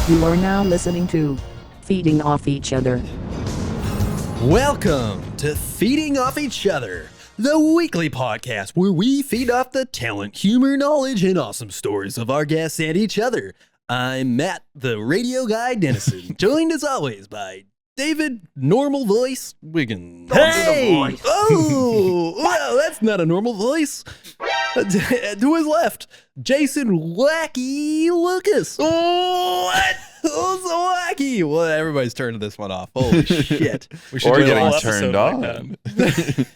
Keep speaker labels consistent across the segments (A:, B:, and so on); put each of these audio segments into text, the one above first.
A: You are now listening to Feeding Off Each Other.
B: Welcome to Feeding Off Each Other, the weekly podcast where we feed off the talent, humor, knowledge, and awesome stories of our guests and each other. I'm Matt, the radio guy Dennison, joined as always by David, normal voice Wiggins.
C: Hey!
B: Oh, well, that's not a normal voice. To his left, Jason Wacky Lucas. Oh, what? Oh, so wacky. Well, everybody's turning this one off. Holy shit.
C: We should
D: Or
C: do a
D: getting
C: whole
D: turned
C: episode
D: on.
C: like that.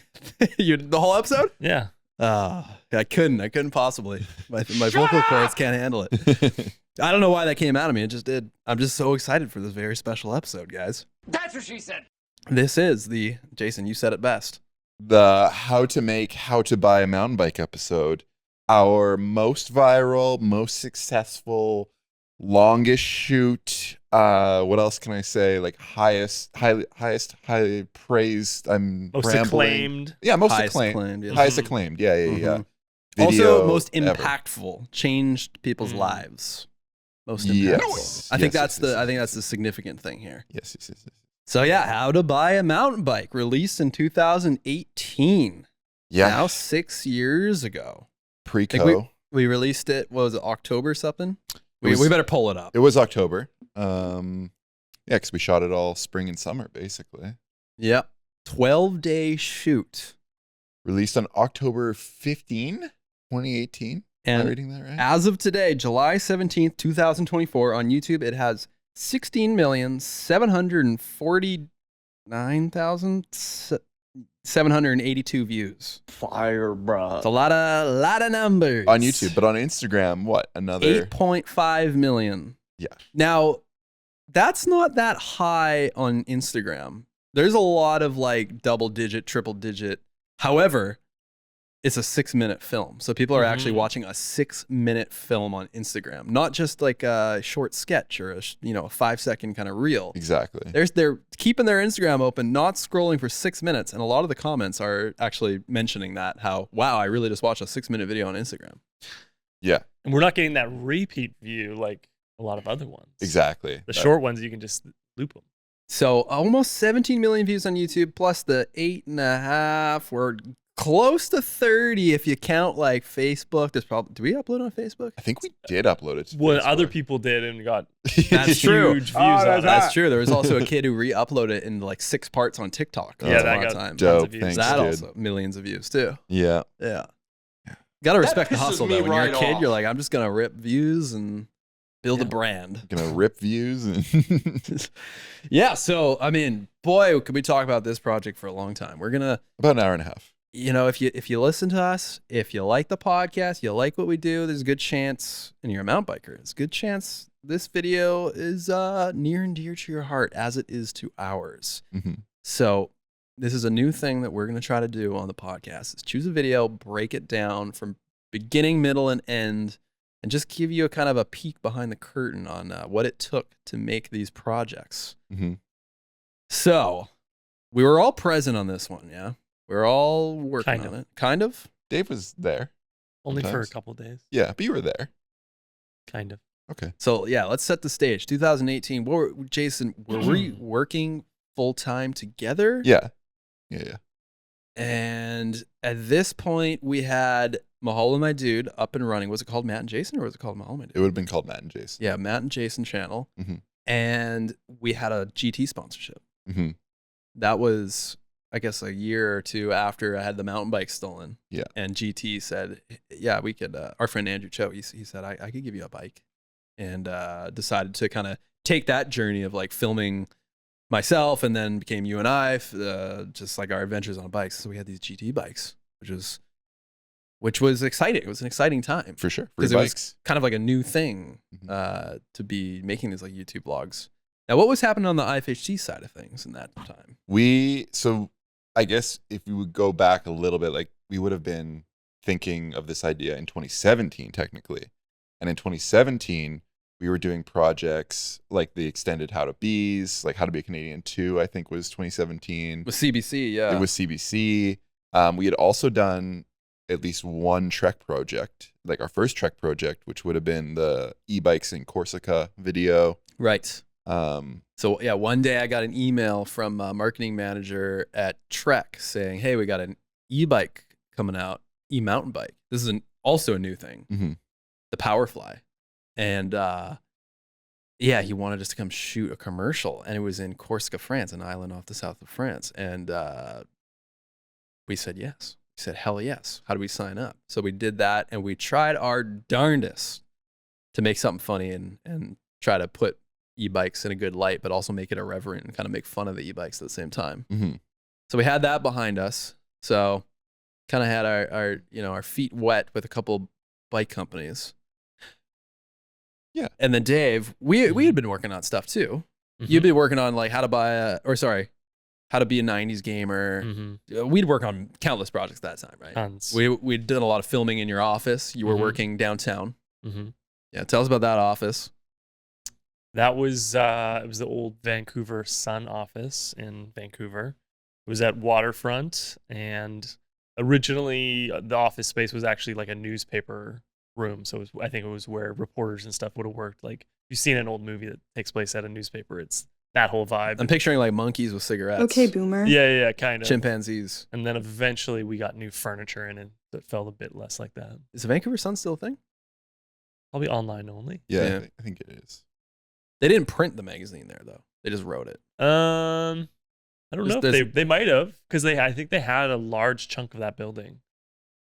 B: The whole episode?
C: Yeah.
B: I couldn't possibly. My vocal cords can't handle it. I don't know why that came out of me. It just did. I'm just so excited for this very special episode, guys.
E: That's what she said.
B: This is the, Jason, you said it best.
D: The how to buy a mountain bike episode. Our most viral, most successful, longest shoot. What else can I say? Like highly praised. I'm
C: Most
D: rambling.
C: acclaimed.
D: Yeah, most
B: Highest
D: acclaimed.
B: acclaimed, yes.
D: Highest acclaimed. Yeah.
B: Mhm.
D: Video
B: Also, most
D: ever.
B: impactful, changed people's lives. Most impactful.
D: Yes.
B: I think
D: Yes,
B: that's
D: yes,
B: I think
D: yes,
B: that's the significant thing here.
D: Yes.
B: So yeah, how to buy a mountain bike, released in 2018.
D: Yeah.
B: Now 6 years ago.
D: Pre-co.
B: We released it, what was it, October something?
D: was-
B: We better pull it up.
D: It was October. Yeah, because we shot it all spring and summer, basically.
B: Yep. 12-day shoot.
D: Released on October 15, 2018. Am I
B: And
D: reading that right?
B: as of today, July 17th, 2024, on YouTube, it has 16,749,782 views.
E: Fire, bruh.
B: It's a lot of numbers.
D: On YouTube, but on Instagram, what? Another
B: 8.5 million.
D: Yeah.
B: Now, that's not that high on Instagram. There's a lot of like double digit, triple digit. However, it's a 6-minute film. So people are actually watching a 6-minute film on Instagram, not just like a short sketch or a 5-second kind of reel.
D: Exactly.
B: They're keeping their Instagram open, not scrolling for 6 minutes. And a lot of the comments are actually mentioning that, how, wow, I really just watched a 6-minute video on Instagram.
D: Yeah,
C: And we're not getting that repeat view like a lot of other ones.
D: exactly.
C: The short ones, you can just loop them.
B: So almost 17 million views on YouTube, plus the 8.5. We're close to 30 if you count like Facebook. There's probably, do we upload on Facebook?
D: I think we did upload it to
C: What
D: Facebook.
C: other people did and got
B: That's true.
C: huge views on it.
B: That's true. There was also a kid who re-uploaded it in like 6 parts on TikTok.
C: Yeah,
B: once
C: that
B: upon a
C: got
B: time.
C: tons
D: Dope.
C: of views.
D: Thanks,
B: That
D: dude.
B: also millions of views too.
D: Yeah.
B: Yeah. Gotta respect the
E: pisses
B: hustle
E: me
B: though. When you're a
E: right
B: kid,
E: off.
B: you're like, I'm just gonna rip views and build a brand.
D: Gonna rip views and
B: Yeah. So I mean, boy, could we talk about this project for a long time. We're gonna,
D: about an hour and a half.
B: if you listen to us, if you like the podcast, you like what we do, there's a good chance, and you're a mountain biker, there's a good chance this video is near and dear to your heart, as it is to ours.
D: Mhm.
B: So this is a new thing that we're going to try to do on the podcast, is choose a video, break it down from beginning, middle, and end, and just give you a kind of a peek behind the curtain on what it took to make these projects.
D: Mhm.
B: So we were all present on this one, yeah? We were all working
C: Kind
B: on
C: of.
B: it. Kind of?
D: Dave was there.
C: Only for a
D: Sometimes.
C: couple of days.
D: Yeah, but you were there.
C: Kind of.
D: Okay.
B: So yeah, let's set the stage. 2018. Jason, were we working full time together?
D: Yeah.
B: And at this point, we had Mahal and My Dude up and running. Was it called Matt and Jason, or was it called Mahal and My Dude?
D: It would have been called Matt and Jason.
B: Yeah, Matt and Jason channel.
D: Mhm.
B: And we had a GT sponsorship.
D: hmm
B: That was, I guess, a year or two after I had the mountain bike stolen.
D: Yeah.
B: And GT said, yeah, we could, our friend Andrew Cho, he said, I could give you a bike. And decided to kind of take that journey of like filming myself, and then became you and I, just like our adventures on bikes. So we had these GT bikes, which was exciting. It was an exciting time
D: For sure. Free
B: because it was
D: bikes.
B: kind of like a new thing
D: Mhm.
B: to be making these like YouTube vlogs. Now, what was happening on the IFHC side of things in that time?
D: So I guess if we would go back a little bit, like we would have been thinking of this idea in 2017, technically. And in 2017, we were doing projects like the extended How to Bees, like How to Be a Canadian 2, I think was 2017.
B: With CBC, yeah.
D: It was CBC. We had also done at least one Trek project, like our first Trek project, which would have been the e-bikes in Corsica video.
B: Right.
D: Um,
B: So yeah, one day I got an email from a marketing manager at Trek saying, "Hey, we got an e-bike coming out, e-mountain bike. This is also a new thing,
D: mhm.
B: the Powerfly." And yeah, he wanted us to come shoot a commercial, and it was in Corsica, France, an island off the south of France. And we said yes. He said, "Hell yes. How do we sign up?" So we did that, and we tried our darndest to make something funny and try to put e-bikes in a good light, but also make it irreverent and kind of make fun of the e-bikes at the same time.
D: Mhm.
B: So we had that behind us. So kind of had our feet wet with a couple bike companies.
D: Yeah.
B: And then Dave, we had been working on stuff too.
C: Mhm.
B: You'd been working on like how to be a 90s gamer.
C: Mhm.
B: We'd work on countless projects that time, right?
C: Tons.
B: We'd done a lot of filming in your office. You were
C: Mhm.
B: working downtown.
C: Mhm.
B: Yeah, tell us about that office.
C: That was it was the old Vancouver Sun office in Vancouver. It was at Waterfront, and originally the office space was actually like a newspaper room. So I think it was where reporters and stuff would have worked. Like if you've seen an old movie that takes place at a newspaper, it's that whole vibe.
B: I'm picturing like monkeys with cigarettes.
F: Okay, boomer.
C: Yeah, kind of.
B: Chimpanzees.
C: And then eventually we got new furniture in, and it felt a bit less like that.
B: Is the Vancouver Sun still a thing?
C: Probably online only.
D: Yeah,
B: Yeah.
D: I think it is.
B: They didn't print the magazine there though. They just wrote it.
C: I don't know if
B: There's-
C: they might have, because I think they had a large chunk of that building,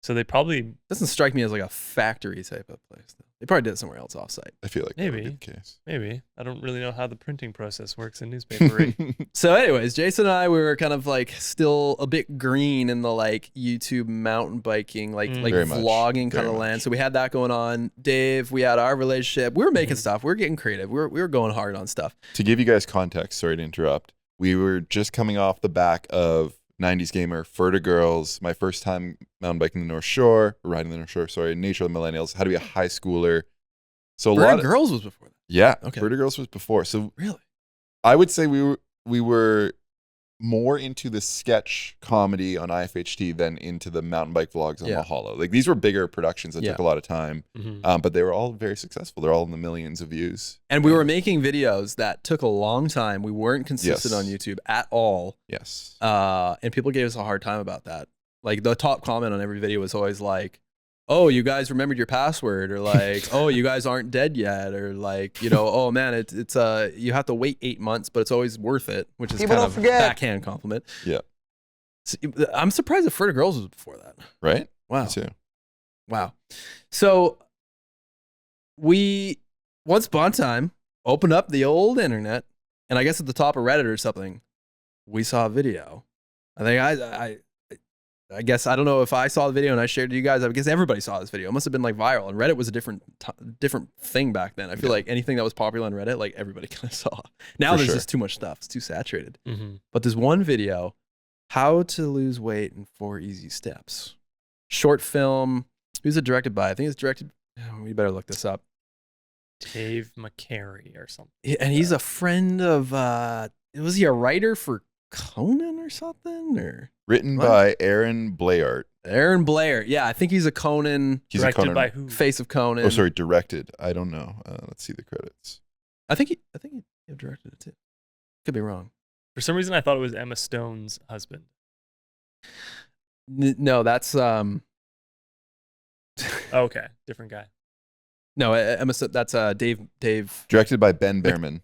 C: so they probably
B: Doesn't strike me as like a factory type of place. Though. They probably did it somewhere else offsite.
D: I feel like that would be
C: Maybe.
D: the case.
C: maybe I don't really know how the printing process works in newspaper.
B: So, anyways, Jason and I we were kind of like still a bit green in the like YouTube mountain biking, like
D: Very much.
B: vlogging kind
D: Very
B: of
D: much.
B: land. So we had that going on. Dave, we had our relationship. We were making
C: Mhm.
B: stuff. We were getting creative. We were going hard on stuff.
D: To give you guys context, sorry to interrupt. We were just coming off the back of 90s Gamer, Furta Girls, my first time mountain biking the North Shore, riding the North Shore, sorry, Nature of the Millennials, how to be a high schooler. So a
B: Bird
D: lot of
B: Girls was before that.
D: yeah,
B: Okay.
D: Furta Girls was before. So
B: Really?
D: I would say we were more into the sketch comedy on IFHT than into the mountain bike vlogs on
B: Yeah.
D: Mahalo. Like these were bigger productions that
B: Yeah.
D: took a lot of time,
C: Mhm.
D: but they were all very successful. They're all in the millions of views.
B: And we were making videos that took a long time. We weren't consistent
D: Yes.
B: on YouTube at all.
D: Yes.
B: And people gave us a hard time about that. Like the top comment on every video was always like, "Oh, you guys remembered your password," or like, "Oh, you guys aren't dead yet," or like, "Oh man, it's you have to wait 8 months, but it's always worth it," which is
E: People
B: kind
E: don't
B: of
E: forget.
B: backhand compliment.
D: Yeah.
B: So, I'm surprised that Furta Girls was before that.
D: Right?
B: Wow.
D: Me too.
B: Wow. So we once upon a time opened up the old internet, and I guess at the top of Reddit or something, we saw a video. I think I guess I don't know if I saw the video and I shared it to you guys. I guess everybody saw this video. It must have been like viral. And Reddit was a different thing back then. I feel like anything that was popular on Reddit, like everybody kind of saw. Now
D: For
B: there's
D: sure.
B: just too much stuff. It's too saturated.
C: Mhm.
B: But there's one video, how to lose weight in 4 easy steps. Short film. Who's it directed by? I think it's directed. Oh, we better look this up.
C: Dave McCary or something.
B: And he's a friend of. Was he a writer for Conan or something? Or
D: Written
B: What?
D: by Aaron Blayart.
B: Aaron Blair? Yeah, I think he's a Conan
D: He's
C: Directed
D: a Conan.
C: by who?
B: face of Conan.
D: Oh, sorry, directed. I don't know. Let's see the credits.
B: I think he directed it too. Could be wrong.
C: For some reason, I thought it was Emma Stone's husband.
B: No, that's
C: Oh, okay, different guy.
B: no. Emma. That's Dave
D: Directed by Ben Behrman.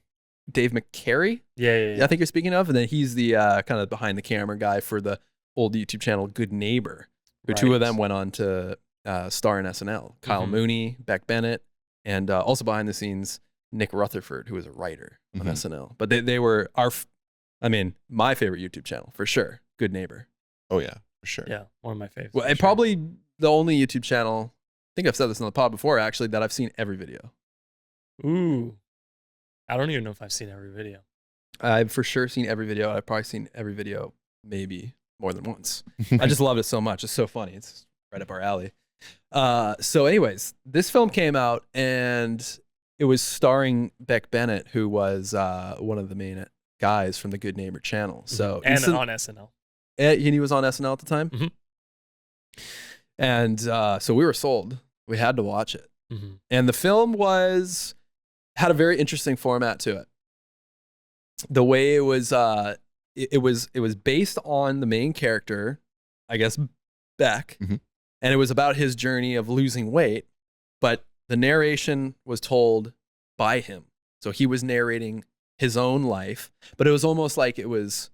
B: McCary.
C: Yeah.
B: I think you're speaking of, and then he's the kind of behind the camera guy for the old YouTube channel Good Neighbor. The two of
C: Right.
B: them went on to star in SNL. Kyle
C: Mhm.
B: Mooney, Beck Bennett, and also behind the scenes Nick Rutherford, who was a writer on
D: Mhm.
B: SNL. But they were my favorite YouTube channel for sure. Good Neighbor.
D: Oh yeah, for sure.
C: Yeah, one of my favorites.
B: Well,
C: for
B: and
C: sure.
B: probably the only YouTube channel. I think I've said this on the pod before, actually, that I've seen every video.
C: Ooh, I don't even know if I've seen every video.
B: I've for sure seen every video. I've probably seen every video maybe more than once. I just loved it so much. It's so funny. It's right up our alley. So anyways, this film came out and it was starring Beck Bennett, who was one of the main guys from the Good Neighbor channel. So
C: And
B: instant-
C: on SNL.
B: he was on SNL at the time.
C: Mhm.
B: And so we were sold. We had to watch it.
C: Mhm.
B: And the film was had a very interesting format to it. The way it was, it was based on the main character, I guess, Beck,
D: Mhm.
B: and it was about his journey of losing weight, but the narration was told by him. So he was narrating his own life, but it was almost like is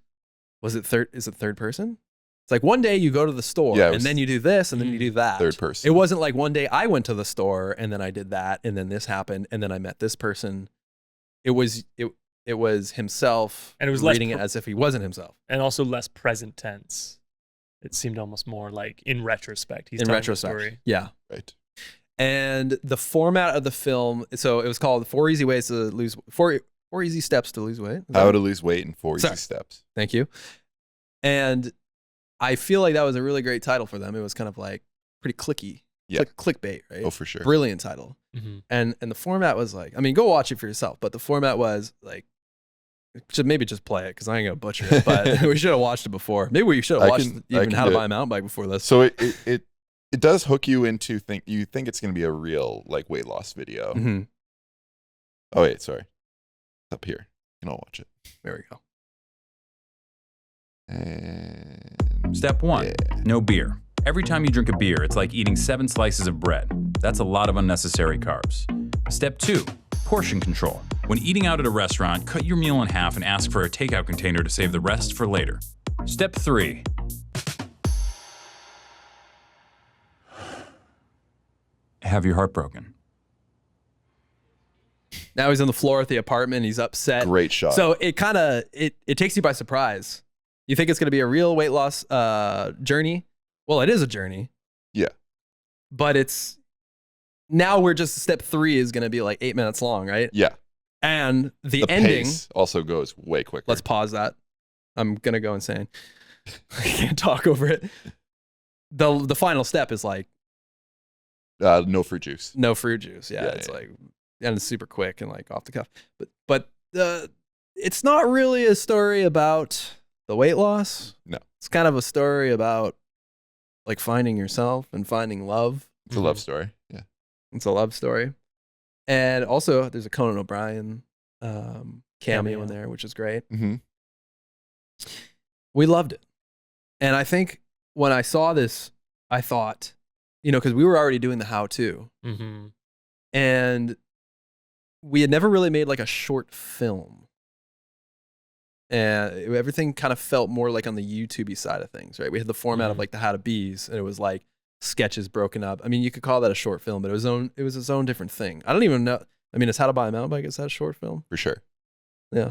B: it third person? It's like one day you go to the store
D: Yeah, it
B: and
D: was
B: then you do this and then you do that.
D: third person.
B: It wasn't like one day I went to the store and then I did that and then this happened and then I met this person. It was himself,
C: And it was less
B: reading it as if he wasn't himself.
C: And also less present tense. It seemed almost more like in retrospect. He's
B: In
C: telling
B: retrospect,
C: the story.
B: yeah.
D: Right.
B: And the format of the film, so it was called Four Easy Steps to Lose Weight. Is that
D: How
B: right?
D: to Lose Weight in 4 Easy
B: Sorry.
D: Steps.
B: Thank you. And I feel like that was a really great title for them. It was kind of like pretty clicky,
D: Yeah.
B: clickbait, right?
D: Oh, for sure.
B: Brilliant title.
C: Mm-hmm.
B: And the format was like, I mean, go watch it for yourself. But the format was like, should maybe just play it because I ain't gonna butcher it. But we should have watched it before. Maybe we should have
D: I
B: watched
D: can
B: even How to
D: do
B: Buy
D: it.
B: a Mountain Bike before this.
D: So it does hook you into you think it's going to be a real like weight loss video.
B: Mhm.
D: Oh wait, sorry. It's up here. You can all watch it.
B: There we go.
D: And
F: Step 1,
D: yeah.
F: no beer. Every time you drink a beer, it's like eating 7 slices of bread. That's a lot of unnecessary carbs. Step 2, portion control. When eating out at a restaurant, cut your meal in half and ask for a takeout container to save the rest for later. Step 3, have your heart broken.
B: Now he's on the floor at the apartment. He's upset.
D: Great shot.
B: So it kind of it takes you by surprise. You think it's going to be a real weight loss journey? Well, it is a journey.
D: Yeah.
B: But it's now we're just step 3 is going to be like 8 minutes long, right?
D: Yeah.
B: And the
D: The
B: ending.
D: pace also goes way quicker.
B: Let's pause that. I'm going to go insane. I can't talk over it. The final step is like
D: no fruit juice.
B: no fruit juice. Yeah,
D: Yeah,
B: it's
D: yeah.
B: like and it's super quick and like off the cuff. But it's not really a story about the weight loss.
D: No.
B: It's kind of a story about like finding yourself and finding love.
D: It's a love story. Yeah.
B: It's a love story. And also there's a Conan O'Brien cameo in there, which is great.
D: Mm-hmm.
B: We loved it. And I think when I saw this, I thought, because we were already doing the how-to.
C: Mm-hmm.
B: And we had never really made like a short film. And everything kind of felt more like on the YouTube-y side of things, right? We had the format of like the How to Bees, and it was like sketches broken up. I mean, you could call that a short film, but it was its own different thing. I don't even know. I mean, is How to Buy a Mountain Bike, is that a short film?
D: For sure.
C: Yeah.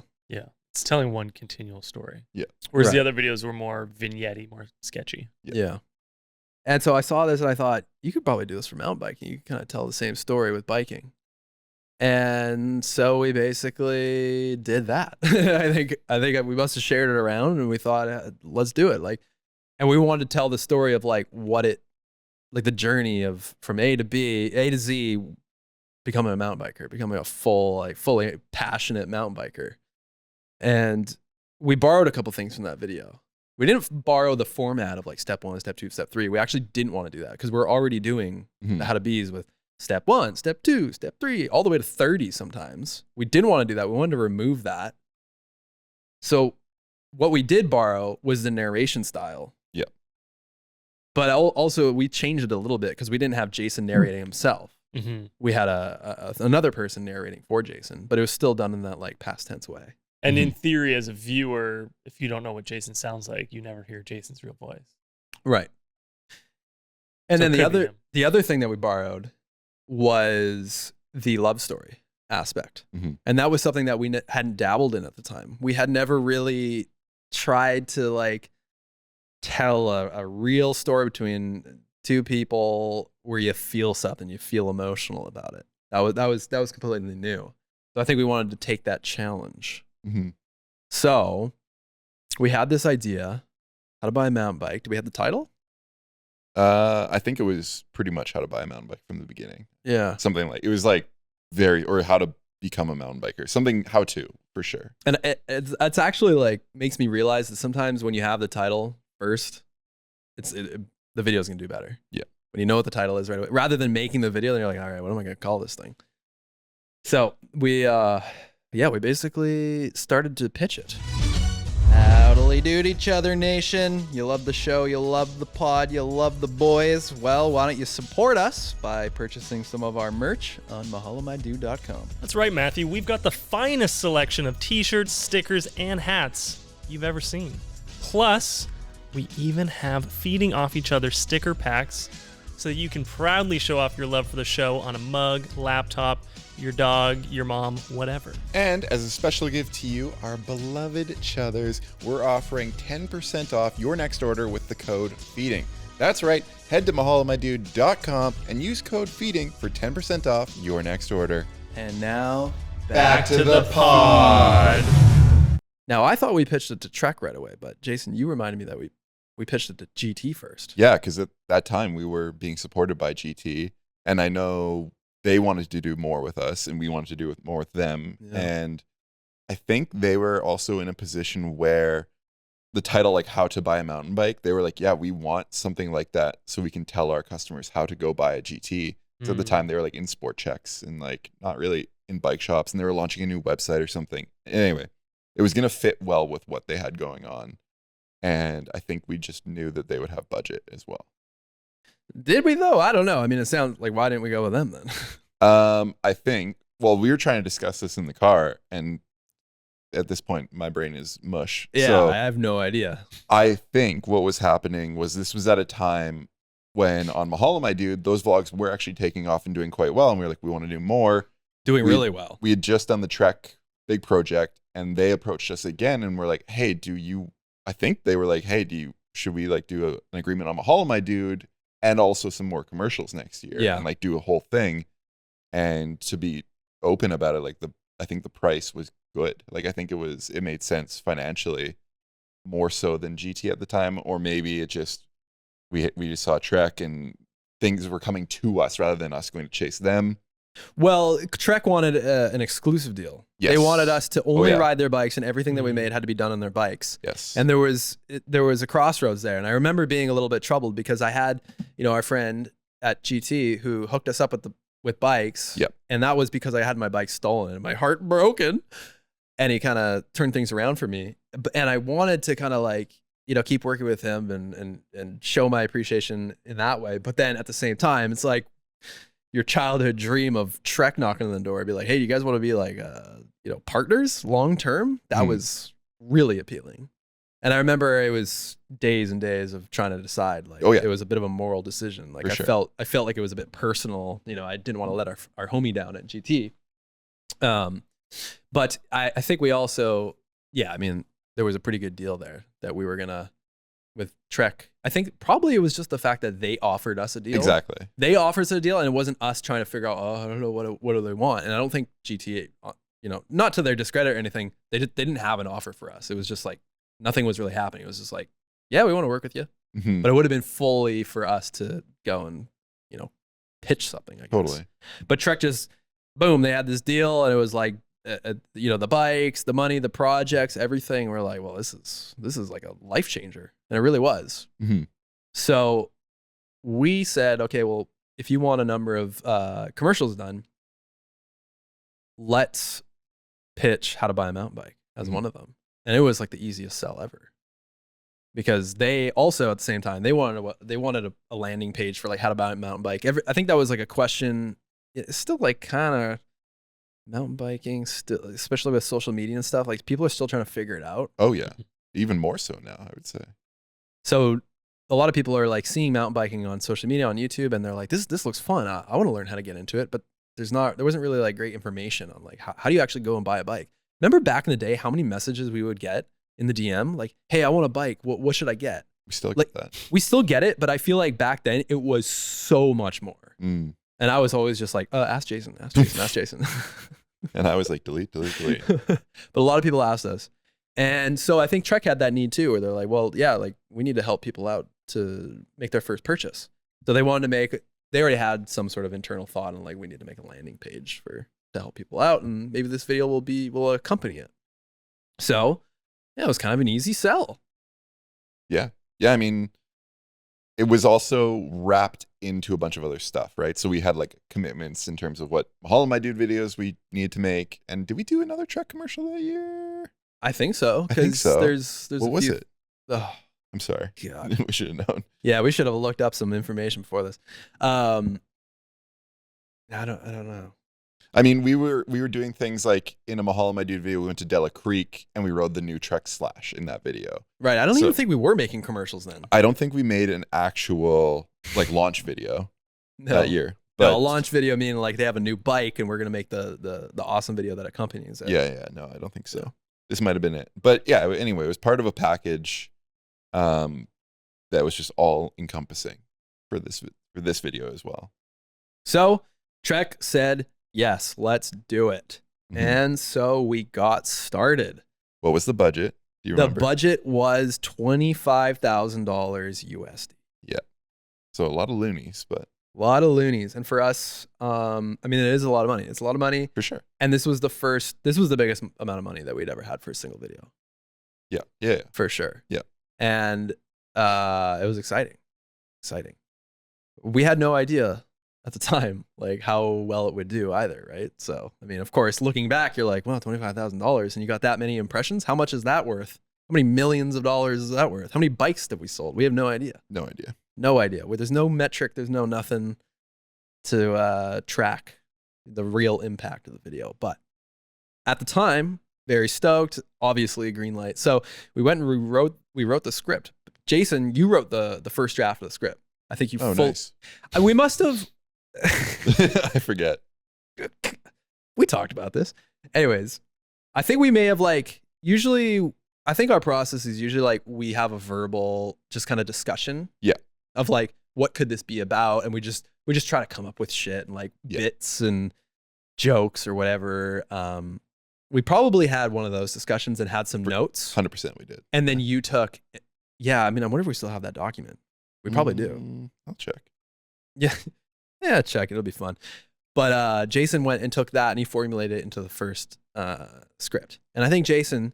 C: It's telling one continual story.
D: Yeah.
C: Whereas the
B: Right.
C: other videos were more vignette-y, more sketchy.
B: Yeah. And so I saw this and I thought, you could probably do this for mountain biking. You could kind of tell the same story with biking. And so we basically did that. I think we must have shared it around and we thought, let's do it. Like, and we wanted to tell the story of like the journey of from A to Z, becoming a mountain biker, becoming a fully passionate mountain biker. And we borrowed a couple things from that video. We didn't borrow the format of like step 1, step 2, step 3. We actually didn't want to do that because we're already doing
D: Mhm.
B: the How to Bees with step 1, step 2, step 3, all the way to 30 sometimes. We didn't want to do that. We wanted to remove that. So what we did borrow was the narration style.
D: Yeah.
B: But also we changed it a little bit because we didn't have Jason narrating himself.
C: Mm-hmm.
B: We had another person narrating for Jason, but it was still done in that like past tense way.
C: And in theory, as a viewer, if you don't know what Jason sounds like, you never hear Jason's real voice.
B: Right. And
C: So
B: then
C: it could be him.
B: the other thing that we borrowed was the love story aspect.
D: Mhm.
B: And that was something that we hadn't dabbled in at the time. We had never really tried to like tell a real story between two people where you feel something, you feel emotional about it. That was completely new. So I think we wanted to take that challenge.
D: Mhm.
B: So we had this idea, How to Buy a Mountain Bike. Do we have the title?
D: I think it was pretty much How to Buy a Mountain Bike from the beginning.
B: Yeah.
D: Something like it was like or How to Become a Mountain Biker. Something how to for sure.
B: And it's actually like makes me realize that sometimes when you have the title first, the video's gonna do better.
D: Yeah.
B: When you know what the title is right away, rather than making the video, then you're like, all right, what am I gonna call this thing? So we basically started to pitch it. Howdly dood each other, nation. You love the show, you love the pod, you love the boys. Well, why don't you support us by purchasing some of our merch on mahalomydude.com.
C: That's right, Matthew. We've got the finest selection of t-shirts, stickers, and hats you've ever seen. Plus, we even have feeding off each other sticker packs so that you can proudly show off your love for the show on a mug, laptop, your dog, your mom, whatever.
D: And as a special gift to you, our beloved Chuthers, we're offering 10% off your next order with the code FEEDING. That's right, head to mahalomydude.com and use code FEEDING for 10% off your next order.
B: And now,
D: Back to the pod.
B: Now, I thought we pitched it to Trek right away, but Jason, you reminded me that we pitched it to GT first.
D: Yeah, because at that time we were being supported by GT, and I know they wanted to do more with us, and we wanted to do more with them.
B: Yeah.
D: And I think they were also in a position where the title, like How to Buy a Mountain Bike, they were like, yeah, we want something like that so we can tell our customers how to go buy a GT. So at the time they were like in sport checks and like not really in bike shops, and they were launching a new website or something. Anyway, it was going to fit well with what they had going on. And I think we just knew that they would have budget as well.
B: Did we though? I don't know. I mean, it sounds like, why didn't we go with them then?
D: I think, well, we were trying to discuss this in the car, and at this point, my brain is mush.
B: Yeah,
D: So
B: I have no idea.
D: I think what was happening was this was at a time when on Mahalo My Dude, those vlogs were actually taking off and doing quite well. And we were like, we want to do more.
B: Doing really well.
D: We had just done the Trek big project, and they approached us again and we're like, hey, I think they were like, hey, should we like do an agreement on Mahalo My Dude and also some more commercials next year?
B: Yeah.
D: And like do a whole thing. And to be open about it, like I think the price was good. Like I think it made sense financially more so than GT at the time, or maybe it just we just saw Trek and things were coming to us rather than us going to chase them.
B: Well, Trek wanted an exclusive deal.
D: Yes.
B: They wanted us to only
D: yeah.
B: ride their bikes, and everything that we made had to be done on their bikes.
D: Yes.
B: And there was a crossroads there, and I remember being a little bit troubled because I had, our friend at GT who hooked us up with bikes.
D: Yep.
B: And that was because I had my bike stolen and my heart broken. And he kind of turned things around for me. And I wanted to kind of like, keep working with him and show my appreciation in that way. But then at the same time, it's like your childhood dream of Trek knocking on the door, be like, hey, you guys want to be like, partners long term? That was really appealing. And I remember it was days and days of trying to decide. Like,
D: Oh, yeah.
B: It was a bit of a moral decision. Like,
D: For sure.
B: I felt like it was a bit personal. I didn't want to let our homie down at GT. But I think we also, there was a pretty good deal there that we were gonna with Trek. I think probably it was just the fact that they offered us a deal.
D: Exactly.
B: They offered us a deal, and it wasn't us trying to figure out, I don't know what do they want. And I don't think GTA, not to their discredit or anything, they didn't have an offer for us. It was just like nothing was really happening. It was just like, yeah, we want to work with you,
D: Mhm.
B: but it would have been fully for us to go and pitch something. I guess.
D: Totally.
B: But Trek just boom, they had this deal, and it was like. The bikes, the money, the projects, everything. We're like, well, this is like a life changer, and it really was.
D: Mhm.
B: So we said, okay, well, if you want a number of commercials done, let's pitch How to Buy a Mountain Bike as one of them. And it was like the easiest sell ever, because they also at the same time they wanted a landing page for like how to buy a mountain bike. I think that was like a question. It's still like kind of. Mountain biking, still, especially with social media and stuff, like people are still trying to figure it out.
D: Oh yeah, even more so now, I would say.
B: So a lot of people are like seeing mountain biking on social media, on YouTube, and they're like, this looks fun. I want to learn how to get into it, but there wasn't really like great information on like how do you actually go and buy a bike. Remember back in the day, how many messages we would get in the DM, like, hey, I want a bike. What should I get?
D: We still
B: Like,
D: get that.
B: We still get it, but I feel like back then it was so much more.
D: Mm.
B: And I was always just like, ask Jason.
D: And I was like, delete.
B: But a lot of people asked us. And so I think Trek had that need too, where they're like, well, yeah, like we need to help people out to make their first purchase. So they wanted to they already had some sort of internal thought on like, we need to make a landing page to help people out. And maybe this video will accompany it. So yeah, it was kind of an easy sell.
D: Yeah. I mean, it was also wrapped into a bunch of other stuff, right? So we had like commitments in terms of what Mahal and My Dude videos we needed to make. And did we do another truck commercial that year?
B: I think so.
D: I think
B: 'cause
D: so.
B: There's
D: What
B: a
D: was
B: few,
D: it?
B: Oh,
D: I'm sorry.
B: God.
D: We should have known.
B: Yeah, we should have looked up some information before this. I don't know.
D: I mean, we were doing things like in a Mahal and My Dude video, we went to Della Creek and we rode the new Trek Slash in that video.
B: Right. I don't
D: So-
B: even think we were making commercials then.
D: I don't think we made an actual like launch video
B: No.
D: that year.
B: No,
D: But
B: a launch video meaning like they have a new bike and we're gonna make the awesome video that accompanies it.
D: yeah, no, I don't think so. This might have been it. But yeah, anyway, it was part of a package that was just all encompassing for this video as well.
B: So Trek said, yes, let's do it.
D: Mhm.
B: And so we got started.
D: What was the budget? Do you
B: The
D: remember?
B: budget was $25,000 USD.
D: So a lot of loonies, but
B: A lot of loonies. And for us, I mean, it is a lot of money. It's a lot of money.
D: for sure.
B: And this was the biggest amount of money that we'd ever had for a single video,
D: Yeah.
B: for sure.
D: Yeah.
B: And it was exciting. We had no idea at the time, like how well it would do either, right? So, I mean, of course, looking back, you're like, well, $25,000 and you got that many impressions. How much is that worth? How many millions of dollars is that worth? How many bikes did we sold? We have no idea.
D: No idea.
B: No idea. Where there's no metric, there's no nothing to track the real impact of the video. But at the time, very stoked. Obviously, a green light. So we went and we wrote the script. Jason, you wrote the first draft of the script. I think you.
D: Nice.
B: We must have.
D: I forget.
B: We talked about this. Anyways, I think we may have usually. I think our process is usually we have a verbal just kind of discussion.
D: Yeah.
B: Of what could this be about, and we just try to come up with shit and bits and jokes or whatever. We probably had one of those discussions and had some notes.
D: 100% we did.
B: And then you took. Yeah, I mean, I wonder if we still have that document. We probably do.
D: I'll check.
B: Yeah. Yeah, check. It'll be fun. But Jason went and took that and he formulated it into the first script. And I think Jason,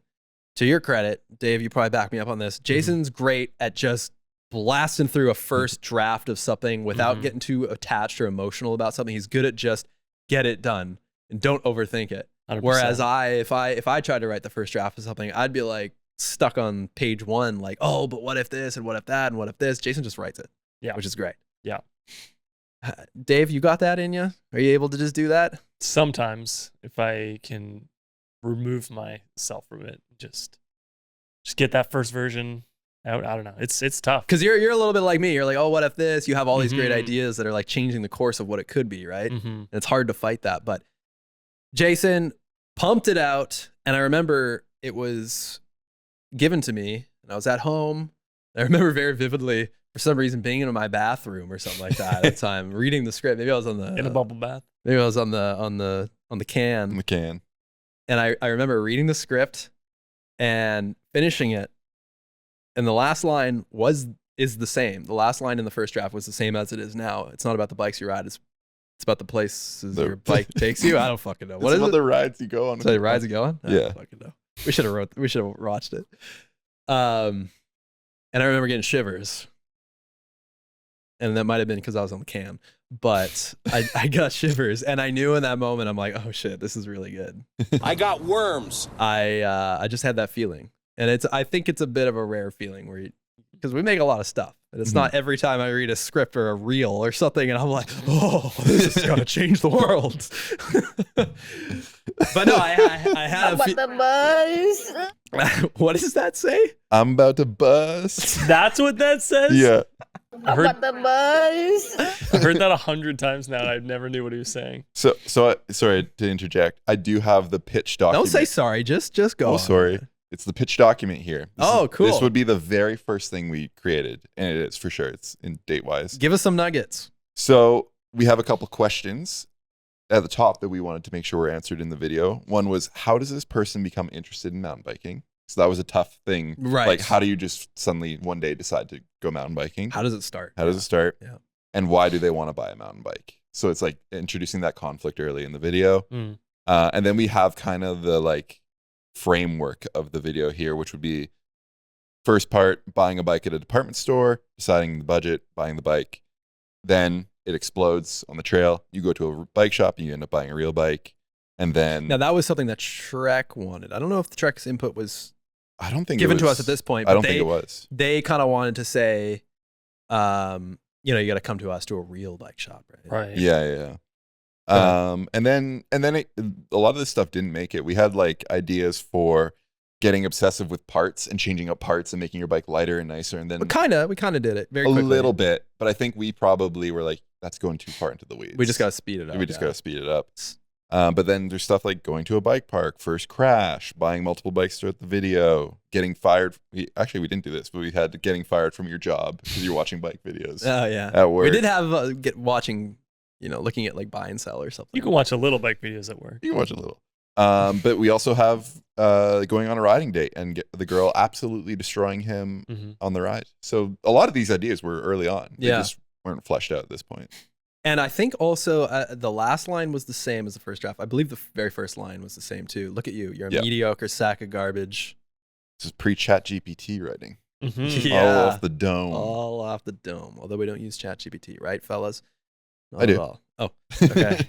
B: to your credit, Dave, you probably back me up on this. Jason's great at just blasting through a first draft of something without getting too attached or emotional about something. He's good at just get it done and don't overthink it.
C: 100%.
B: Whereas if I tried to write the first draft of something, I'd be stuck on page one, oh, but what if this and what if that and what if this? Jason just writes it.
C: Yeah.
B: Which is great.
C: Yeah.
B: Dave, you got that in you? Are you able to just do that?
C: Sometimes if I can remove myself from it, just get that first version out. I don't know. It's tough.
B: Because you're a little bit like me. You're like, oh, what if this? You have all these great
C: Mhm.
B: ideas that are changing the course of what it could be, right?
C: Mm-hmm.
B: And it's hard to fight that. But Jason pumped it out. And I remember it was given to me and I was at home. I remember very vividly, for some reason, being in my bathroom or something like that at the time, reading the script. Maybe I was on the
C: In a bubble bath.
B: Maybe I was on the can.
D: In the can.
B: And I remember reading the script and finishing it. And the last line is the same. The last line in the first draft was the same as it is now. It's not about the bikes you ride. It's about the places your bike takes you. I don't fucking know. What is
D: about
B: it?
D: the rides you go on?
B: So the rides are going? I
D: Yeah.
B: don't fucking know. We should have watched it. And I remember getting shivers. And that might have been because I was on the cam. But I got shivers. And I knew in that moment, I'm like, oh shit, this is really good.
E: I got worms.
B: I just had that feeling. And I think it's a bit of a rare feeling because we make a lot of stuff. And it's not every time I read a script or a reel or something and I'm like, oh, this is going to change the world. But no, I had
G: the buzz.
B: What does that say?
D: I'm about to bust.
C: That's what that says?
D: Yeah.
C: I've heard,
G: the buzz.
C: I've heard that 100 times now and I never knew what he was saying.
D: So sorry to interject. I do have the pitch document.
B: Don't say sorry. Just go.
D: Oh,
B: on.
D: sorry. It's the pitch document here.
B: Cool.
D: This would be the very first thing we created, and it is for sure. It's in date-wise.
B: Give us some nuggets.
D: So we have a couple questions at the top that we wanted to make sure were answered in the video. One was, how does this person become interested in mountain biking? So that was a tough thing.
B: Right.
D: How do you just suddenly one day decide to go mountain biking?
B: How does it start?
D: How does it start?
B: Yeah.
D: And why do they want to buy a mountain bike? So it's introducing that conflict early in the video.
C: Mm.
D: And then we have kind of the framework of the video here, which would be first part, buying a bike at a department store, deciding the budget, buying the bike. Then it explodes on the trail. You go to a bike shop, you end up buying a real bike. And then
B: Now that was something that Trek wanted. I don't know if the Trek's input was
D: I don't think
B: given
D: it
B: to
D: was,
B: us at this point.
D: I
B: But
D: don't think it was.
B: They kind of wanted to say, you got to come to us to a real bike shop, right?
C: Right.
D: Yeah. And then a lot of this stuff didn't make it. We had like ideas for getting obsessive with parts and changing up parts and making your bike lighter and nicer. And then
B: We kind of did it very
D: a
B: quickly.
D: little bit, but I think we probably were like, that's going too far into the weeds.
B: We just got to speed it up.
D: We just got to speed it up. But then there's stuff like going to a bike park, first crash, buying multiple bikes throughout the video, getting fired. We didn't do this, but we had getting fired from your job because you're watching bike videos
B: Oh yeah.
D: at work.
B: We did have watching, looking at like buy and sell or something.
C: You can watch a little bike videos at work.
D: You can watch a little. But we also have going on a riding date and get the girl absolutely destroying him
C: Mm-hmm.
D: on the ride. So a lot of these ideas were early on. They
B: Yeah.
D: just weren't fleshed out at this point.
B: And I think also the last line was the same as the first draft. I believe the very first line was the same too. Look at you. You're a
D: Yeah.
B: mediocre sack of garbage.
D: This is pre-chat GPT writing.
C: Mm-hmm.
D: All off the dome.
B: All off the dome. Although we don't use ChatGPT, right, fellas? Not
D: I
B: at
D: do.
B: all. Oh, okay.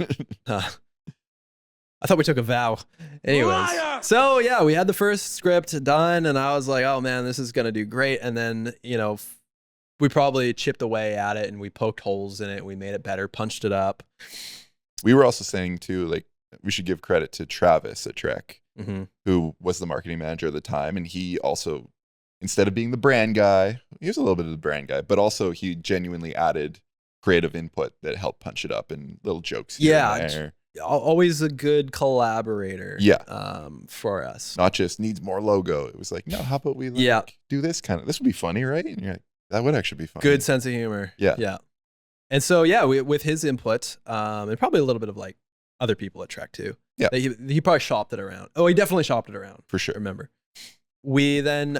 B: I thought we took a vow. Anyways. So yeah, we had the first script done and I was like, oh man, this is going to do great. And then, we probably chipped away at it and we poked holes in it. We made it better, punched it up.
D: We were also saying too, like we should give credit to Travis at Trek,
B: Mm-hmm.
D: who was the marketing manager at the time, and he also, instead of being the brand guy, he was a little bit of the brand guy, but also he genuinely added creative input that helped punch it up and little jokes here and there.
B: Always a good collaborator.
D: Yeah.
B: For us.
D: Not just needs more logo. It was like, no, how about we do this this would be funny, right? And you're like, that would actually be funny.
B: Good sense of humor.
D: Yeah.
B: Yeah. And so, with his input, and probably a little bit of like other people at Trek too.
D: Yeah.
B: He probably shopped it around. Oh, he definitely shopped it around.
D: For sure.
B: I remember. We then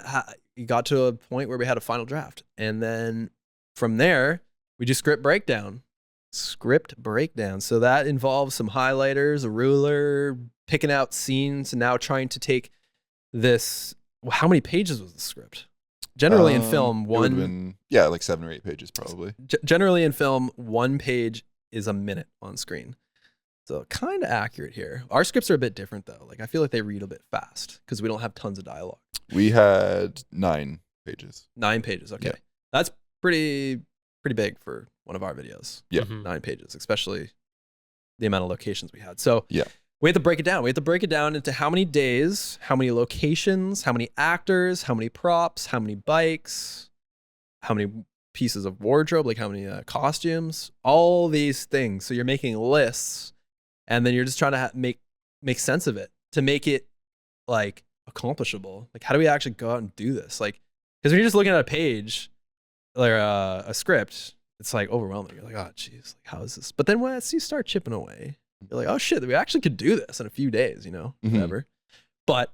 B: got to a point where we had a final draft. And then from there, we do script breakdown. So that involves some highlighters, a ruler, picking out scenes, and now trying to take this. How many pages was the script? Generally in film,
D: it would've been, like 7 or 8 pages probably.
B: Generally in film, 1 page is a minute on screen. So kind of accurate here. Our scripts are a bit different though. Like I feel like they read a bit fast because we don't have tons of dialogue.
D: We had 9 pages.
B: 9 pages. Okay.
D: Yeah.
B: That's pretty big for one of our videos.
D: Yeah.
C: Mhm.
B: 9 pages, especially the amount of locations we had. So
D: Yeah.
B: we have to break it down. We have to break it down into how many days, how many locations, how many actors, how many props, how many bikes, how many pieces of wardrobe, like how many costumes, all these things. So you're making lists and then you're just trying to make sense of it to make it like accomplishable. Like how do we actually go out and do this? Like, because when you're just looking at a page or a script, it's like overwhelming. You're like, oh geez, like how is this? But then once you start chipping away, you're like, oh shit, we actually could do this in a few days,
D: Mhm.
B: whatever. But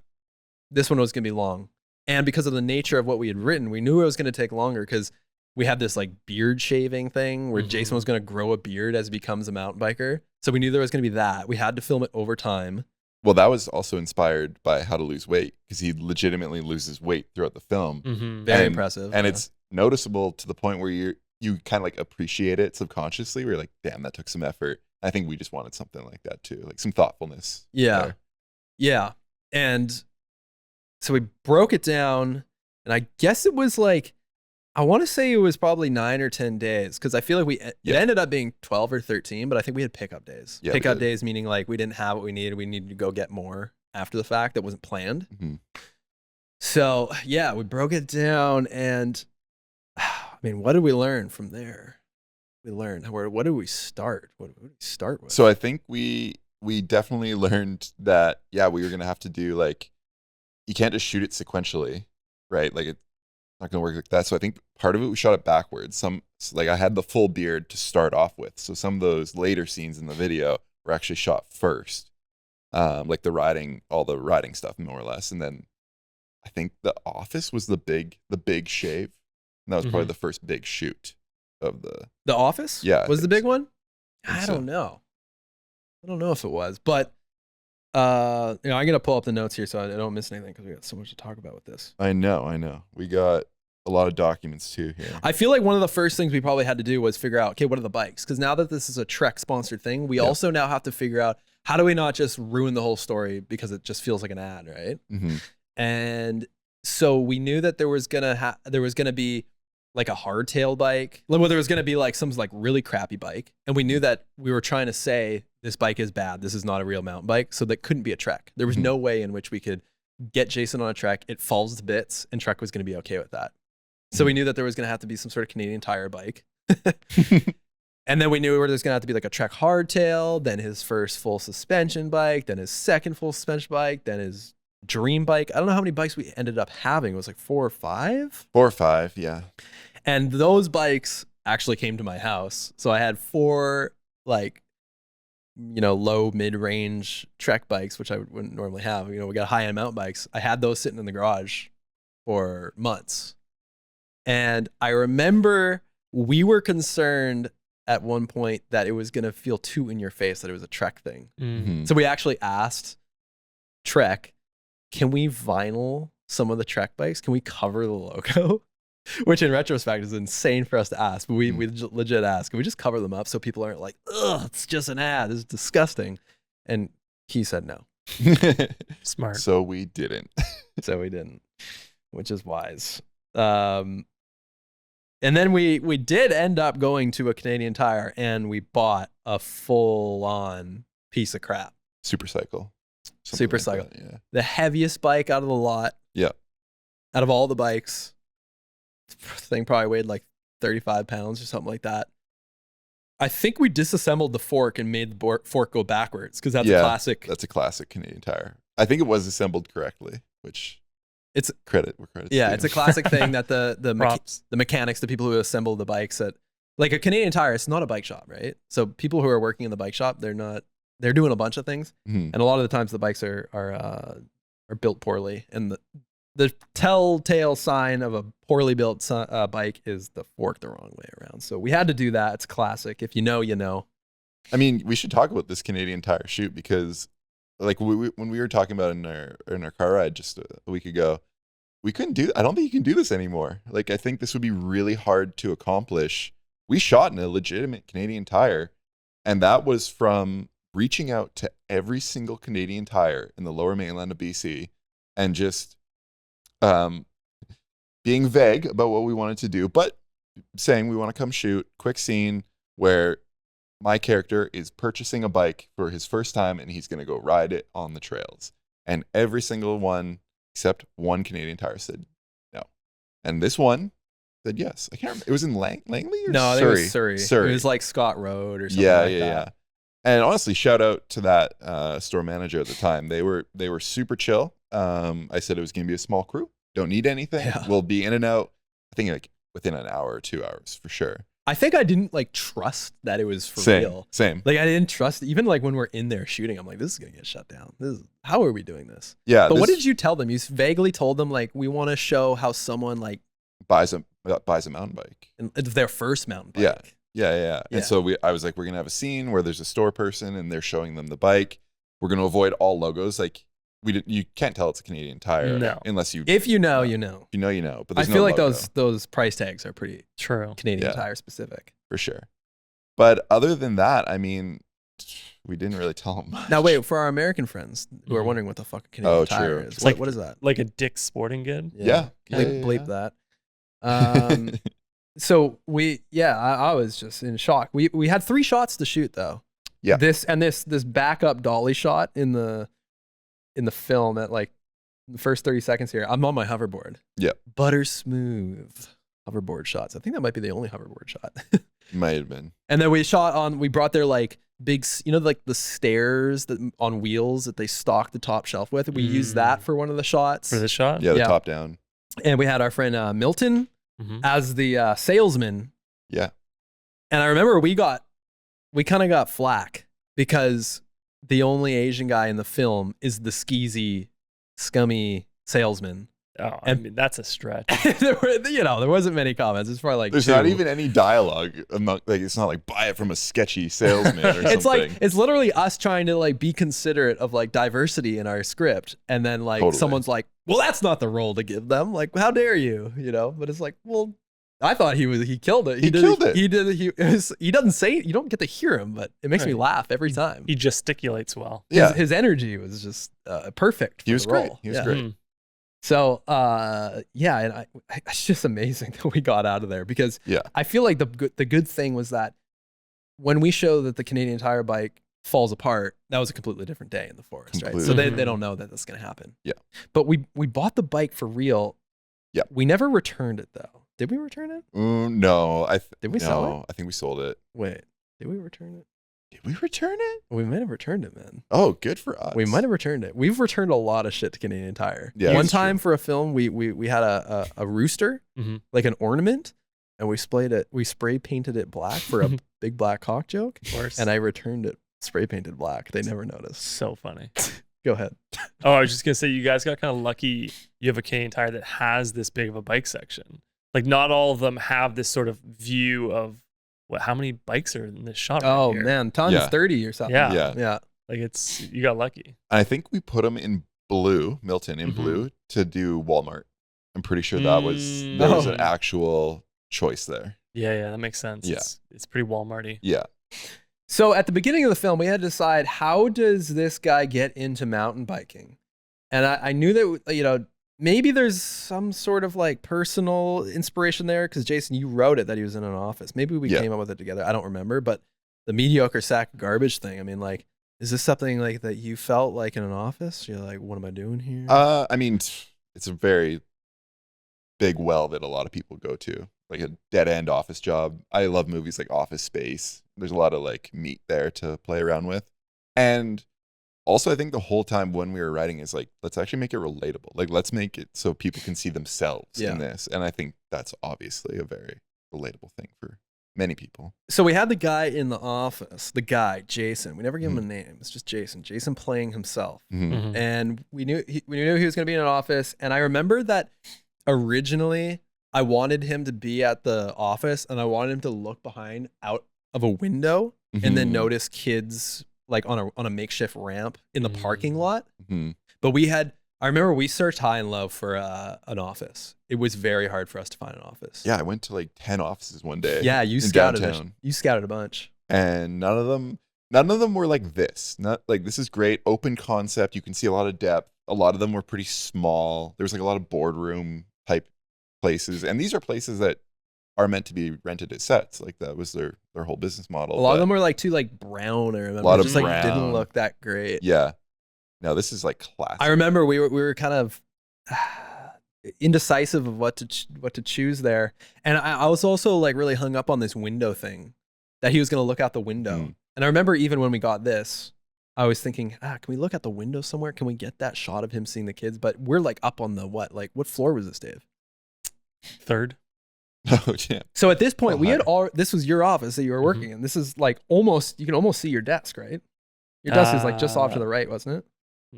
B: this one was going to be long. And because of the nature of what we had written, we knew it was going to take longer because we had this like beard shaving thing where
C: Mhm.
B: Jason was going to grow a beard as he becomes a mountain biker. So we knew there was going to be that. We had to film it over time.
D: Well, that was also inspired by How to Lose Weight because he legitimately loses weight throughout the film.
C: Mm-hmm.
B: Very
D: And-
B: impressive.
D: And
B: yeah.
D: it's noticeable to the point where you kind of like appreciate it subconsciously. Where you're like, damn, that took some effort. I think we just wanted something like that too, like some thoughtfulness.
B: Yeah.
D: there.
B: Yeah. And so we broke it down, and I guess it was like, I want to say it was probably 9 or 10 days because I feel like it
D: Yeah.
B: ended up being 12 or 13, but I think we had pickup days.
D: Yeah, we
B: Pickup
D: did.
B: days meaning like we didn't have what we needed. We needed to go get more after the fact that wasn't planned.
D: Mhm.
B: So yeah, we broke it down, and I mean, what did we learn from there? We learned what did we start? What did we start with?
D: So I think we definitely learned that we were gonna have to do like, you can't just shoot it sequentially, right? Like it's not gonna work like that. So I think part of it we shot it backwards. Like I had the full beard to start off with, so some of those later scenes in the video were actually shot first, like all the riding stuff more or less, and then I think the office was the big shave, and that was probably the first big shoot of
B: The Office?
D: Yeah, I
B: Was the
D: think
B: big
D: so.
B: one?
D: I think
B: I
D: so.
B: don't know. I don't know if it was, but I'm gonna pull up the notes here so I don't miss anything because we got so much to talk about with this.
D: I know. We got a lot of documents too here.
B: I feel like one of the first things we probably had to do was figure out, okay, what are the bikes? Because now that this is a Trek sponsored thing, we also now have to figure out how do we not just ruin the whole story because it just feels like an ad, right?
D: Mm-hmm.
B: And so we knew that there was gonna be like a hardtail bike. Well, there was gonna be like some like really crappy bike, and we knew that we were trying to say this bike is bad. This is not a real mountain bike, so that couldn't be a Trek. There was no way in which we could get Jason on a Trek. It falls to bits, and Trek was gonna be okay with that. So we knew that there was gonna have to be some sort of Canadian Tire bike. And then we knew there was going to have to be like a Trek hardtail, then his first full suspension bike, then his second full suspension bike, then his dream bike. I don't know how many bikes we ended up having. It was like 4 or 5?
D: 4 or 5, yeah.
B: And those bikes actually came to my house. So I had 4 like, low mid-range Trek bikes, which I wouldn't normally have. We got high-end mountain bikes. I had those sitting in the garage for months. And I remember we were concerned at one point that it was going to feel too in your face that it was a Trek thing.
D: Mm-hmm.
B: So we actually asked Trek, can we vinyl some of the Trek bikes? Can we cover the logo? Which in retrospect is insane for us to ask, but we legit asked, can we just cover them up so people aren't like, ugh, it's just an ad. This is disgusting. And he said no.
C: Smart.
D: So we didn't.
B: So we didn't, which is wise. And then we did end up going to a Canadian Tire and we bought a full-on piece of crap.
D: Supercycle.
B: Supercycle.
D: Like that, yeah.
B: The heaviest bike out of the lot.
D: Yeah.
B: Out of all the bikes. The thing probably weighed like 35 pounds or something like that. I think we disassembled the fork and made the fork go backwards because that's a classic.
D: That's a classic Canadian Tire. I think it was assembled correctly, which
B: it's
D: credit where credit's
B: yeah,
D: due.
B: it's a classic thing that the mechanics, the people who assemble the bikes at like a Canadian Tire, it's not a bike shop, right? So people who are working in the bike shop, they're doing a bunch of things, and a lot of the times the bikes are built poorly, and the telltale sign of a poorly built bike is the fork the wrong way around. So we had to do that. It's classic. If you know, you know.
D: I mean, we should talk about this Canadian Tire shoot because, like, when we were talking about it in our car ride just a week ago, we couldn't do. I don't think you can do this anymore. Like, I think this would be really hard to accomplish. We shot in a legitimate Canadian Tire, and that was from reaching out to every single Canadian Tire in the Lower Mainland of BC, and just being vague about what we wanted to do, but saying we want to come shoot quick scene where my character is purchasing a bike for his first time and he's going to go ride it on the trails. And every single one except one Canadian Tire said no. And this one said yes. I can't remember. It was in Langley or
B: no, I think
D: Surrey?
B: it was Surrey.
D: Surrey.
B: It was like Scott Road or something
D: yeah,
B: like
D: yeah,
B: that.
D: yeah. And honestly, shout out to that store manager at the time. They were super chill. I said it was going to be a small crew. Don't need anything.
B: Yeah.
D: We'll be in and out. I think like within an hour or 2 hours for sure.
B: I think I didn't like trust that it was for real.
D: Same.
B: Like I didn't trust, even like when we're in there shooting, I'm like, this is gonna get shut down. How are we doing this?
D: Yeah.
B: But what did you tell them? You vaguely told them like, we want to show how someone like
D: buys a mountain bike.
B: and it's their first mountain bike.
D: Yeah. Yeah.
B: Yeah.
D: And so I was like, we're gonna have a scene where there's a store person and they're showing them the bike. We're gonna avoid all logos. Like you can't tell it's a Canadian Tire unless you.
B: If you know, you know.
D: If you know. But
B: I
D: there's
B: feel
D: no
B: like
D: logo.
B: those price tags are pretty
C: True.
B: Canadian
D: Yeah.
B: Tire specific.
D: For sure. But other than that, I mean, we didn't really tell them much.
B: Now wait, for our American friends who are wondering what the fuck a Canadian Tire
D: true.
B: is,
C: It's like-
B: what is that?
C: Like a Dick's Sporting Good.
D: Yeah.
B: Bleep that. So I was just in shock. We had 3 shots to shoot though.
D: Yeah.
B: This backup dolly shot in the film at like the first 30 seconds here. I'm on my hoverboard.
D: Yeah.
B: Butter smooth hoverboard shots. I think that might be the only hoverboard shot.
D: Might have been.
B: And then we brought their like big, like the stairs that on wheels that they stock the top shelf with. We used that for one of the shots.
C: For the shot?
D: Yeah, the
B: Yeah.
D: top down.
B: And we had our friend Milton as the salesman.
D: Yeah.
B: And I remember we kind of got flack because the only Asian guy in the film is the skeezy, scummy salesman.
C: Oh, I mean, that's a stretch.
B: there wasn't many comments. It's probably like
D: There's
B: two.
D: not even any dialogue. It's not like buy it from a sketchy salesman or
B: It's like
D: something.
B: it's literally us trying to like be considerate of like diversity in our script, and then like
D: Totally.
B: someone's like, well, that's not the role to give them. Like, how dare you? But it's like, well, I thought he killed it.
D: He killed it.
B: He doesn't say it. You don't get to hear him, but it makes me
C: Right.
B: laugh every time.
C: He gesticulates well.
D: Yeah,
B: His energy was just perfect.
D: he
B: for
D: was
B: the
D: great.
B: role.
D: He was
B: Yeah.
D: great.
C: Mm.
B: So, yeah, and it's just amazing that we got out of there because
D: Yeah.
B: I feel like the good thing was that when we show that the Canadian Tire bike falls apart, that was a completely different day in the forest, right? So
D: Completely.
B: they don't know that that's going to happen.
D: Yeah.
B: But we bought the bike for real.
D: Yeah.
B: We never returned it though. Did we return it?
D: No,
B: Did we sell it?
D: I think we sold it.
B: Wait, did we return it?
D: Did we return it?
B: We might have returned it, man.
D: Oh, good for us.
B: We might have returned it. We've returned a lot of shit to Canadian Tire.
D: Yeah,
B: One
D: that's
B: time
D: true.
B: for a film, we had a rooster,
C: Mhm.
B: like an ornament, and we spray painted it black for a big black cock joke,
C: Of course.
B: and I returned it spray painted black. They never noticed.
C: So funny.
B: Go ahead.
C: Oh, I was just gonna say, you guys got kind of lucky. You have a Canadian Tire that has this big of a bike section. Like, not all of them have this sort of view of how many bikes are in this shot.
B: Oh
C: right here.
B: man, times
D: Yeah.
B: 30 or something.
C: Yeah.
D: Yeah.
B: Yeah.
C: Like, you got lucky.
D: And I think we put them in blue, Milton in
C: Mhm.
D: blue, to do Walmart. I'm pretty sure that was
C: Mm.
D: there was
B: Oh.
D: an actual choice there.
C: Yeah, that makes sense.
D: Yeah.
C: It's pretty Walmarty.
D: Yeah.
B: So at the beginning of the film, we had to decide, how does this guy get into mountain biking? And I knew that, maybe there's some sort of like personal inspiration there because Jason, you wrote it that he was in an office. Maybe we
D: Yeah.
B: came up with it together. I don't remember, but the mediocre sack of garbage thing. I mean, like, is this something like that you felt like in an office? You're like, what am I doing here?
D: I mean, it's a very big well that a lot of people go to, like a dead end office job. I love movies like Office Space. There's a lot of like meat there to play around with. And also, I think the whole time when we were writing is like, let's actually make it relatable. Like, let's make it so people can see themselves
B: Yeah.
D: in this. And I think that's obviously a very relatable thing for many people.
B: So we had the guy in the office, the guy, Jason. We never give him a name. It's just Jason. Jason playing himself.
D: Mhm.
C: Mhm.
B: And we knew he was going to be in an office. And I remember that originally I wanted him to be at the office and I wanted him to look behind out of a window and then
D: Mhm.
B: notice kids like on a makeshift ramp in the parking lot.
D: Mhm.
B: But I remember we searched high and low for an office. It was very hard for us to find an office.
D: Yeah, I went to like 10 offices one day.
B: Yeah, you
D: in
B: scouted
D: downtown.
B: you scouted a bunch.
D: And none of them were like this. Not like, this is great, open concept. You can see a lot of depth. A lot of them were pretty small. There was like a lot of boardroom type places, and these are places that are meant to be rented as sets. Like, that was their whole business model.
B: A lot of
D: But
B: them were like too like brown. I remember.
D: A lot of
B: just like didn't
D: brown.
B: look that great.
D: yeah, no, this is like classic.
B: I remember we were kind of indecisive of what to choose there, and I was also like really hung up on this window thing, that he was going to look out the window.
D: Mm.
B: And I remember even when we got this, I was thinking, can we look out the window somewhere? Can we get that shot of him seeing the kids? But we're like up on the what floor was this, Dave?
C: Third.
D: Oh yeah,
B: So at this point,
D: Oh,
B: we had
D: hi.
B: all. This was your office that you were working in. This is like you can almost see your desk, right? Your desk is like just off to the right, wasn't it?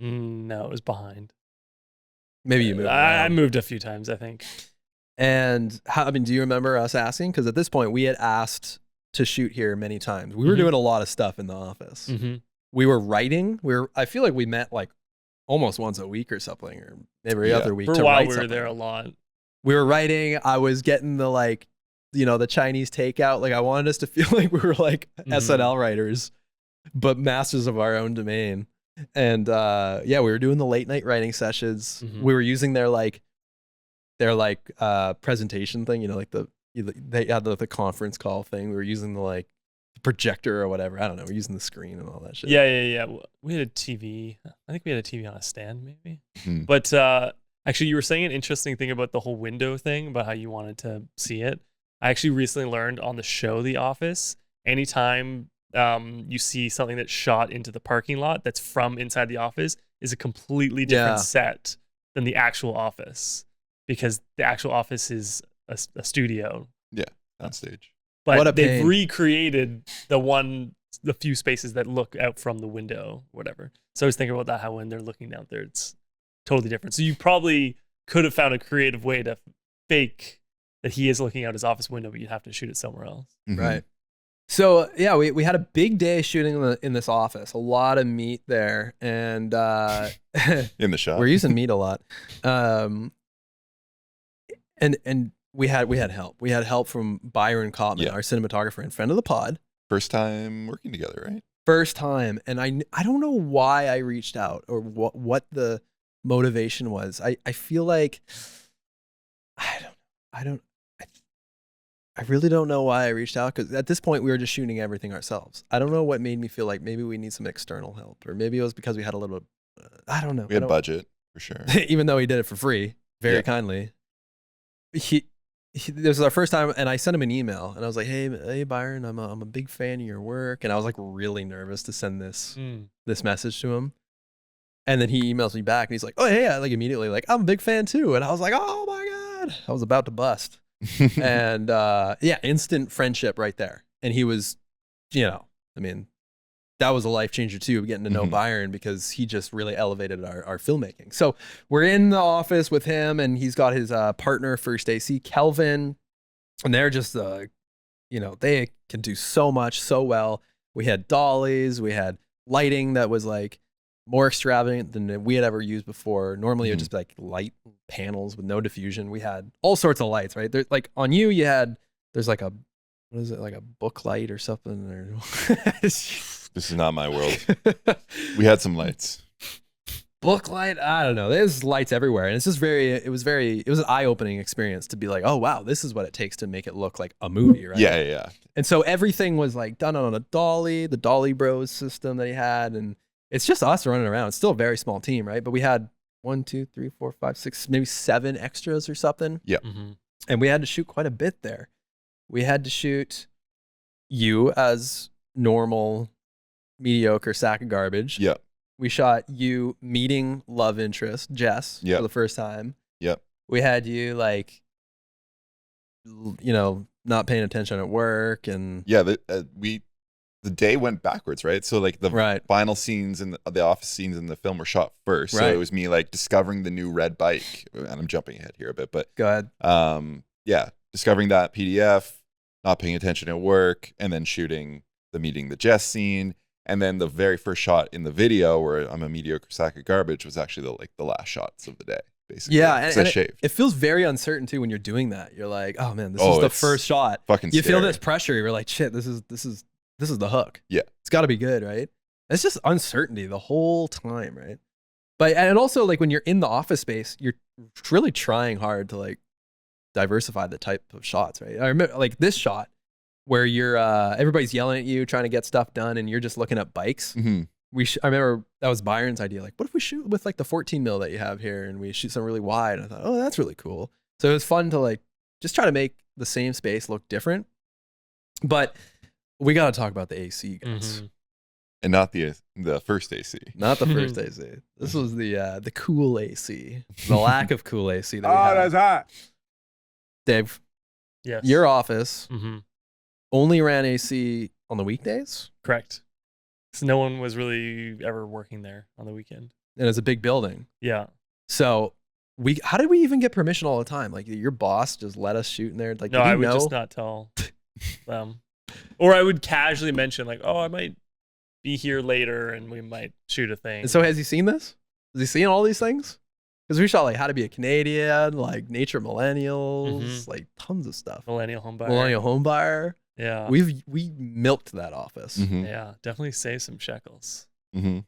C: No, it was behind.
B: Maybe you moved.
C: I
B: around.
C: moved a few times, I think.
B: And do you remember us asking? Because at this point, we had asked to shoot here many times. We were
C: Mhm.
B: doing a lot of stuff in the office.
C: Mm-hmm.
B: We were writing. I feel like we met like almost once a week or something, or every
D: Yeah.
B: other week.
C: For
B: to
C: a while,
B: write
C: we were
B: something.
C: there a lot.
B: We were writing. I was getting the the Chinese takeout. Like, I wanted us to feel like we were like
C: Mhm.
B: SNL writers, but masters of our own domain. And we were doing the late night writing sessions.
C: Mhm.
B: We were using their presentation thing, they had the conference call thing. We were using the projector or whatever. I don't know. We're using the screen and all that shit.
C: Yeah. We had a TV. I think we had a TV on a stand, maybe.
D: Mhm.
C: But actually, you were saying an interesting thing about the whole window thing, about how you wanted to see it. I actually recently learned on the show The Office, anytime you see something that's shot into the parking lot that's from inside the office is a completely different
B: Yeah.
C: set than the actual office, because the actual office is a studio.
D: on stage.
C: But
B: What a
C: they've
B: pain.
C: recreated the few spaces that look out from the window, whatever. So I was thinking about that, how when they're looking out there, it's totally different. So you probably could have found a creative way to fake that he is looking out his office window, but you'd have to shoot it somewhere else.
D: Mhm.
B: Right. So yeah, we had a big day shooting in this office. A lot of meat there, and
D: In the shop.
B: we're using meat a lot. And we had help. We had help from Byron Cotman,
D: Yeah.
B: our cinematographer and friend of the pod.
D: First time working together, right?
B: First time, and I don't know why I reached out or what the motivation was. I feel like I really don't know why I reached out, because at this point we were just shooting everything ourselves. I don't know what made me feel like maybe we need some external help, or maybe it was because we had a little. I don't know.
D: We had budget for sure.
B: Even though he did it for free, very
D: Yeah.
B: kindly. This was our first time, and I sent him an email, and I was like, "Hey, Byron, I'm a big fan of your work," and I was like really nervous to send this message to him, and then he emails me back, and he's like, "Oh, hey," I like immediately like, "I'm a big fan too," and I was like, "Oh my god," I was about to bust, and yeah, instant friendship right there, and he was, I mean, that was a life changer too, getting to know
D: Mhm.
B: Byron, because he just really elevated our filmmaking. So we're in the office with him, and he's got his partner, First AC, Kelvin, and they're just, they can do so much so well. We had dollies, we had lighting that was like more extravagant than we had ever used before. Normally it would just be like light panels with no diffusion. We had all sorts of lights, right? There, like on you there's like what is it, like a book light or something? Or
D: This is not my world. We had some lights.
B: book light, I don't know, there's lights everywhere, and it's just it was an eye-opening experience to be like, oh wow, this is what it takes to make it look like a movie, right?
D: Yeah.
B: And so everything was like done on a dolly, the Dolly Bros system that he had, and it's just us running around. It's still a very small team, right? But we had 1, 2, 3, 4, 5, 6, maybe 7 extras or something, and we had to shoot quite a bit there. We had to shoot you as normal mediocre sack of garbage.
D: Yep.
B: We shot you meeting love interest Jess
D: Yep.
B: for the first time.
D: Yep.
B: We had you like, not paying attention at work, and
D: Yeah. The day went backwards, right? So like the
B: Right.
D: final scenes and the office scenes in the film were shot first. So
B: Right.
D: it was me like discovering the new red bike, and I'm jumping ahead here a bit, but
B: go ahead.
D: yeah, discovering that PDF, not paying attention at work, and then shooting the meeting the Jess scene. And then the very first shot in the video where I'm a mediocre sack of garbage was actually the last shots of the day, basically.
B: Yeah,
D: 'Cause
B: and
D: I shaved.
B: it feels very uncertain too when you're doing that. You're like, oh man, this
D: Oh,
B: is the
D: it's
B: first shot.
D: Fucking
B: You feel
D: scary.
B: this pressure. You're like, shit, this is the hook.
D: Yeah.
B: It's got to be good, right? It's just uncertainty the whole time, right? But and also like when you're in the office space, you're really trying hard to like diversify the type of shots, right? I remember like this shot where you're everybody's yelling at you trying to get stuff done, and you're just looking at bikes.
D: Mhm.
B: I remember that was Byron's idea. Like, what if we shoot with like the 14 mil that you have here, and we shoot some really wide? And I thought, oh, that's really cool. So it was fun to like just try to make the same space look different. But we got to talk about the AC, guys.
D: And not the first AC.
B: Not the first AC. This was the cool AC. The lack of cool AC that we had.
E: hot.
B: Dave,
C: Yes.
B: your office
C: Mm-hmm.
B: only ran AC on the weekdays,
C: Correct. So no one was really ever working there on the weekend.
B: and it's a big building.
C: Yeah.
B: So how did we even get permission all the time? Like your boss just let us shoot in there? Like,
C: No,
B: did he
C: I would
B: know?
C: just not tell them. Or I would casually mention like, oh, I might be here later and we might shoot a thing.
B: And so has he seen this? Has he seen all these things? Because we shot like How to Be a Canadian, like Nature Millennials, like tons of stuff.
C: Millennial home buyer.
B: Millennial Home Buyer.
C: Yeah.
B: We milked that office.
D: Mhm.
C: Yeah. Definitely save some shekels.
D: Mhm.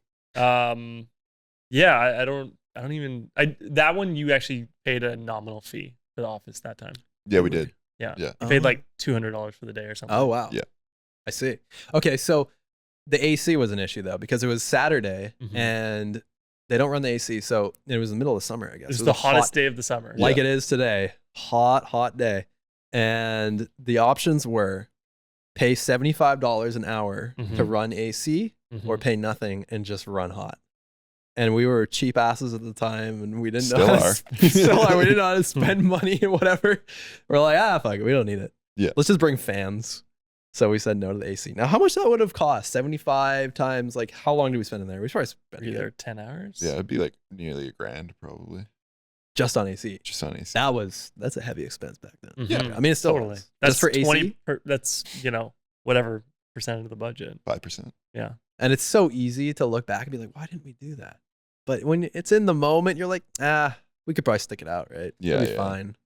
C: Yeah, I don't even that one you actually paid a nominal fee for the office that time.
D: Yeah, we did.
C: Yeah.
D: Yeah.
C: You paid
B: Oh.
C: like $200 for the day or something.
B: Oh wow.
D: Yeah.
B: I see. Okay, so the AC was an issue though, because it was Saturday
C: Mhm.
B: and they don't run the AC. So it was the middle of summer, I guess.
C: It was
B: It
C: the
B: a
C: hottest
B: hot-
C: day of the summer.
B: like
D: Yeah.
B: it is today. Hot day. And the options were pay $75 an hour to
C: Mhm.
B: run AC,
C: Mhm.
B: or pay nothing and just run hot. And we were cheap asses at the time, and we didn't know
D: Still
B: how to
D: are.
B: still are. We didn't know how to spend money or whatever. We're like, fuck it, we don't need it.
D: Yeah.
B: Let's just bring fans. So we said no to the AC. Now, how much that would have cost? 75 times, like, how long do we spend in there? We probably spent
C: Were you there 10 hours?
D: Yeah, it'd be like nearly $1,000 probably.
B: just on AC.
D: Just on AC.
B: That's a heavy expense back then.
C: Mhm.
B: I mean, it's still
C: Totally.
B: is.
C: That's
B: Just for AC.
C: That's whatever percent of the budget.
D: 5%.
C: Yeah.
B: And it's so easy to look back and be like, why didn't we do that? But when it's in the moment, you're like, we could probably stick it out, right?
D: Yeah,
B: It'll be
D: yeah.
B: fine.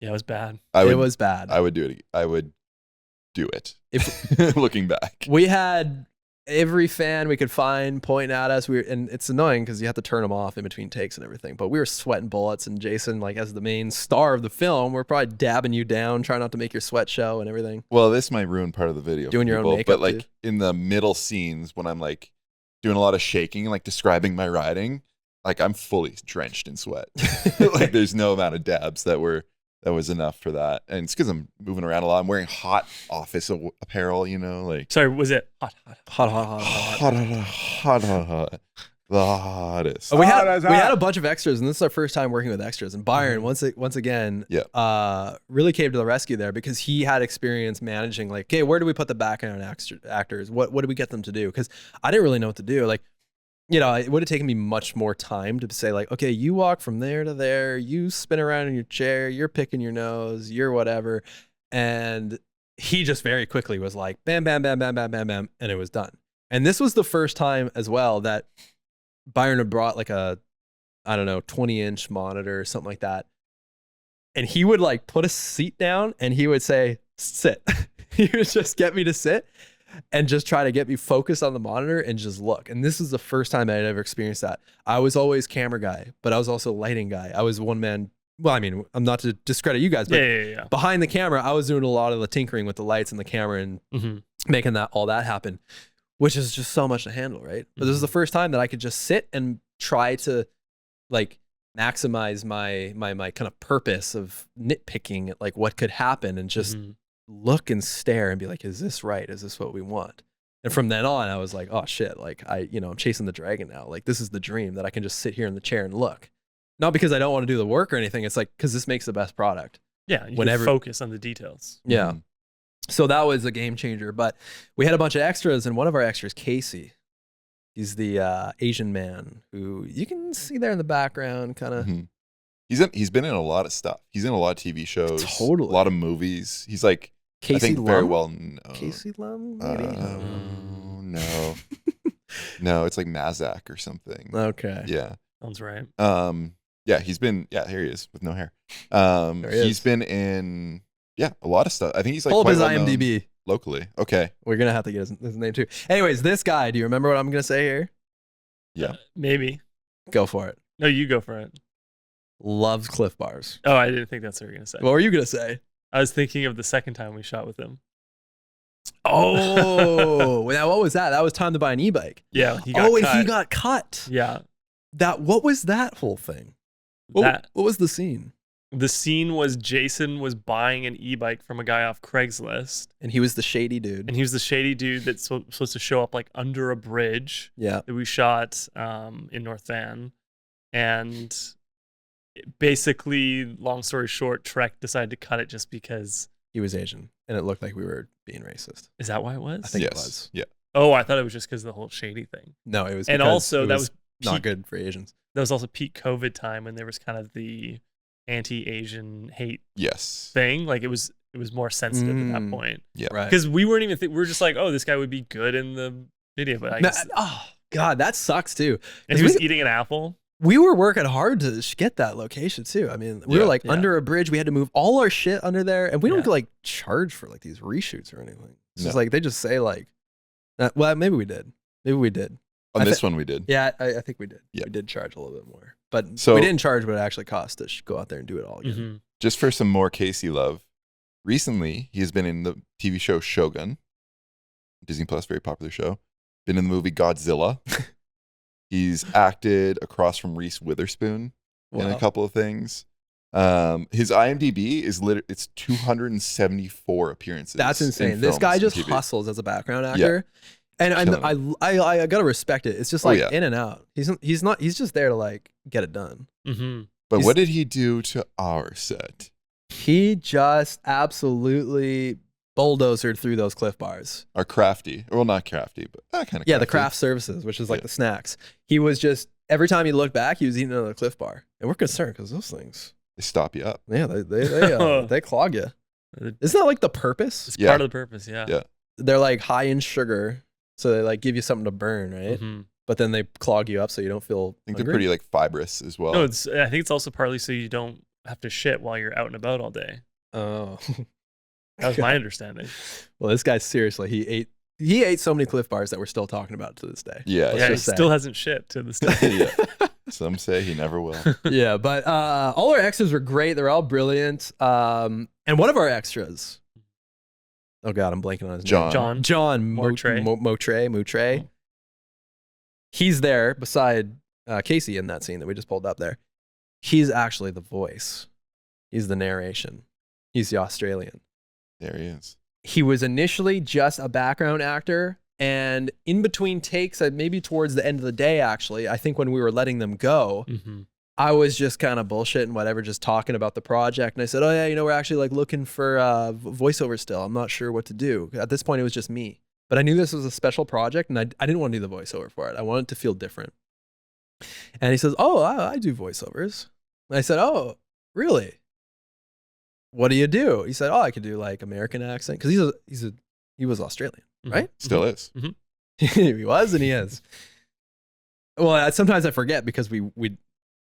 C: Yeah, it was bad.
B: It was bad.
D: I would do it. I would do it.
B: If
D: looking back.
B: we had every fan we could find pointing at us, and it's annoying because you have to turn them off in between takes and everything. But we were sweating bullets, and Jason, like as the main star of the film, we're probably dabbing you down, trying not to make your sweat show and everything.
D: Well, this might ruin part of the video.
B: Doing
D: for
B: your own
D: people,
B: makeup,
D: but like
B: too.
D: in the middle scenes when I'm like doing a lot of shaking, like describing my riding, like I'm fully drenched in sweat. Like there's no amount of dabs that was enough for that, and it's because I'm moving around a lot. I'm wearing hot office apparel, like
C: Sorry, was it hot?
D: hot, the hottest.
B: We had a bunch of extras, and this is our first time working with extras. And Byron, once again, really came to the rescue there because he had experience managing. Like, okay, where do we put the background actors? What do we get them to do? Because I didn't really know what to do. Like, it would have taken me much more time to say like, okay, you walk from there to there, you spin around in your chair, you're picking your nose, you're whatever, and he just very quickly was like, bam, bam, bam, bam, bam, bam, bam, and it was done. And this was the first time as well that Byron had brought like a, 20-inch monitor or something like that. And he would like put a seat down and he would say, sit. He would just get me to sit and just try to get me focused on the monitor and just look. And this is the first time I'd ever experienced that. I was always camera guy, but I was also lighting guy. I was one man. Well, I mean, I'm not to discredit you guys, but behind the camera, I was doing a lot of the tinkering with the lights and the camera and making all that happen, which is just so much to handle, right? But this is the first time that I could just sit and try to like maximize my kind of purpose of nitpicking at like what could happen and just look and stare and be like, is this right? Is this what we want? And from then on, I was like, oh shit, like I'm chasing the dragon now. Like this is the dream that I can just sit here in the chair and look. Not because I don't want to do the work or anything. It's like, because this makes the best product.
C: Yeah, you can focus on the details.
B: Yeah. So that was a game changer. But we had a bunch of extras, and one of our extras, Casey, he's the Asian man who you can see there in the background, kind of.
D: He's been in a lot of stuff. He's in a lot of TV shows,
B: Totally,
D: a lot of movies. He's like
B: Casey
D: I think
B: Lum?
D: very well known.
B: Casey Lum?
D: No, no, it's like Mazak or something.
B: Okay,
D: yeah,
C: sounds right.
D: Yeah, he's been he is with no hair. He's been in a lot of stuff. I think he's like
B: pull up
D: quite
B: his
D: well known
B: IMDb
D: locally. Okay,
B: we're gonna have to get his name too. Anyways, this guy, do you remember what I'm gonna say here?
D: Yeah,
C: maybe.
B: Go for it.
C: No, you go for it.
B: Loves Cliff Bars.
C: Oh, I didn't think that's what you were gonna say.
B: What were you gonna say?
C: I was thinking of the second time we shot with him.
B: Oh, now what was that? That was time to buy an e-bike.
C: Yeah,
B: he got cut.
C: Yeah.
B: What was that whole thing? What was the scene?
C: The scene was Jason was buying an e-bike from a guy off Craigslist.
B: And he was the shady dude.
C: And he was the shady dude that's supposed to show up like under a bridge.
B: Yeah.
C: That we shot in North Van. And basically, long story short, Trek decided to cut it just because
B: he was Asian. And it looked like we were being racist.
C: Is that why it was?
B: I think it was.
D: Yeah.
C: Oh, I thought it was just because of the whole shady thing.
B: No, it was.
C: And also, that was
B: not good for Asians.
C: That was also peak COVID time when there was kind of the anti-Asian hate thing. Like it was more sensitive at that point.
D: Yeah.
B: Right.
C: Because we weren't even we were just like, oh, this guy would be good in the video. But I guess,
B: oh God, that sucks too.
C: And he was eating an apple.
B: We were working hard to get that location too. I mean, we were like under a bridge. We had to move all our shit under there, and we don't like charge for like these reshoots or anything. It's just like they just say like, well, maybe we did. Maybe we did.
D: On this one we did.
B: Yeah, I think we did.
D: Yeah.
B: We did charge a little bit more. But we didn't charge what it actually cost to go out there and do it all again.
D: Just for some more Casey love, recently he has been in the TV show Shogun, Disney Plus, very popular show. Been in the movie Godzilla. He's acted across from Reese Witherspoon in a couple of things. His IMDb is it's 274 appearances.
B: That's insane. This guy just hustles as a background actor.
D: Yeah.
B: And I gotta respect it. It's just like in and out. He's just there to like get it done.
D: But what did he do to our set?
B: He just absolutely bulldozered through those Cliff Bars.
D: Our crafty, well, not crafty, but kind of.
B: Yeah, the craft services, which is like the snacks. He was just every time he looked back, he was eating another Cliff Bar, and we're concerned because those things,
D: They stop you up.
B: yeah, they clog you. Isn't that like the purpose?
C: It's
D: Yeah.
C: part of the purpose. Yeah.
D: Yeah.
B: They're like high in sugar, so they like give you something to burn, right?
C: Mhm.
B: But then they clog you up so you don't feel.
D: I think
B: hungry.
D: they're pretty like fibrous as well.
C: No, I think it's also partly so you don't have to shit while you're out and about all day.
B: Oh,
C: That was my understanding.
B: well, this guy seriously, he ate so many Cliff Bars that we're still talking about to this day.
D: Yeah.
B: Let's
C: Yeah, he
B: just say.
C: still hasn't shit to this day.
D: Yeah. Some say he never will.
B: Yeah, but all our extras were great. They're all brilliant. And one of our extras, oh god, I'm blanking on his
D: John.
B: name. John
C: Motre.
B: Motre. He's there beside Casey in that scene that we just pulled up there. He's actually the voice. He's the narration. He's the Australian.
D: There he is.
B: He was initially just a background actor, and in between takes, maybe towards the end of the day, actually, I think when we were letting them go, I was just kind of bullshitting whatever, just talking about the project. And I said, oh yeah, we're actually like looking for voiceover still. I'm not sure what to do. At this point, it was just me. But I knew this was a special project, and I didn't want to do the voiceover for it. I wanted it to feel different. And he says, oh, I do voiceovers. And I said, oh, really? What do you do? He said, oh, I could do like American accent. Because he was Australian, right?
D: Still is.
B: He was and he is. Well, sometimes I forget because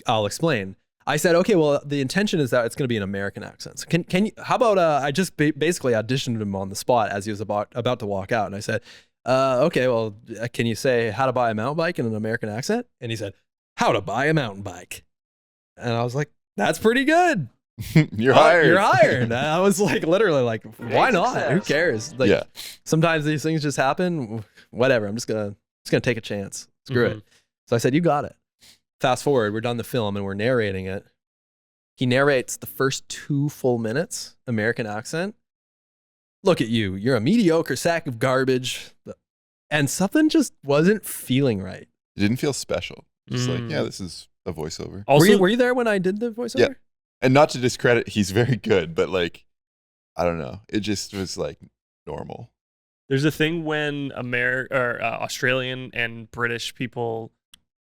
B: I'll explain. I said, okay, well, the intention is that it's going to be an American accent. So can you, how about, I just basically auditioned him on the spot as he was about to walk out. And I said, okay, well, can you say how to buy a mountain bike in an American accent? And he said, how to buy a mountain bike. And I was like, that's pretty good.
D: You're hired.
B: You're hired. And I was like, literally like, why not? Who cares? Like,
D: Yeah.
B: sometimes these things just happen. Whatever. I'm just gonna take a chance. Screw it. So I said, you got it. Fast forward, we're done the film and we're narrating it. He narrates the first 2 full minutes, American accent. Look at you. You're a mediocre sack of garbage. And something just wasn't feeling right.
D: It didn't feel special. Just like, yeah, this is a voiceover.
C: Also,
B: Were you there when I did the voiceover?
D: Yeah. And not to discredit, he's very good, but like, I don't know. It just was like normal.
C: there's a thing when Australian and British people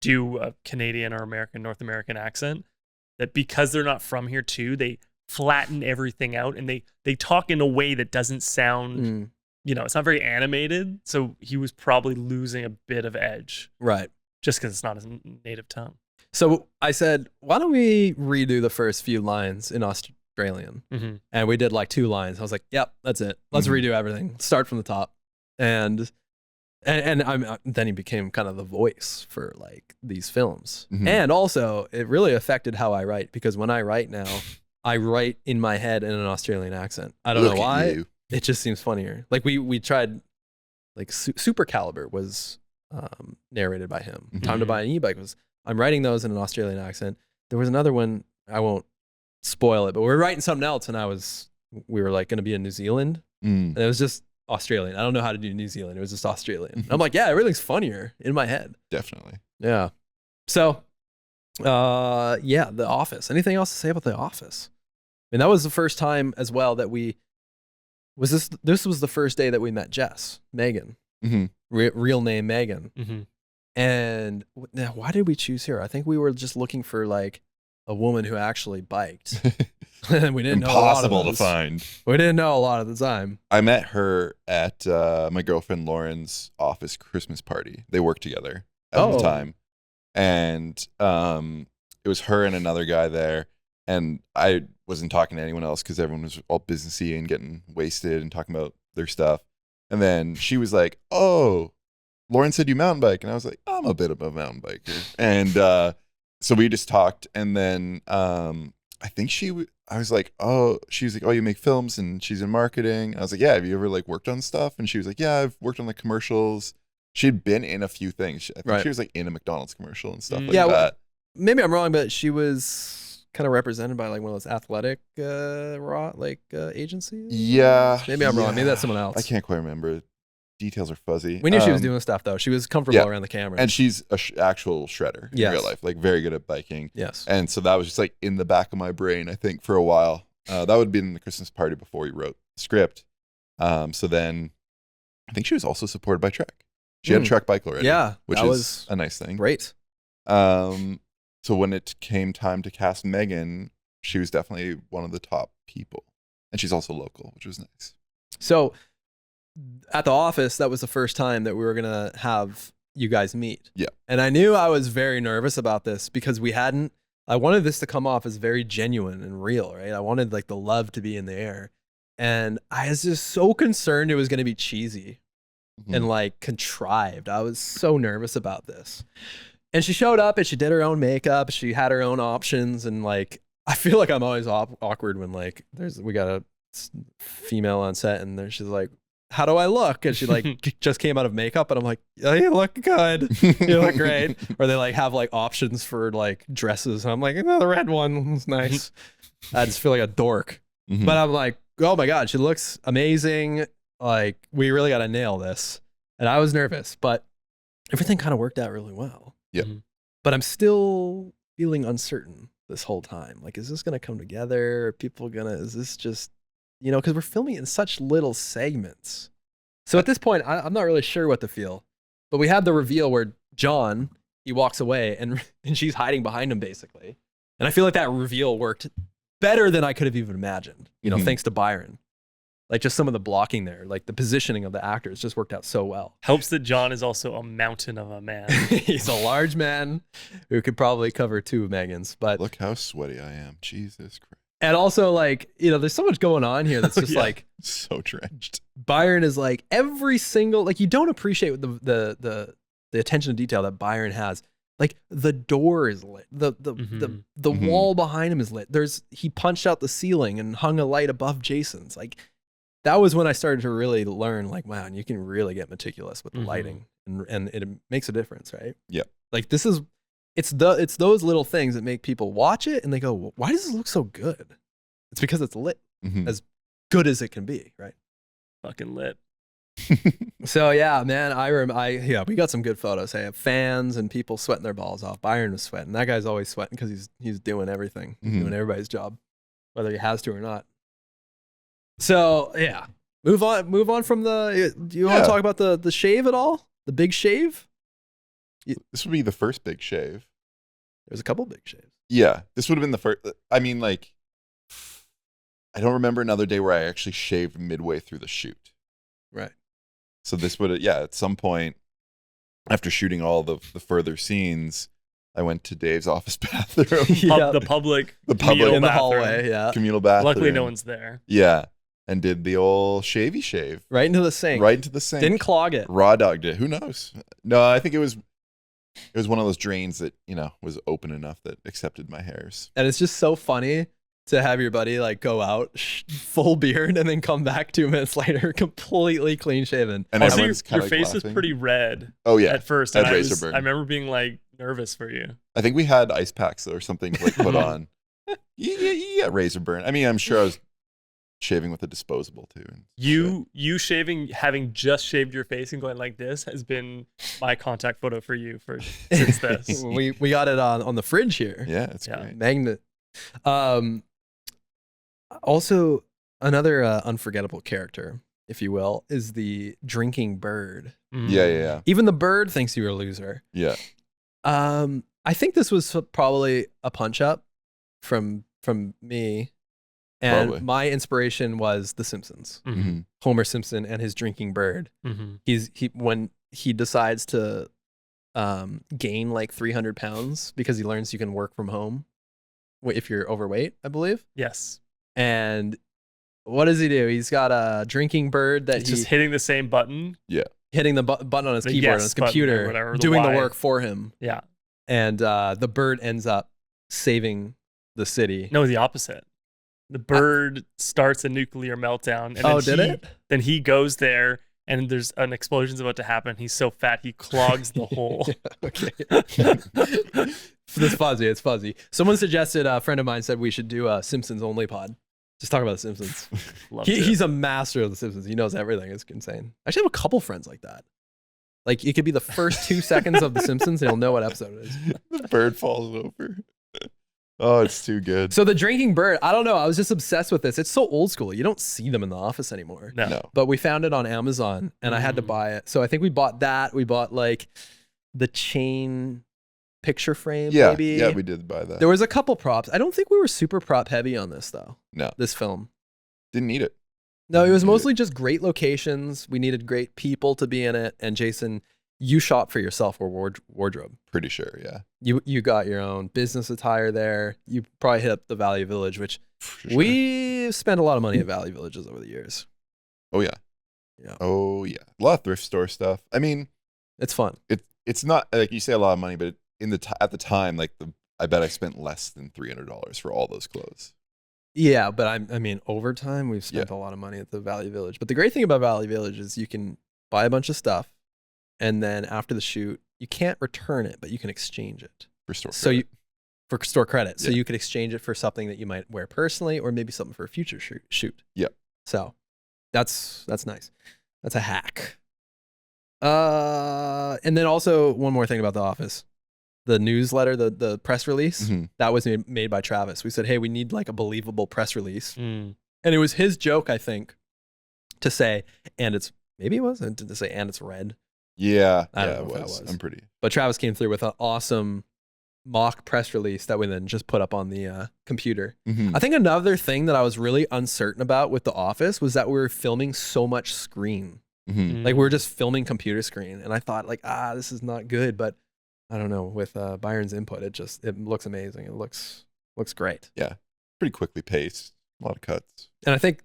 C: do a Canadian or North American accent, that because they're not from here too, they flatten everything out and they talk in a way that doesn't sound, it's not very animated. So he was probably losing a bit of edge.
B: Right.
C: Just because it's not his native tongue.
B: So I said, why don't we redo the first few lines in Australian? And we did like 2 lines. I was like, yep, that's it. Let's redo everything. Start from the top. And then he became kind of the voice for like these films. And also it really affected how I write, because when I write now, I write in my head in an Australian accent. I don't know why. It just seems funnier. Like we tried, like Super Caliber was narrated by him. Time to Buy an E-Bike was, I'm writing those in an Australian accent. There was another one, I won't spoil it, but we were writing something else and we were like going to be in New Zealand and it was just Australian. I don't know how to do New Zealand. It was just Australian. I'm like, yeah, everything's funnier in my head.
D: Definitely.
B: Yeah. So, yeah, The Office. Anything else to say about The Office? I mean, that was the first time as well that this was the first day that we met Jess, Megan, real name Megan. And now, why did we choose her? I think we were just looking for like a woman who actually biked. And we didn't know a lot of
D: Impossible to
B: those.
D: find.
B: We didn't know a lot of the time.
D: I met her at my girlfriend Lauren's office Christmas party. They worked together at the time. And it was her and another guy there. And I wasn't talking to anyone else because everyone was all businessy and getting wasted and talking about their stuff. And then she was like, oh, Lauren said you mountain bike. And I was like, I'm a bit of a mountain biker. And so we just talked. And then I think I was like, oh, she was like, oh, you make films and she's in marketing. I was like, yeah, have you ever like worked on stuff? And she was like, yeah, I've worked on the commercials. She'd been in a few things. I think she was like in a McDonald's commercial and stuff like that.
B: Well, maybe I'm wrong, but she was kind of represented by like one of those athletic agencies.
D: Yeah.
B: Maybe I'm wrong. Maybe that's someone else.
D: I can't quite remember. Details are fuzzy.
B: We knew she was doing stuff though. She was comfortable around the camera.
D: And she's an actual shredder in real life, like very good at biking.
B: Yes.
D: And so that was just like in the back of my brain, I think, for a while. That would have been the Christmas party before we wrote the script. So then I think she was also supported by Trek. She had a Trek bike already.
B: Yeah.
D: Which is a nice thing.
B: Great.
D: So when it came time to cast Megan, she was definitely one of the top people. And she's also local, which was nice.
B: So at the office, that was the first time that we were going to have you guys meet.
D: Yeah.
B: And I knew I was very nervous about this because I wanted this to come off as very genuine and real, right? I wanted like the love to be in the air. And I was just so concerned it was going to be cheesy and like contrived. I was so nervous about this. And she showed up and she did her own makeup. She had her own options. And like, I feel like I'm always awkward when like we got a female on set and she's like, how do I look? And she like just came out of makeup and I'm like, oh, you look good. You look great. Or they like have like options for like dresses. And I'm like, oh, the red one was nice. I just feel like a dork. But I'm like, oh my God, she looks amazing. Like we really got to nail this. And I was nervous, but everything kind of worked out really well.
D: Yep.
B: But I'm still feeling uncertain this whole time. Like, is this going to come together? Are people is this just, because we're filming in such little segments. So at this point, I'm not really sure what to feel. But we had the reveal where John, he walks away and she's hiding behind him basically. And I feel like that reveal worked better than I could have even imagined, thanks to Byron. Like just some of the blocking there, like the positioning of the actors just worked out so well.
C: Helps that John is also a mountain of a man.
B: He's a large man who could probably cover 2 Megans, but
D: look how sweaty I am. Jesus Christ.
B: And also like, there's so much going on here that's just like
D: so drenched.
B: Byron is like every single, like you don't appreciate the attention to detail that Byron has. Like the door is lit. The wall behind him is lit. He punched out the ceiling and hung a light above Jason's. Like that was when I started to really learn, like, wow, you can really get meticulous with the lighting, and it makes a difference, right?
D: Yeah.
B: Like it's those little things that make people watch it and they go, well, why does this look so good? It's because it's lit, as good as it can be, right?
C: Fucking lit.
B: So yeah, man, we got some good photos. Hey, fans and people sweating their balls off. Byron was sweating. That guy's always sweating because he's doing everything, doing everybody's job, whether he has to or not. So yeah, move on from do you want to talk about the shave at all? The big shave?
D: This would be the first big shave.
B: There's a couple big shaves.
D: Yeah, this would have been the first. I mean, like, I don't remember another day where I actually shaved midway through the shoot.
B: Right.
D: So this would, at some point after shooting all the further scenes, I went to Dave's office bathroom.
C: The public
B: in the
C: bathroom.
B: hallway, yeah.
D: Communal bathroom.
C: Luckily, no one's there.
D: Yeah. And did the old shavy shave.
B: Right into the sink. Didn't clog it.
D: Raw dogged it. Who knows? No, I think it was one of those drains that, was open enough that accepted my hairs.
B: And it's just so funny to have your buddy like go out full beard and then come back 2 minutes later completely clean shaven.
D: And
C: also,
D: everyone's
C: your
D: kinda
C: face
D: laughing.
C: was pretty red.
D: Oh yeah,
C: at first.
D: Had
C: And
D: razor burn.
C: I remember being like nervous for you.
D: I think we had ice packs or something to like put on. Yeah, razor burn. I mean, I'm sure I was shaving with a disposable too.
C: You shaving, having just shaved your face and going like this has been my contact photo for you since this.
B: we got it on the fridge here.
D: Yeah, it's great.
B: Magnet. Also, another unforgettable character, if you will, is the drinking bird.
D: Yeah.
B: Even the bird thinks you're a loser.
D: Yeah.
B: I think this was probably a punch up from me. And
D: Probably.
B: my inspiration was The Simpsons. Homer Simpson and his drinking bird. When he decides to gain like 300 pounds because he learns you can work from home if you're overweight, I believe.
C: Yes.
B: And what does he do? He's got a drinking bird that
C: He's just hitting the same button.
D: Yeah.
B: hitting the button on his
C: The
B: keyboard on
C: yes
B: his
C: button or
B: computer,
C: whatever,
B: doing the
C: Y.
B: work for him.
C: Yeah.
B: And the bird ends up saving the city.
C: No, the opposite. The bird starts a nuclear meltdown. And
B: Oh,
C: then
B: did it?
C: Then he goes there and there's an explosion's about to happen. He's so fat, he clogs the hole.
B: Okay. It's fuzzy. It's fuzzy. Someone suggested, a friend of mine said we should do a Simpsons only pod. Just talk about the Simpsons.
C: Love it.
B: He's a master of the Simpsons. He knows everything. It's insane. I actually have a couple friends like that. Like it could be the first 2 seconds of the Simpsons and he'll know what episode it is.
D: The bird falls over. Oh, it's too good.
B: So the drinking bird, I don't know. I was just obsessed with this. It's so old school. You don't see them in the office anymore.
C: No.
B: But we found it on Amazon and I had to buy it. So I think we bought that. We bought like the chain picture frame.
D: Yeah,
B: maybe.
D: yeah, we did buy that.
B: There was a couple props. I don't think we were super prop heavy on this though.
D: No,
B: This film.
D: didn't need it.
B: No, it was
D: Didn't need
B: mostly just great locations. We needed great people to be in it. And Jason, you shot for yourself or wardrobe.
D: Pretty sure, yeah.
B: You got your own business attire there. You probably hit up the Value Village, which
D: For sure.
B: we spent a lot of money at Value Villages over the years.
D: Oh yeah.
B: Yeah.
D: Oh yeah. A lot of thrift store stuff. I mean,
B: It's fun.
D: it's not like you say a lot of money, but in the at the time, like I bet I spent less than $300 for all those clothes.
B: Yeah, but I mean, over time, we've spent a lot of money at the Value Village. But the great thing about Value Village is you can buy a bunch of stuff, and then after the shoot, you can't return it, but you can exchange it.
D: For store
B: So
D: credit.
B: for store credit. So
D: Yeah.
B: you could exchange it for something that you might wear personally, or maybe something for a future shoot.
D: Yep.
B: So that's nice. That's a hack. And then also one more thing about The Office. The newsletter, the press release,
D: Mhm.
B: that was made by Travis. We said, hey, we need like a believable press release.
C: Mm.
B: And it was his joke, I think, to say, and it's, maybe it was, to say, and it's red.
D: Yeah,
B: I don't
D: yeah,
B: know
D: it
B: if that
D: was.
B: was.
D: I'm pretty.
B: But Travis came through with an awesome mock press release that we then just put up on the computer.
D: Mhm.
B: I think another thing that I was really uncertain about with The Office was that we were filming so much screen.
D: Mhm.
B: Like we were just filming computer screen. And I thought like, this is not good. But I don't know, with Byron's input, it looks amazing. It looks great.
D: Pretty quickly paced. A lot of cuts.
B: And I think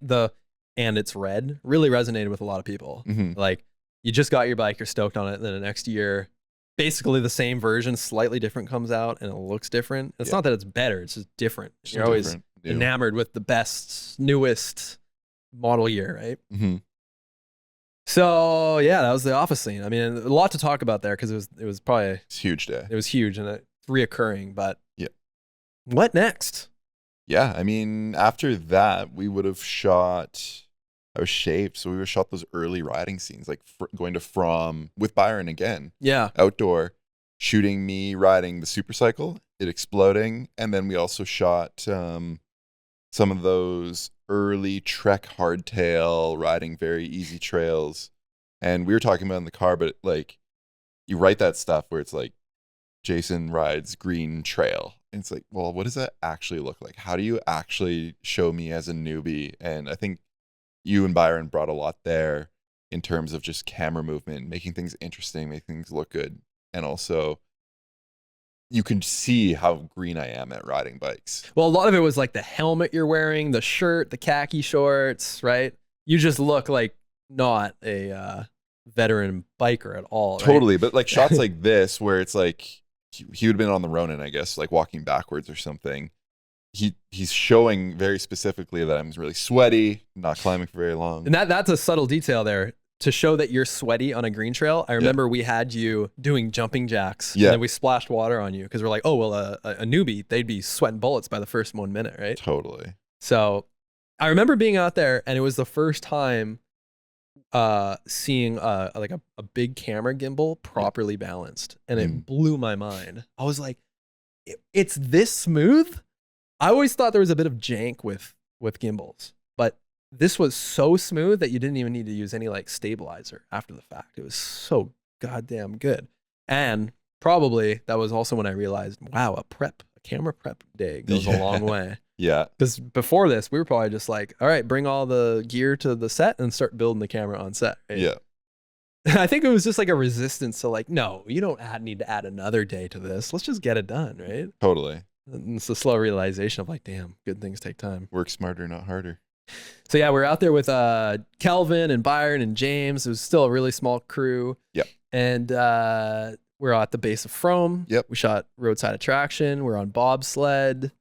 B: and it's red really resonated with a lot of people.
D: Mhm.
B: Like you just got your bike, you're stoked on it. And then the next year, basically the same version, slightly different comes out and it looks different. It's
D: Yeah.
B: not that it's better, it's just different.
D: Just
B: You're always
D: different, new.
B: enamored with the best, newest model year, right?
D: Mhm.
B: So yeah, that was the Office scene. I mean, a lot to talk about there because it was probably,
D: It's a huge day.
B: it was huge and it's reoccurring, but
D: Yeah.
B: What next?
D: Yeah, I mean, after that, we would have shot. I was shaved, so we would have shot those early riding scenes, like going to From with Byron again,
B: Yeah.
D: outdoor, shooting me riding the supercycle, it exploding, and then we also shot some of those early Trek hardtail riding very easy trails, and we were talking about in the car, but like you write that stuff where it's like Jason rides green trail. And it's like, well, what does that actually look like? How do you actually show me as a newbie? And I think you and Byron brought a lot there in terms of just camera movement, making things interesting, making things look good. And also, you can see how green I am at riding bikes.
B: Well, a lot of it was like the helmet you're wearing, the shirt, the khaki shorts, right? You just look like not a veteran biker at all. Right?
D: Totally. But like shots like this, where it's like he would have been on the Ronin, I guess, like walking backwards or something. He's showing very specifically that I'm really sweaty, not climbing for very long.
B: And that's a subtle detail there to show that you're sweaty on a green trail. I remember we had you doing jumping jacks and then we splashed water on you because we're like, oh, well, a newbie, they'd be sweating bullets by the first 1 minute, right?
D: Totally.
B: So I remember being out there and it was the first time seeing like a big camera gimbal properly balanced, and it blew my mind. I was like, it's this smooth? I always thought there was a bit of jank with gimbals, but this was so smooth that you didn't even need to use any like stabilizer after the fact. It was so goddamn good. And probably that was also when I realized, wow, a camera prep day goes a long way.
D: Yeah.
B: Because before this, we were probably just like, all right, bring all the gear to the set and start building the camera on set. Right?
D: Yeah.
B: I think it was just like a resistance to like, no, you don't need to add another day to this. Let's just get it done, right?
D: Totally.
B: And it's a slow realization of like, damn, good things take time.
D: Work smarter, not harder.
B: So yeah, we're out there with Kelvin and Byron and James. It was still a really small crew.
D: Yep.
B: And we're at the base of Frome.
D: Yep.
B: We shot roadside attraction. We're on bobsled.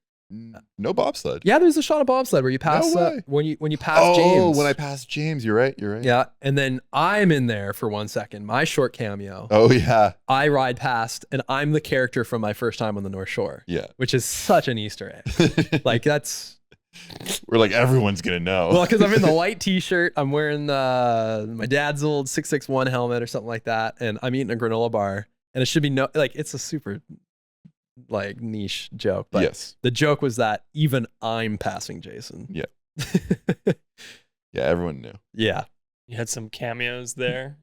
D: No bobsled.
B: Yeah, there's a shot of bobsled where you pass
D: way.
B: when you pass James.
D: Oh, when I passed James, you're right.
B: Yeah, and then I'm in there for 1 second. My short cameo.
D: Oh yeah.
B: I ride past, and I'm the character from my first time on the North Shore.
D: Yeah.
B: Which is such an Easter egg. Like that's.
D: We're like, everyone's gonna know.
B: Well, because I'm in the white T-shirt, I'm wearing my dad's old 661 helmet or something like that, and I'm eating a granola bar, and it should be it's a super like niche joke, but
D: yes.
B: The joke was that even I'm passing Jason.
D: Yeah. Yeah, everyone knew.
B: Yeah.
C: You had some cameos there.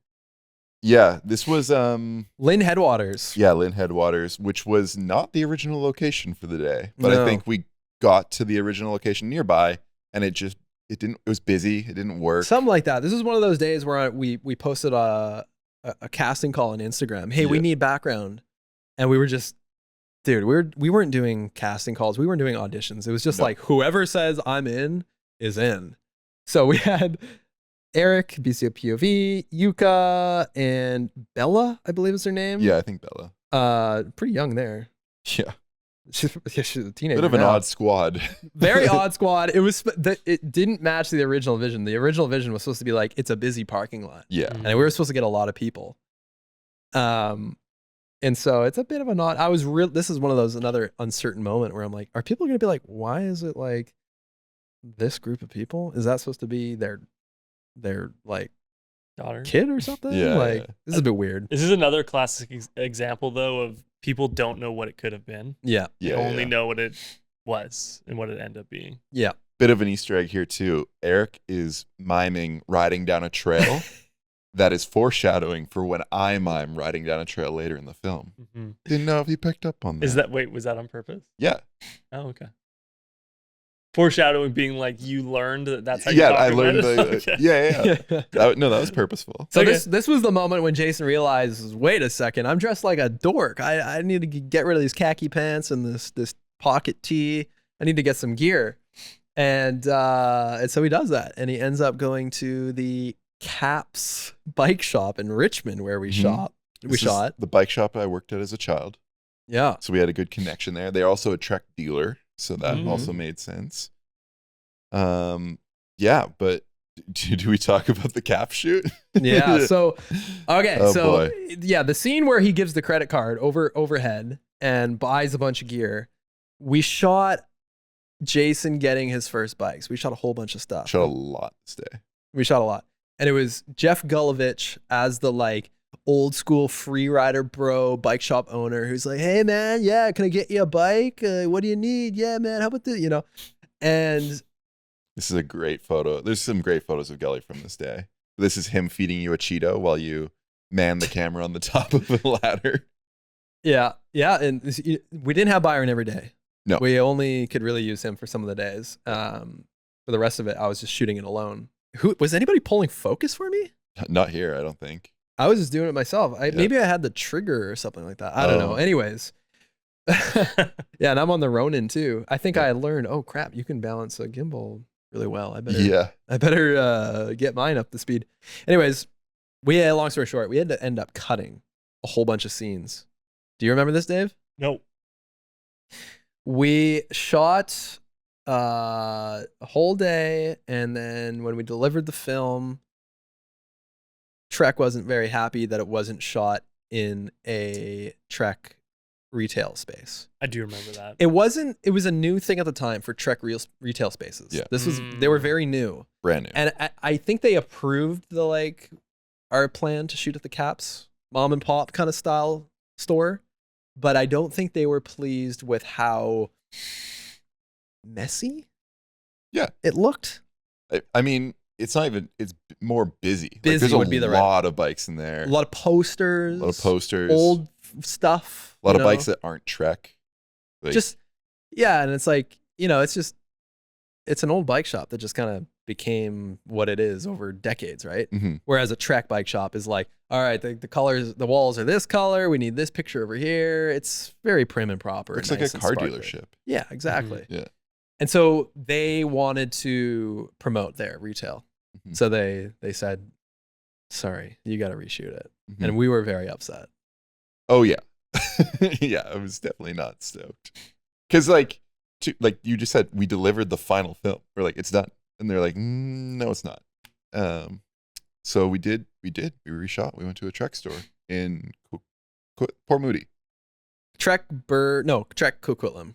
D: Yeah, this was
B: Linn Headwaters.
D: yeah, Linn Headwaters, which was not the original location for the day, but I
B: No.
D: think we got to the original location nearby, and it was busy. It didn't work.
B: Something like that. This is one of those days where we posted a casting call on Instagram. Hey, we
D: Yeah.
B: need background. And we were just, dude, we weren't doing casting calls. We weren't doing auditions. It was just
D: No.
B: like whoever says I'm in is in. So we had Eric, BCO POV, Yuka, and Bella, I believe is her name.
D: Yeah, I think Bella.
B: Pretty young there.
D: Yeah,
B: She's a teenager.
D: bit of an
B: now.
D: odd squad.
B: Very odd squad. It didn't match the original vision. The original vision was supposed to be like it's a busy parking lot,
D: Yeah,
B: and we were supposed to get a lot of people. And so it's a bit of a not. I was real. This is one of those another uncertain moment where I'm like, are people going to be like, why is it like this group of people? Is that supposed to be their like
C: Daughter.
B: kid or something?
D: Yeah,
B: like
D: yeah.
B: this is a bit weird.
C: This is another classic example, though, of people don't know what it could have been.
B: Yeah,
C: They
D: yeah.
C: only
D: yeah.
C: know what it was and what it ended up being.
B: yeah.
D: Bit of an Easter egg here too. Eric is miming riding down a trail. That is foreshadowing for when I mime riding down a trail later in the film.
C: Mm-hmm.
D: Didn't know if you picked up on that.
C: Was that on purpose?
D: Yeah.
C: Oh, okay. Foreshadowing being like you learned that's how you
D: Yeah,
C: talk
D: I
C: about
D: learned
C: it?
D: the.
C: Okay.
D: Yeah. No, that was purposeful.
B: So
C: Okay.
B: this was the moment when Jason realizes, wait a second, I'm dressed like a dork. I need to get rid of these khaki pants and this pocket tee. I need to get some gear. And so he does that. And he ends up going to the Caps bike shop in Richmond where we
D: Mhm.
B: shot. We
D: This is
B: shot.
D: the bike shop I worked at as a child.
B: Yeah.
D: So we had a good connection there. They're also a Trek dealer, so that
C: Mhm.
D: also made sense. Yeah, but do we talk about the cap shoot?
B: Yeah. So okay.
D: Oh,
B: so
D: boy.
B: yeah, the scene where he gives the credit card overhead and buys a bunch of gear. We shot Jason getting his first bikes. We shot a whole bunch of stuff.
D: Shot a lot this day.
B: We shot a lot. And it was Jeff Gulovich as the like old school free rider bro bike shop owner who's like, hey man, yeah, can I get you a bike? What do you need? Yeah, man, how about this? You know? And
D: This is a great photo. There's some great photos of Gully from this day. This is him feeding you a Cheeto while you man the camera on the top of a ladder.
B: yeah, and we didn't have Byron every day.
D: No.
B: We only could really use him for some of the days. For the rest of it, I was just shooting it alone. Was anybody pulling focus for me?
D: Not here, I don't think.
B: I was just doing it myself.
D: Yeah.
B: Maybe I had the trigger or something like that. I don't know.
D: Oh.
B: Anyways. Yeah, and I'm on the Ronin too. I think I learned, oh crap, you can balance a gimbal really well. I better get mine up to speed. Anyways, long story short, we had to end up cutting a whole bunch of scenes. Do you remember this, Dave?
C: Nope.
B: We shot a whole day, and then when we delivered the film, Trek wasn't very happy that it wasn't shot in a Trek retail space.
C: I do remember that.
B: It was a new thing at the time for Trek retail spaces.
D: Yeah.
B: They were very new.
D: Brand new.
B: And I think they approved our plan to shoot at the Caps mom and pop kind of style store, but I don't think they were pleased with how messy it looked.
D: I mean, it's not even, it's more busy.
B: Busy
D: there's
B: would be the right-
D: a lot of bikes in there.
B: A lot of posters. Old stuff.
D: A lot
B: you
D: of
B: know?
D: bikes that aren't Trek. Like,
B: And it's like, it's an old bike shop that just kind of became what it is over decades, right?
D: Mhm.
B: Whereas a Trek bike shop is like, all right, the colors, the walls are this color. We need this picture over here. It's very prim and proper.
D: looks
B: and
D: like
B: nice
D: a
B: and
D: car
B: sparkly.
D: dealership.
B: Yeah, exactly.
D: Yeah.
B: And so they wanted to promote their retail.
D: Mhm.
B: So they said, sorry, you got to reshoot it.
D: Mhm.
B: And we were very upset.
D: Oh yeah. Yeah, I was definitely not stoked. Cause like you just said, we delivered the final film. We're like, it's done. And they're like, no, it's not. So we reshot. We went to a Trek store in Port Moody.
B: Trek Coquitlam. Trek
D: Coquitlam,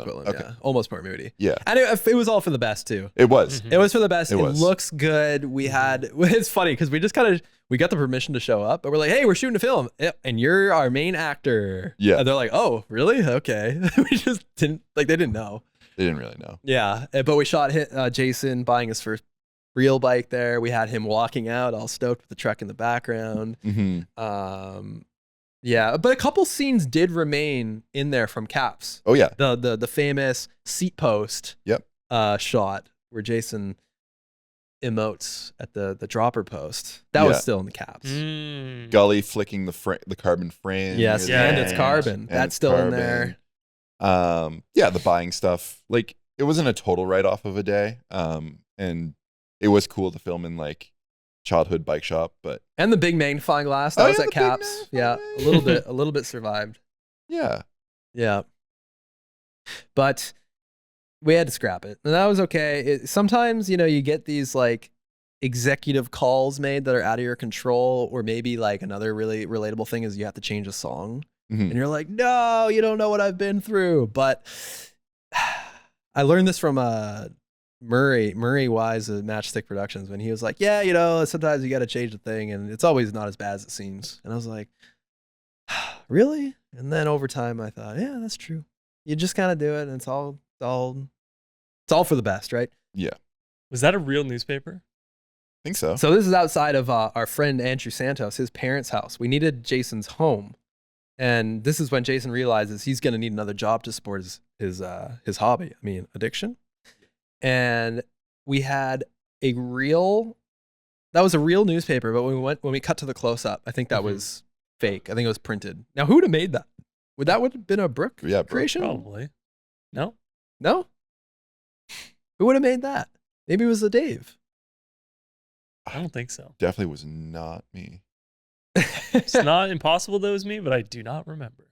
B: Coquitlam,
D: okay.
B: yeah. Almost Port Moody.
D: Yeah,
B: And it was all for the best too.
D: it was.
C: Mhm.
B: It was for the best.
D: It
B: It,
D: was.
B: looks good. We had, it's funny because we just we got the permission to show up, but we're like, hey, we're shooting a film and you're our main actor.
D: Yeah.
B: And they're like, oh, really? Okay. We just didn't, they didn't know.
D: They didn't really know.
B: Yeah. But we shot Jason buying his first real bike there. We had him walking out, all stoked with the truck in the background.
D: Mm-hmm.
B: Yeah, but a couple scenes did remain in there from Caps.
D: Oh yeah.
B: The famous seat post
D: Yep.
B: shot where Jason emotes at the dropper post. That was
D: Yeah.
B: still in the Caps.
D: Gully flicking the carbon frame.
B: Yes,
C: Yeah,
B: and
C: yeah,
B: it's
C: yeah.
B: carbon.
D: And
B: That's
D: it's
B: still in
D: carbon.
B: there.
D: Yeah, the buying stuff. Like, it wasn't a total write-off of a day. And it was cool to film in like childhood bike shop, but
B: And the big magnifying glass. That
D: Oh,
B: was
D: yeah,
B: at
D: the big
B: Caps. Yeah,
D: magnifying
B: a little bit survived.
D: yeah.
B: Yeah. But we had to scrap it. And that was okay. Sometimes, you get these like executive calls made that are out of your control, or maybe like another really relatable thing is you have to change a song.
D: Mhm.
B: And you're like, no, you don't know what I've been through. But I learned this from Murray Wise of Matchstick Productions when he was like, yeah, sometimes you got to change the thing and it's always not as bad as it seems. And I was like, really? And then over time I thought, yeah, that's true. You just kind of do it and it's all for the best, right?
D: Yeah.
C: Was that a real newspaper?
D: I think so.
B: So this is outside of our friend Andrew Santos, his parents' house. We needed Jason's home. And this is when Jason realizes he's going to need another job to support his hobby. I mean, addiction. And we had that was a real newspaper, but when we cut to the close up, I think that was fake. I think it was printed. Now, who would have made that? Would have been a Brooke creation?
C: Probably. No?
B: No? Who would have made that? Maybe it was the Dave.
C: I don't think so.
D: Definitely was not me.
C: It's not impossible that it was me, but I do not remember.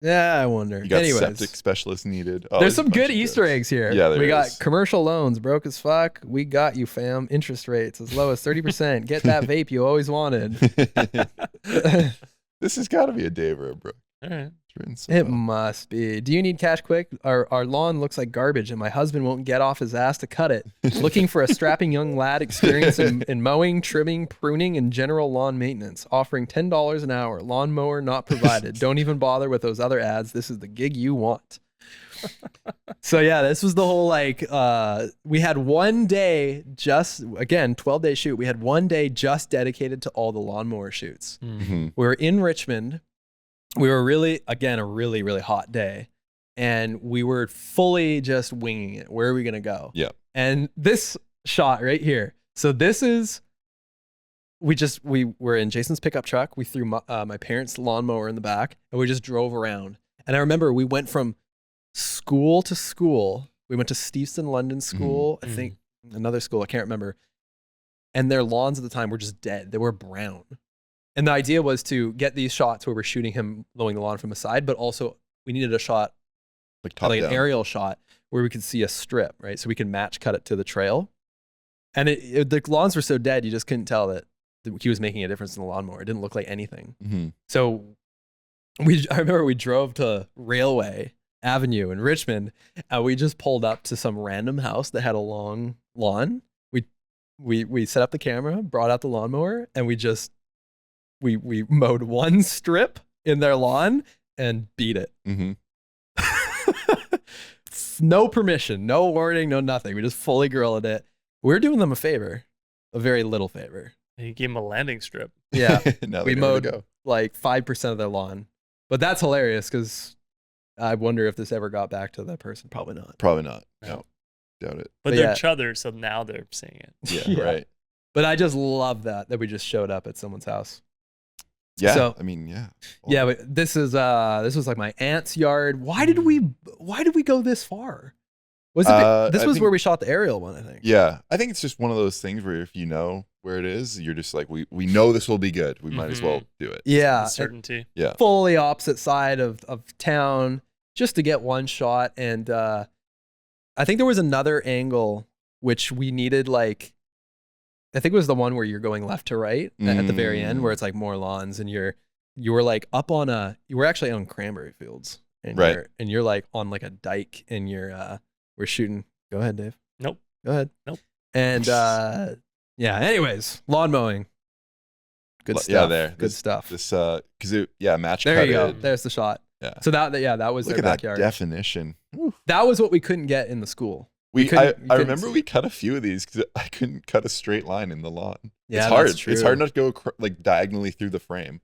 B: Yeah, I wonder.
D: You got
B: Anyways,
D: septic specialist needed. Oh,
B: there's
D: a
B: some
D: bunch
B: good
D: of
B: Easter
D: jokes.
B: eggs here.
D: Yeah, there
B: we got
D: is.
B: commercial loans, broke as fuck. We got you, fam. Interest rates as low as 30%. Get that vape you always wanted.
D: This has got to be a Dave or a Brooke.
C: All right.
D: It's written so
B: It
D: well.
B: must be. Do you need cash quick? Our lawn looks like garbage, and my husband won't get off his ass to cut it. Looking for a strapping young lad experienced in mowing, trimming, pruning, and general lawn maintenance. Offering $10 an hour. Lawnmower not provided. Don't even bother with those other ads. This is the gig you want. So yeah, this was the whole like. We had one day just 12-day shoot. We had one day just dedicated to all the lawnmower shoots.
D: Mhm.
B: We were in Richmond. We were really hot day, and we were fully just winging it. Where are we going to go?
D: Yeah.
B: And this shot right here. So this is, we were in Jason's pickup truck. We threw my parents' lawnmower in the back, and we just drove around. And I remember we went from school to school. We went to Steveston London School, I think another school, I can't remember. And their lawns at the time were just dead. They were brown. And the idea was to get these shots where we're shooting him mowing the lawn from the side, but also we needed a shot,
D: Like top
B: like
D: down.
B: an aerial shot where we could see a strip, right? So we could match cut it to the trail. And the lawns were so dead, you just couldn't tell that he was making a difference in the lawnmower. It didn't look like anything.
D: Mhm.
B: So I remember we drove to Railway Avenue in Richmond, and we just pulled up to some random house that had a long lawn. We set up the camera, brought out the lawnmower, and we mowed one strip in their lawn and beat it.
D: Mhm.
B: No permission, no warning, no nothing. We just fully grilled it. We're doing them a favor, a very little favor.
C: And you gave him a landing strip.
B: Yeah,
D: Now
B: we
D: they know where
B: mowed
D: to go.
B: like 5% of their lawn. But that's hilarious because I wonder if this ever got back to that person. Probably not.
D: Probably not.
C: No.
D: No. Doubt it.
C: But
B: But
C: they're
B: yeah.
C: chother, so now they're seeing it.
D: Yeah,
B: Yeah.
D: right.
B: But I just love that we just showed up at someone's house.
D: Yeah.
B: So-
D: I mean, yeah.
B: Yeah, but this was like my aunt's yard. Why did we go this far? Was it this
D: I
B: was
D: think-
B: where we shot the aerial one, I think.
D: Yeah. I think it's just one of those things where if you know where it is, you're just like, we know this will be good. We might as well do it.
B: Yeah.
C: Certainty.
D: Yeah.
B: Fully opposite side of town just to get one shot. And I think there was another angle which we needed, like, I think it was the one where you're going left to right at the very end, where it's like more lawns, and you were like up on you were actually on cranberry fields, and
D: Right.
B: you're like on like a dike, and we're shooting. Go ahead, Dave.
C: Nope.
B: Go ahead.
C: Nope.
B: And yeah. Anyways, lawn mowing. Good stuff.
D: Yeah, there.
B: Good stuff.
D: This because match
B: There
D: cut
B: you go.
D: it.
B: There's the shot.
D: Yeah.
B: So that was
D: Look
B: their
D: at that
B: backyard.
D: definition. Woo.
B: That was what we couldn't get in the school. You
D: I
B: couldn't
D: remember
B: see
D: we
B: it.
D: cut a few of these because I couldn't cut a straight line in the lawn.
B: Yeah,
D: it's hard.
B: that's true.
D: It's hard not to go like diagonally through the frame.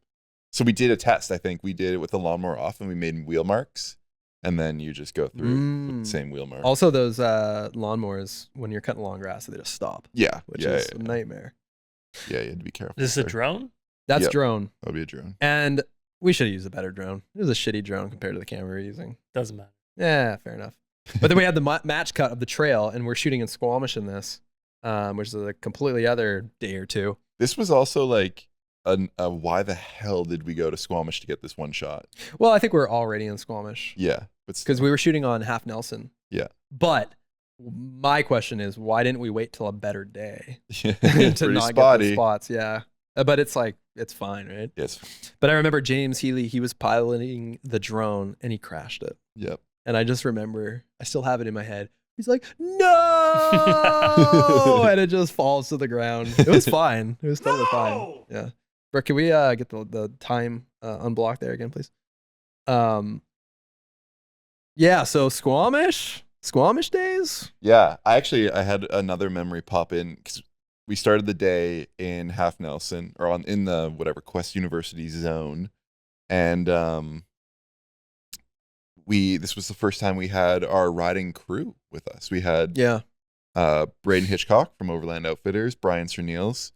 D: So we did a test. I think we did it with the lawnmower off, and we made wheel marks, and then you just go through with the same wheel mark.
B: Also, those lawnmowers, when you're cutting long grass, they just stop,
D: Yeah,
B: which is a nightmare.
D: Yeah, you had to be careful.
C: Is this a
D: there.
C: drone?
B: That's
D: Yep.
B: drone.
D: That'll be a drone.
B: And we should have used a better drone. It was a shitty drone compared to the camera we were using.
C: Doesn't matter.
B: Yeah, fair enough. But then we had the match cut of the trail, and we're shooting in Squamish in this, which is a completely other day or two.
D: This was also like a why the hell did we go to Squamish to get this one shot?
B: Well, I think we're already in Squamish
D: Yeah, but
B: because we were shooting on Half Nelson.
D: Yeah.
B: But my question is, why didn't we wait till a better day
D: to
B: to not get the spots? Yeah. But it's like, it's fine, right?
D: Yes.
B: But I remember James Healy, he was piloting the drone and he crashed it.
D: Yep.
B: And I just remember, I still have it in my head. He's like, no! And it just falls to the ground. It was fine. It was totally fine. Yeah. Brooke, can we get the time unblocked there again, please? Yeah, so Squamish days.
D: Yeah, I had another memory pop in because we started the day in Half Nelson or in the whatever Quest University zone, and this was the first time we had our riding crew with us. We had Braden Hitchcock from Overland Outfitters, Brian Cerneals,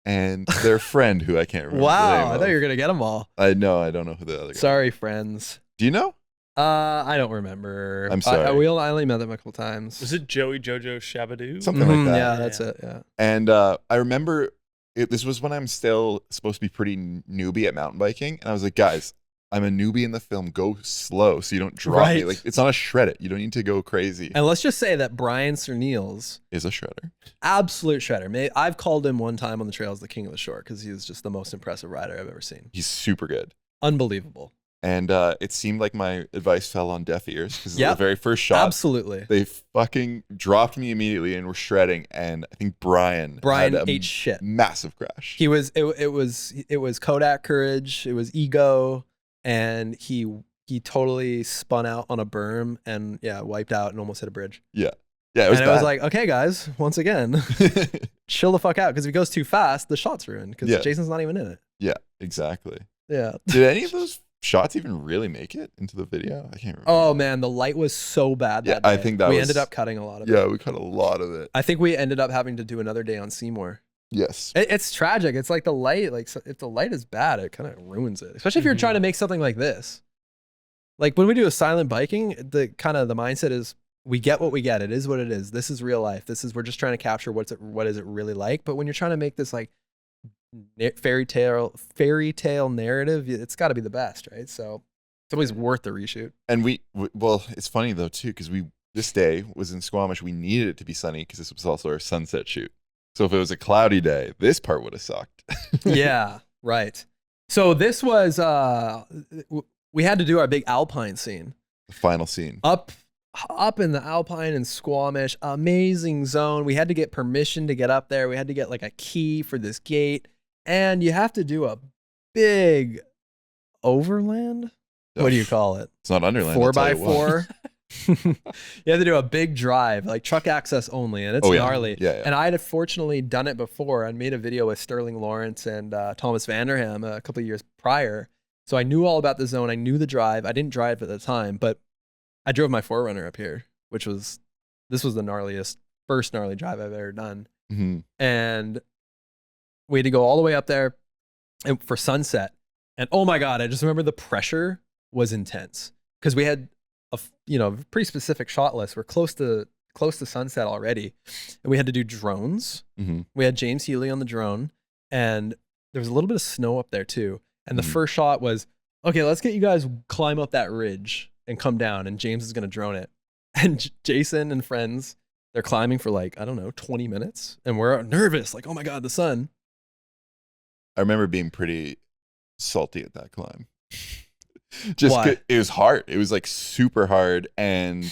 D: and their friend who I can't remember.
B: Wow, I thought you were gonna get them all.
D: I don't know who the other guy.
B: Sorry, friends.
D: Do you know?
B: I don't remember.
D: I'm sorry.
B: I only met them a couple times.
C: Was it Joey Jojo Shabadoo?
D: Something like that.
B: Yeah, that's it. Yeah.
D: And I remember this was when I'm still supposed to be pretty newbie at mountain biking, and I was like, guys, I'm a newbie in the film. Go slow so you don't drop me. Like, it's not a shred it. You don't need to go crazy.
B: And let's just say that Brian Cerneals
D: is a shredder.
B: Absolute shredder. I've called him one time on the trails the king of the shore because he was just the most impressive rider I've ever seen.
D: He's super good.
B: Unbelievable.
D: And it seemed like my advice fell on deaf ears because the very first shot,
B: absolutely,
D: they fucking dropped me immediately and were shredding. And I think Brian had
B: ate shit.
D: Massive crash.
B: It was Kodak courage. It was ego, and he totally spun out on a berm and wiped out and almost hit a bridge.
D: Yeah, it was.
B: And I was like, okay, guys, once again, chill the fuck out because if he goes too fast, the shot's ruined because Jason's not even in it.
D: Yeah, exactly.
B: Yeah.
D: Did any of those shots even really make it into the video? I can't remember.
B: Oh man, the light was so bad that day.
D: I think we
B: ended up cutting a lot of it.
D: Yeah, we cut a lot of it.
B: I think we ended up having to do another day on Seymour.
D: Yes.
B: It's tragic. It's like the light, like if the light is bad, it kind of ruins it. Especially if you're trying to make something like this. Like when we do a silent biking, the mindset is we get what we get. It is what it is. This is real life. We're just trying to capture what is it really like. But when you're trying to make this like fairy tale narrative, it's got to be the best, right? So it's always worth the reshoot.
D: And well, it's funny though too because this day was in Squamish. We needed it to be sunny because this was also our sunset shoot. So if it was a cloudy day, this part would have sucked.
B: Yeah, right. So this was we had to do our big Alpine scene.
D: The final scene.
B: Up in the Alpine in Squamish, amazing zone. We had to get permission to get up there. We had to get like a key for this gate. And you have to do a big overland. What do you call it?
D: It's not underland.
B: 4x4. You have to do a big drive, like truck access only, and it's gnarly.
D: Yeah.
B: And I had fortunately done it before. I made a video with Sterling Lawrence and Thomas Vanderham a couple of years prior. So I knew all about the zone. I knew the drive. I didn't drive at the time, but I drove my 4Runner up here, this was the first gnarly drive I've ever done.
D: Mm-hmm.
B: And we had to go all the way up there and for sunset. And oh my God, I just remember the pressure was intense because we had a pretty specific shot list. We're close to sunset already. And we had to do drones.
D: Mm-hmm.
B: We had James Healy on the drone and there was a little bit of snow up there too. And the first shot was, okay, let's get you guys climb up that ridge and come down and James is going to drone it. And Jason and friends, they're climbing for like, I don't know, 20 minutes. And we're nervous, like, oh my God, the sun.
D: I remember being pretty salty at that climb. Just
B: Why?
D: It was hard. It was like super hard. And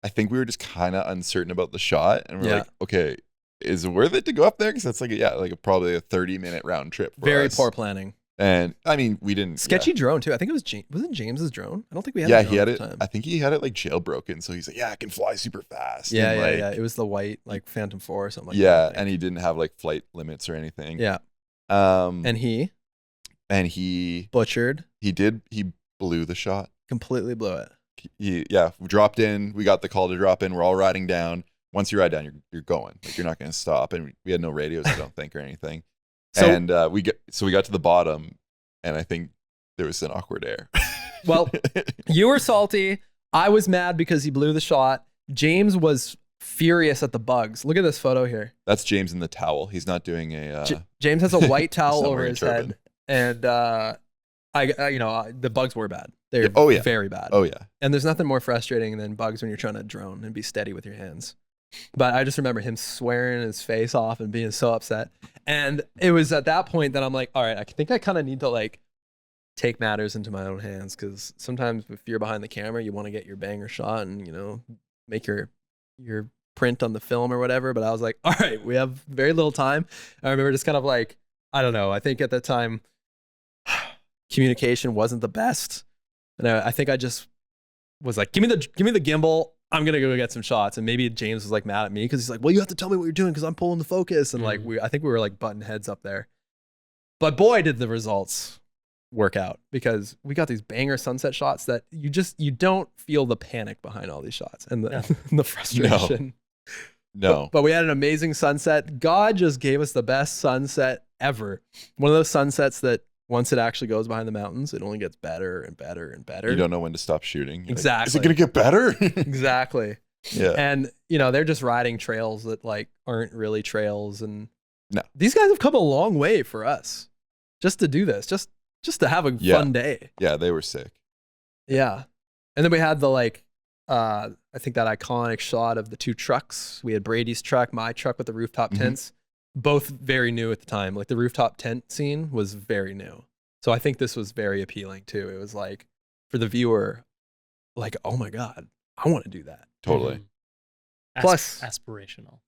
D: I think we were just kind of uncertain about the shot. And we're like, okay, is it worth it to go up there? Because that's like, probably a 30-minute round trip. For
B: Very
D: us.
B: poor planning.
D: And I mean, we didn't
B: Sketchy drone too. I think it was James. Was it James's drone? I don't think we had.
D: Yeah,
B: a drone
D: he had
B: at
D: it.
B: the time.
D: I think he had it like jailbroken, so he's like, yeah, I can fly super fast.
B: Yeah,
D: and,
B: yeah,
D: like,
B: yeah. It was the white like Phantom 4 or something like
D: yeah,
B: that.
D: and he didn't have like flight limits or anything.
B: Yeah.
D: And
B: And he
D: he
B: butchered,
D: he blew the shot.
B: completely blew it.
D: We dropped in. We got the call to drop in. We're all riding down. Once you ride down, you're going. Like, you're not going to stop. And we had no radios, I don't think, or anything.
B: So-
D: And we got to the bottom, and I think there was an awkward air.
B: Well, you were salty. I was mad because he blew the shot. James was furious at the bugs. Look at this photo here.
D: That's James in the towel. He's not doing a.
B: James has a white towel
D: not
B: over
D: wearing
B: his
D: turban.
B: head, and the bugs were bad. They're
D: Yeah, oh, yeah.
B: very bad.
D: Oh yeah.
B: And there's nothing more frustrating than bugs when you're trying to drone and be steady with your hands. But I just remember him swearing his face off and being so upset. And it was at that point that I'm like, all right, I think I kind of need to like take matters into my own hands, because sometimes if you're behind the camera, you want to get your banger shot and, you know, make your print on the film or whatever. But I was like, all right, we have very little time. I remember just kind of like, I don't know. I think at the time, communication wasn't the best. And I think I just was like, give me the gimbal. I'm going to go get some shots. And maybe James was like mad at me because he's like, well, you have to tell me what you're doing because I'm pulling the focus. And like, I think we were like button heads up there. But boy, did the results work out, because we got these banger sunset shots that you don't feel the panic behind all these shots and the, and the frustration.
D: No.
B: But we had an amazing sunset. God just gave us the best sunset ever. One of those sunsets that once it actually goes behind the mountains, it only gets better and better and better.
D: You don't know when to stop shooting. You're
B: Exactly.
D: like, is it going to get better?
B: Exactly.
D: Yeah.
B: And, you know, they're just riding trails that like aren't really trails. And
D: No.
B: these guys have come a long way for us just to do this, just to have a fun day.
D: Yeah, they were sick.
B: Yeah. And then we had the like, I think that iconic shot of the two trucks. We had Brady's truck, my truck with the rooftop tents, both very new at the time. Like the rooftop tent scene was very new. So I think this was very appealing too. It was like, for the viewer, like, oh my God, I want to do that.
D: Totally.
B: Plus-
C: aspirational.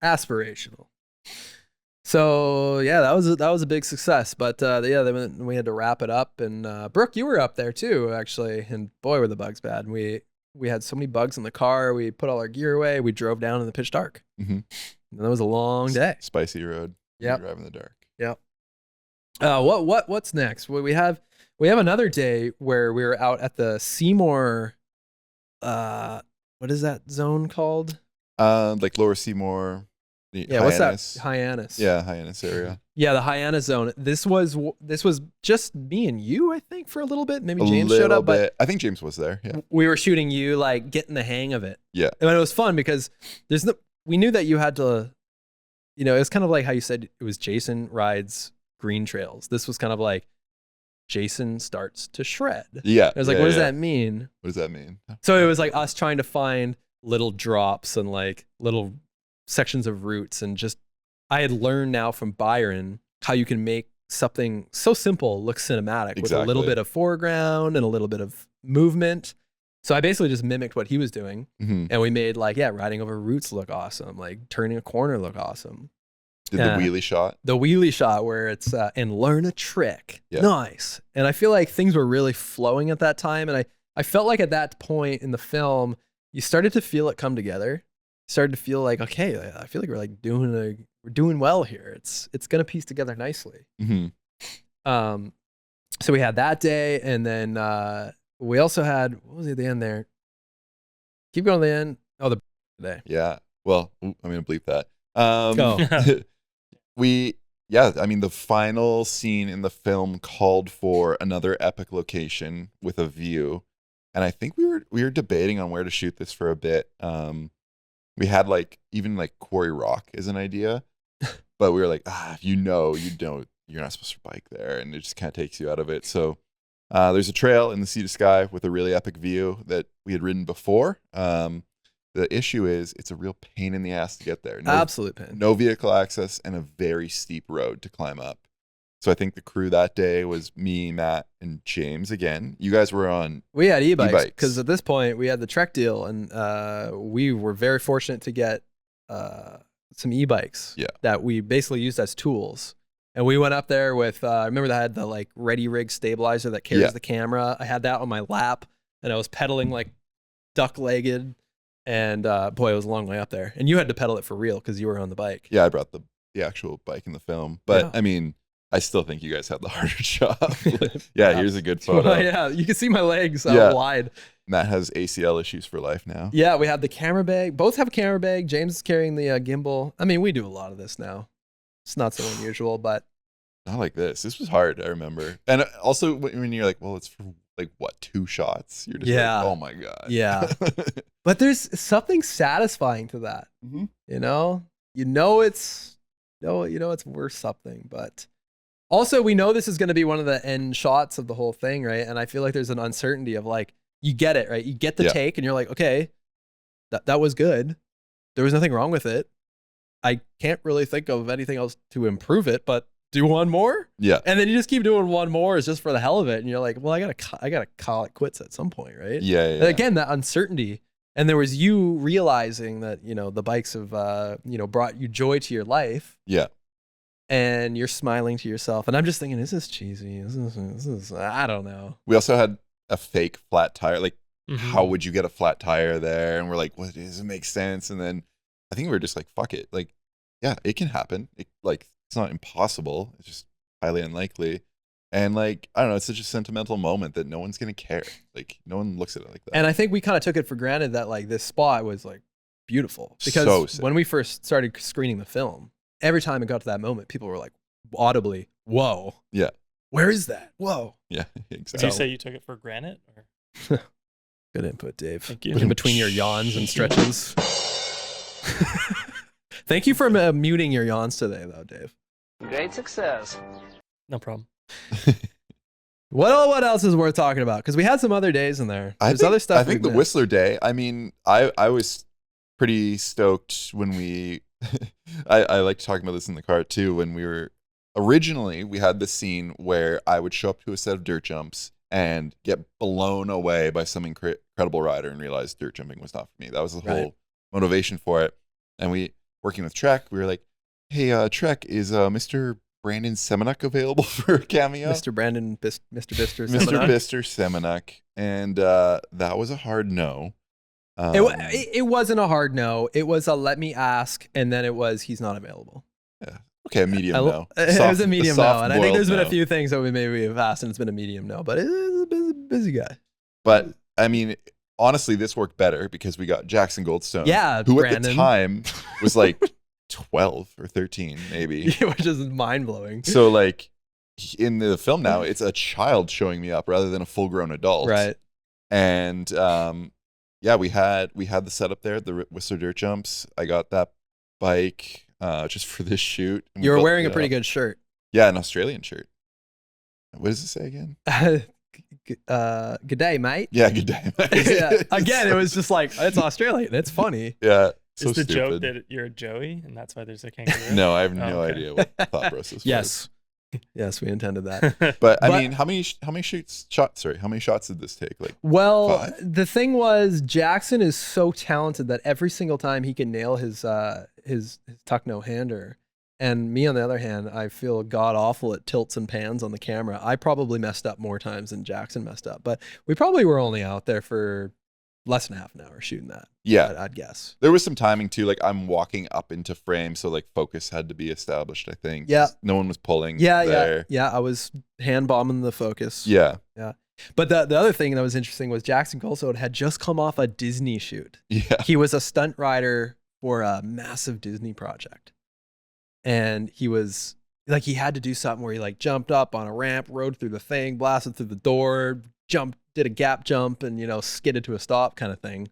B: So yeah, that was a big success. But then we had to wrap it up. And Brooke, you were up there too, actually. And boy, were the bugs bad. We had so many bugs in the car. We put all our gear away. We drove down in the pitch dark.
D: Mhm.
B: And that was a long day.
D: Spicy road.
B: Yep.
D: Drive in the dark.
B: Yep. What's next? Well, we have another day where we were out at the Seymour. What is that zone called?
D: Like Lower Seymour.
B: Yeah, what's that? Hyannis.
D: Yeah, Hyannis area.
B: Yeah, the Hyannis zone. This was just me and you, I think, for a little bit. Maybe
D: A
B: James showed
D: little
B: up, but
D: bit. I think James was there. Yeah.
B: we were shooting you, like getting the hang of it.
D: Yeah.
B: And it was fun because we knew that you had to, you know, it was kind of like how you said it was Jason rides green trails. This was kind of like Jason starts to shred.
D: Yeah.
B: It was like, what does that mean?
D: What does that mean?
B: So it was like us trying to find little drops and like little sections of roots, and just I had learned now from Byron how you can make something so simple look cinematic with a little
D: Exactly.
B: bit of foreground and a little bit of movement. So I basically just mimicked what he was doing,
D: Mhm.
B: and we made like riding over roots look awesome, like turning a corner look awesome.
D: Did the wheelie shot?
B: The wheelie shot where it's and learn a trick.
D: Yeah.
B: Nice. And I feel like things were really flowing at that time, and I felt like at that point in the film you started to feel it come together. Started to feel like, okay, I feel like we're like we're doing well here. It's gonna piece together nicely.
D: Mm-hmm.
B: So we had that day, and then we also had, what was it at the end there? Keep going to the end. Oh, the day.
D: Yeah. Well, I'm gonna bleep that.
B: Go.
D: I mean, the final scene in the film called for another epic location with a view, and I think we were debating on where to shoot this for a bit. We had even Quarry Rock as an idea, but we were like, you don't, you're not supposed to bike there, and it just kind of takes you out of it. So there's a trail in the sea to sky with a really epic view that we had ridden before. The issue is it's a real pain in the ass to get there.
B: Absolute pain.
D: No vehicle access and a very steep road to climb up. So I think the crew that day was me, Matt, and James again. You guys were on.
B: We had e-bikes
D: E-bikes.
B: because at this point we had the Trek deal, and we were very fortunate to get some e-bikes
D: Yeah.
B: that we basically used as tools. And we went up there with, I remember that I had the like ready rig stabilizer that carries
D: Yeah.
B: the camera. I had that on my lap and I was pedaling like duck legged. And boy, it was a long way up there. And you had to pedal it for real because you were on the bike.
D: Yeah, I brought the actual bike in the film. But
B: Yeah.
D: I mean, I still think you guys had the harder job. Yeah, here's a good photo.
B: Well, yeah, you can see my legs
D: Yeah.
B: wide.
D: Matt has ACL issues for life now.
B: Yeah, we have the camera bag. Both have a camera bag. James is carrying the gimbal. I mean, we do a lot of this now. It's not so unusual, but
D: Not like this. This was hard, I remember. And also when you're like, well, it's for like what, 2 shots? You're just
B: Yeah.
D: like, oh my God.
B: yeah. But there's something satisfying to that.
D: Mhm.
B: You know it's it's worth something, but also we know this is going to be one of the end shots of the whole thing, right? And I feel like there's an uncertainty of like, you get it, right? You get the
D: Yeah.
B: take and you're like, okay, that was good. There was nothing wrong with it. I can't really think of anything else to improve it, but do one more.
D: Yeah.
B: And then you just keep doing one more is just for the hell of it. And you're like, well, I gotta call it quits at some point, right?
D: Yeah.
B: And again, that uncertainty. And there was you realizing that, the bikes have, brought you joy to your life.
D: Yeah.
B: And you're smiling to yourself. And I'm just thinking, is this cheesy? Is this I don't know.
D: We also had a fake flat tire. Like,
C: Mhm.
D: how would you get a flat tire there? And we're like, what does it make sense? And then I think we were just like, fuck it. Like, yeah, it can happen. It's not impossible. It's just highly unlikely. And like, I don't know, it's such a sentimental moment that no one's gonna care. Like, no one looks at it like that.
B: And I think we kind of took it for granted that like this spot was like beautiful. Because
D: So sick.
B: when we first started screening the film, every time it got to that moment, people were like audibly, whoa.
D: Yeah.
B: Where is that? Whoa.
D: Yeah,
C: Did
D: exactly.
C: you say you took it for granted? Or?
B: Good input, Dave.
C: Thank you.
B: In between your yawns and stretches. Thank you for muting your yawns today, though, Dave.
E: Great success.
C: No problem.
B: What else is worth talking about? Because we had some other days in there. There's other stuff.
D: I think the
B: we've missed.
D: Whistler Day. I mean, I was pretty stoked when we. I like talking about this in the car too. When we were originally, we had this scene where I would show up to a set of dirt jumps and get blown away by some incredible rider and realize dirt jumping was not for me. That was the
B: Right.
D: whole motivation for it. And we working with Trek, we were like, "Hey, Trek, is Mr. Brandon Semenuk available for a cameo?"
B: Mr. Brandon, Mr. Bister,
D: Mr.
B: Semenuk.
D: Bister Semenuk, and that was a hard no.
B: It wasn't a hard no. It was a let me ask, and then it was he's not available.
D: Okay, a medium no.
B: It was a medium no,
D: soft
B: and I think there's been
D: boiled
B: a
D: no.
B: few things that we maybe have asked, and it's been a medium no, but it is a busy guy.
D: But I mean, honestly, this worked better because we got Jackson Goldstone,
B: Yeah,
D: who at
B: Brandon.
D: the time was like 12 or 13, maybe.
B: Which is mind blowing.
D: So like in the film now, it's a child showing me up rather than a full-grown adult.
B: Right.
D: And yeah, we had the setup there, the Whistler Dirt Jumps. I got that bike just for this shoot. And we
B: You were
D: built
B: wearing a
D: it
B: pretty
D: up.
B: good shirt.
D: Yeah, an Australian shirt. What does it say again?
B: Good day, mate.
D: Yeah, good day.
B: Yeah. Again, it was just like it's Australian. It's funny.
D: Yeah, so
C: Is the
D: stupid.
C: joke that you're a Joey and that's why there's a kangaroo?
D: No, I have
C: Oh,
D: no
C: okay.
D: idea what the thought process was.
B: Yes. Yes, we intended that.
D: But I
B: But-
D: mean, how many shots did this take? Like,
B: Well,
D: 5?
B: the thing was, Jackson is so talented that every single time he can nail his tuck no hander, and me on the other hand, I feel god awful at tilts and pans on the camera. I probably messed up more times than Jackson messed up, but we probably were only out there for less than half an hour shooting that.
D: yeah,
B: I'd guess.
D: there was some timing too. Like, I'm walking up into frame, so like focus had to be established. I think.
B: Yeah.
D: No one was pulling.
B: Yeah,
D: there.
B: yeah. I was hand bombing the focus.
D: Yeah.
B: But the other thing that was interesting was Jackson Goldstone had just come off a Disney shoot.
D: Yeah.
B: He was a stunt rider for a massive Disney project. And he was like, he had to do something where he like jumped up on a ramp, rode through the thing, blasted through the door, jumped, did a gap jump and, skidded to a stop kind of thing.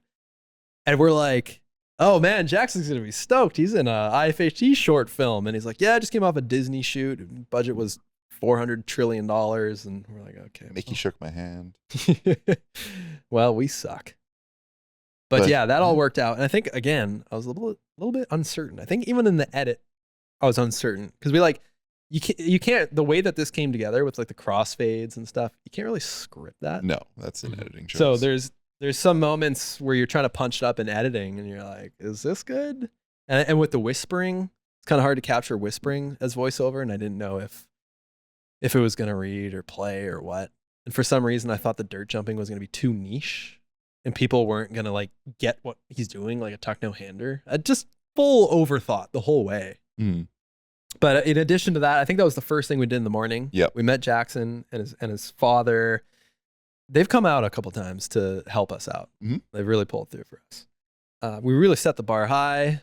B: And we're like, oh man, Jackson's going to be stoked. He's in a IFHT short film. And he's like, yeah, I just came off a Disney shoot. Budget was $400 trillion. And we're like, okay.
D: Mickey shook my hand.
B: Well, we suck. But
D: But-
B: yeah, that all worked out. And I think, again, I was a little bit uncertain. I think even in the edit, I was uncertain because you can't, the way that this came together with like the crossfades and stuff, you can't really script that.
D: No, that's an editing choice.
B: So there's some moments where you're trying to punch it up in editing and you're like, is this good? And with the whispering, it's kind of hard to capture whispering as voiceover, and I didn't know if it was going to read or play or what. And for some reason, I thought the dirt jumping was going to be too niche, and people weren't going to like get what he's doing, like a tuck no hander. Just full overthought the whole way.
D: Mm.
B: But in addition to that, I think that was the first thing we did in the morning.
D: Yep.
B: We met Jackson and his father. They've come out a couple times to help us out.
D: Mhm.
B: They've really pulled through for us. We really set the bar high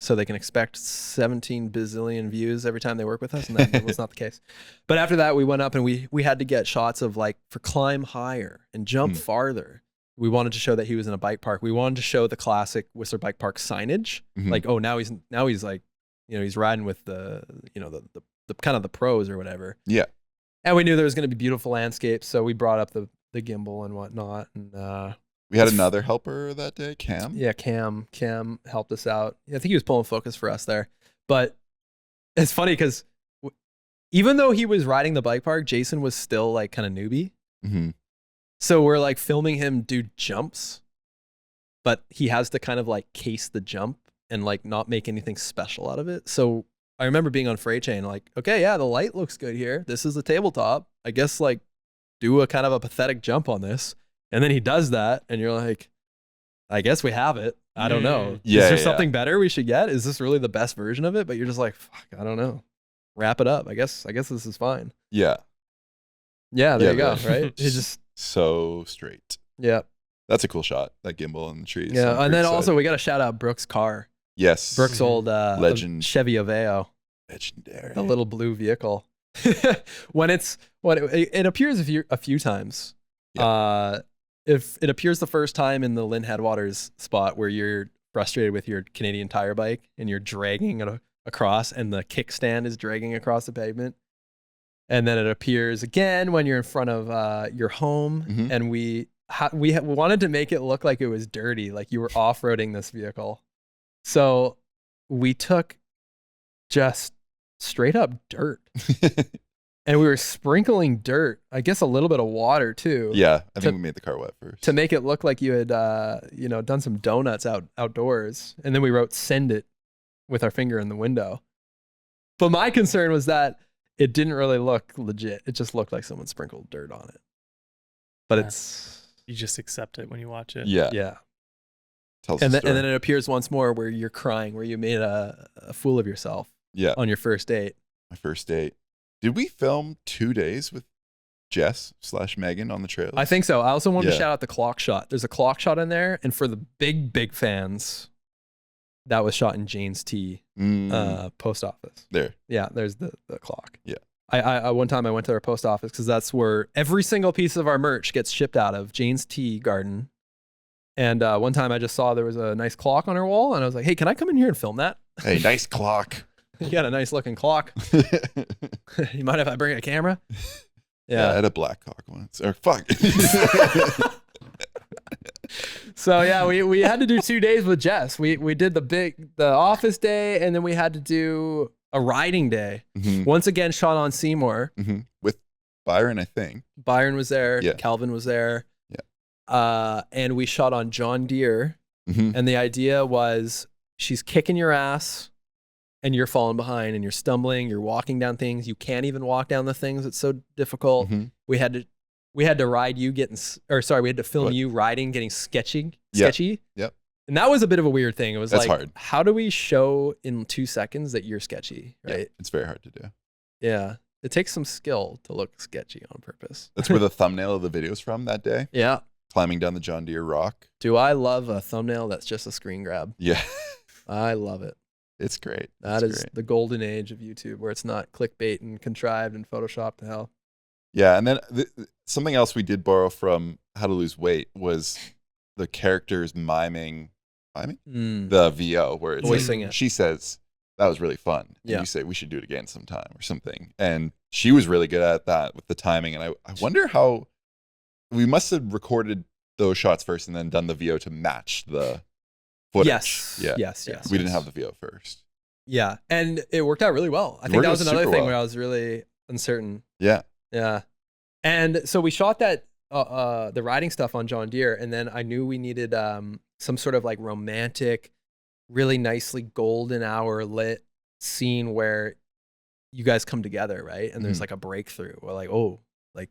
B: so they can expect 17 bazillion views every time they work with us, and that was not the case. But after that, we went up and we had to get shots of like for climb higher and jump farther. We wanted to show that he was in a bike park. We wanted to show the classic Whistler Bike Park signage.
D: Mhm.
B: Like, oh, now he's like, you know, he's riding with the kind of the pros or whatever.
D: Yeah.
B: And we knew there was going to be beautiful landscapes, so we brought up the gimbal and whatnot. And
D: We had another helper that day, Cam.
B: yeah, Cam helped us out. I think he was pulling focus for us there. But it's funny because even though he was riding the bike park, Jason was still like kind of newbie.
D: Mm-hmm.
B: So we're like filming him do jumps, but he has to kind of like case the jump and like not make anything special out of it. So I remember being on Freight Chain, like, okay, yeah, the light looks good here. This is the tabletop. I guess like do a kind of a pathetic jump on this. And then he does that, and you're like, I guess we have it. I don't know.
D: Yeah,
B: is there
D: yeah.
B: something better we should get? Is this really the best version of it? But you're just like, fuck, I don't know. Wrap it up. I guess this is fine.
D: Yeah.
B: Yeah, there
D: Yeah,
B: you go. Right? It just
D: So straight.
B: yeah.
D: That's a cool shot. That gimbal in the trees.
B: Yeah.
D: on
B: And then
D: Creekside.
B: also we got to shout out Brooks' car.
D: yes,
B: Brooks' old
D: Legend.
B: Chevy Aveo,
D: legendary.
B: a little blue vehicle. When it appears a few times. If it appears the first time in the Linn Headwaters spot where you're frustrated with your Canadian Tire bike and you're dragging it across, and the kickstand is dragging across the pavement, and then it appears again when you're in front of your home,
D: Mhm.
B: and we wanted to make it look like it was dirty, like you were off-roading this vehicle. So we took just straight up dirt and we were sprinkling dirt, I guess a little bit of water too.
D: Yeah, I
B: To-
D: think we made the car wet first.
B: To make it look like you had, done some donuts outdoors. And then we wrote "send it" with our finger in the window. But my concern was that it didn't really look legit. It just looked like someone sprinkled dirt on it. But
C: Yeah.
B: it's,
C: You just accept it when you watch it.
D: yeah.
B: yeah.
D: Tells
B: And
D: the
B: then
D: story.
B: it appears once more where you're crying, where you made a fool of yourself
D: Yeah,
B: on your first date.
D: my first date. Did we film 2 days with Jess/Megan on the trails?
B: I think so. I also wanted to
D: Yeah.
B: shout out the clock shot. There's a clock shot in there. And for the big fans, that was shot in Jane's T post office.
D: There.
B: Yeah, there's the clock.
D: Yeah.
B: I one time I went to our post office because that's where every single piece of our merch gets shipped out of, Jane's Tea Garden. And one time I just saw there was a nice clock on her wall, and I was like, hey, can I come in here and film that?
D: Hey, nice clock.
B: You got a nice looking clock. You mind if I bring a camera?
D: Yeah, I
B: Yeah.
D: had a black cock once. Or fuck.
B: So yeah, we had to do 2 days with Jess. We did the office day, and then we had to do a riding day.
D: Mhm,
B: Once again, shot on Seymour.
D: mhm. With Byron, I think.
B: Byron was there.
D: Yeah.
B: Calvin was there. And we shot on John Deere.
D: Mhm.
B: And the idea was she's kicking your ass and you're falling behind and you're stumbling, you're walking down things. You can't even walk down the things. It's so difficult.
D: Mhm.
B: We had to ride you we had to film
D: What?
B: you riding, getting sketchy.
D: Yep.
B: And that was a bit of a weird thing. It was
D: That's
B: like,
D: hard.
B: how do we show in 2 seconds that you're sketchy?
D: Yeah,
B: Right.
D: it's very hard to do.
B: Yeah. It takes some skill to look sketchy on purpose.
D: That's where the thumbnail of the video's from that day.
B: Yeah.
D: Climbing down the John Deere rock.
B: Do I love a thumbnail that's just a screen grab?
D: Yeah.
B: I love it.
D: It's great.
B: That
D: It's
B: is
D: great.
B: the golden age of YouTube, where it's not clickbait and contrived and photoshopped to hell.
D: Yeah, and then something else we did borrow from How to Lose Weight was the characters miming the VO, where it's
B: Voicing
D: like,
B: it.
D: she says, that was really fun. And
B: Yeah.
D: you say, we should do it again sometime or something. And she was really good at that with the timing. And I wonder how we must have recorded those shots first and then done the VO to match the footage.
B: Yes.
D: Yeah.
B: Yes. Yes.
D: We didn't
B: yes.
D: have the VO first.
B: Yeah, and it worked out really well. I
D: It
B: think
D: worked
B: that
D: out
B: was another
D: super
B: thing
D: well.
B: where I was really uncertain.
D: Yeah.
B: Yeah, and so we shot that the riding stuff on John Deere, and then I knew we needed some sort of like romantic really nicely golden hour lit scene where you guys come together, right? And there's like a breakthrough. We're like, oh, like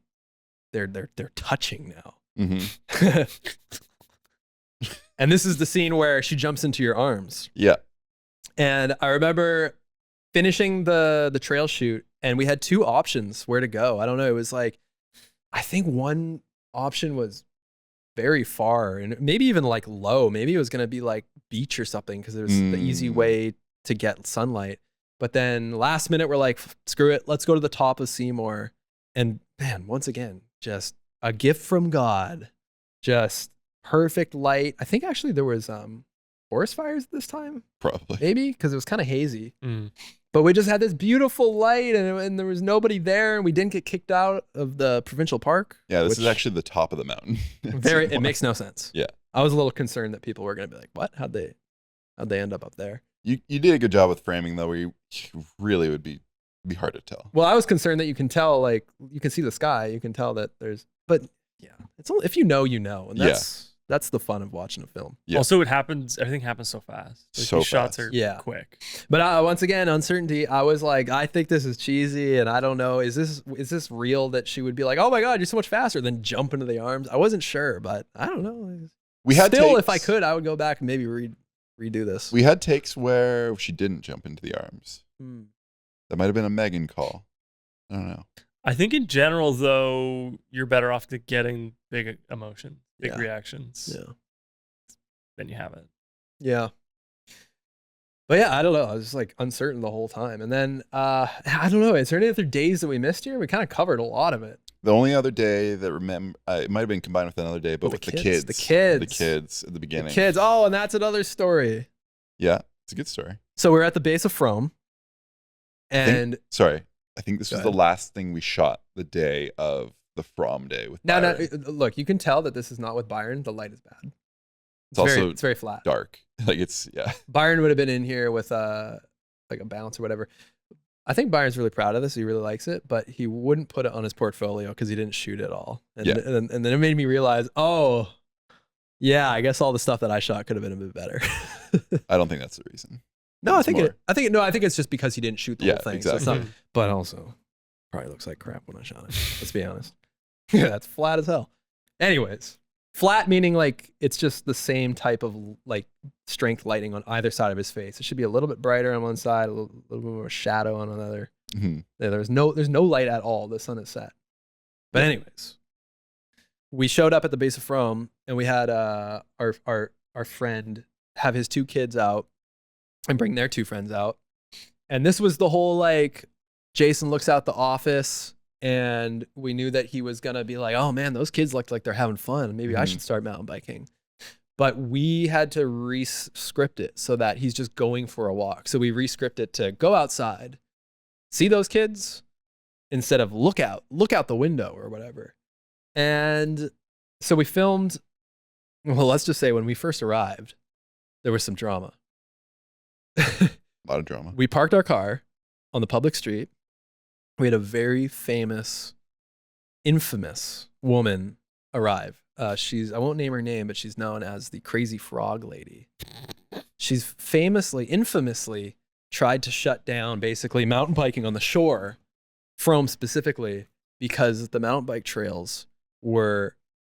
B: they're touching now. And this is the scene where she jumps into your arms.
D: Yeah.
B: And I remember finishing the trail shoot, and we had two options where to go. I don't know. It was like, I think one option was very far and maybe even like low. Maybe it was going to be like beach or something because it was the easy way to get sunlight. But then last minute, we're like, screw it. Let's go to the top of Seymour. And man, once again, just a gift from God. Just perfect light. I think actually there was forest fires this time.
D: Probably.
B: Maybe because it was kind of hazy. But we just had this beautiful light and there was nobody there and we didn't get kicked out of the provincial park.
D: Yeah, this is actually the top of the mountain.
B: It makes no sense.
D: Yeah.
B: I was a little concerned that people were going to be like, what? How'd they end up there?
D: You did a good job with framing though, where you really would be hard to tell.
B: Well, I was concerned that you can tell, like you can see the sky, you can tell that but yeah, it's only, if you know, and that's the fun of watching a film.
D: Yeah.
C: Also, everything happens so fast. Like,
D: So
C: these shots
D: fast.
C: are quick.
B: But once again, uncertainty. I was like, I think this is cheesy, and I don't know. Is this real that she would be like, oh my God, you're so much faster, than jump into the arms? I wasn't sure, but I don't know.
D: We had
B: still,
D: takes,
B: if I could, I would go back and maybe redo this.
D: We had takes where she didn't jump into the arms. That might have been a Megan call. I don't know.
C: I think in general, though, you're better off to getting big emotion, big reactions.
B: Yeah.
C: Then you have it.
B: Yeah. But yeah, I don't know. I was just like uncertain the whole time. And then I don't know. Is there any other days that we missed here? We kind of covered a lot of it.
D: The only other day that it might have been combined with another day, but with the kids. The kids at the beginning.
B: The kids. Oh, and that's another story.
D: Yeah, it's a good story.
B: So we're at the base of Frome. And
D: I think this was the last thing we shot the day of the Frome day with Byron.
B: No, look, you can tell that this is not with Byron. The light is bad. It's very flat.
D: Dark.
B: Byron would have been in here with like a bounce or whatever. I think Byron's really proud of this. He really likes it, but he wouldn't put it on his portfolio because he didn't shoot it all. And then it made me realize, oh, yeah, I guess all the stuff that I shot could have been a bit better.
D: I don't think that's the reason.
B: No, I think it's just because he didn't shoot the whole thing.
D: Exactly.
B: So it's not, but also probably looks like crap when I shot it. Let's be honest. Yeah, that's flat as hell. Anyways, flat meaning like it's just the same type of like strength lighting on either side of his face. It should be a little bit brighter on one side, a little bit more shadow on another. Yeah, there's no light at all. The sun is set. But anyways, we showed up at the base of Frome and we had our friend have his two kids out and bring their two friends out. And this was the whole like Jason looks out the office and we knew that he was going to be like, oh man, those kids look like they're having fun. Maybe I should start mountain biking. But we had to re-script it so that he's just going for a walk. So we re-script it to go outside, see those kids instead of look out the window or whatever. And so we filmed, well, let's just say when we first arrived, there was some drama.
D: A lot of drama.
B: We parked our car on the public street. We had a very infamous woman arrive. I won't name her name, but she's known as the Crazy Frog Lady. She's infamously tried to shut down basically mountain biking on the shore, Frome specifically, because the mountain bike trails were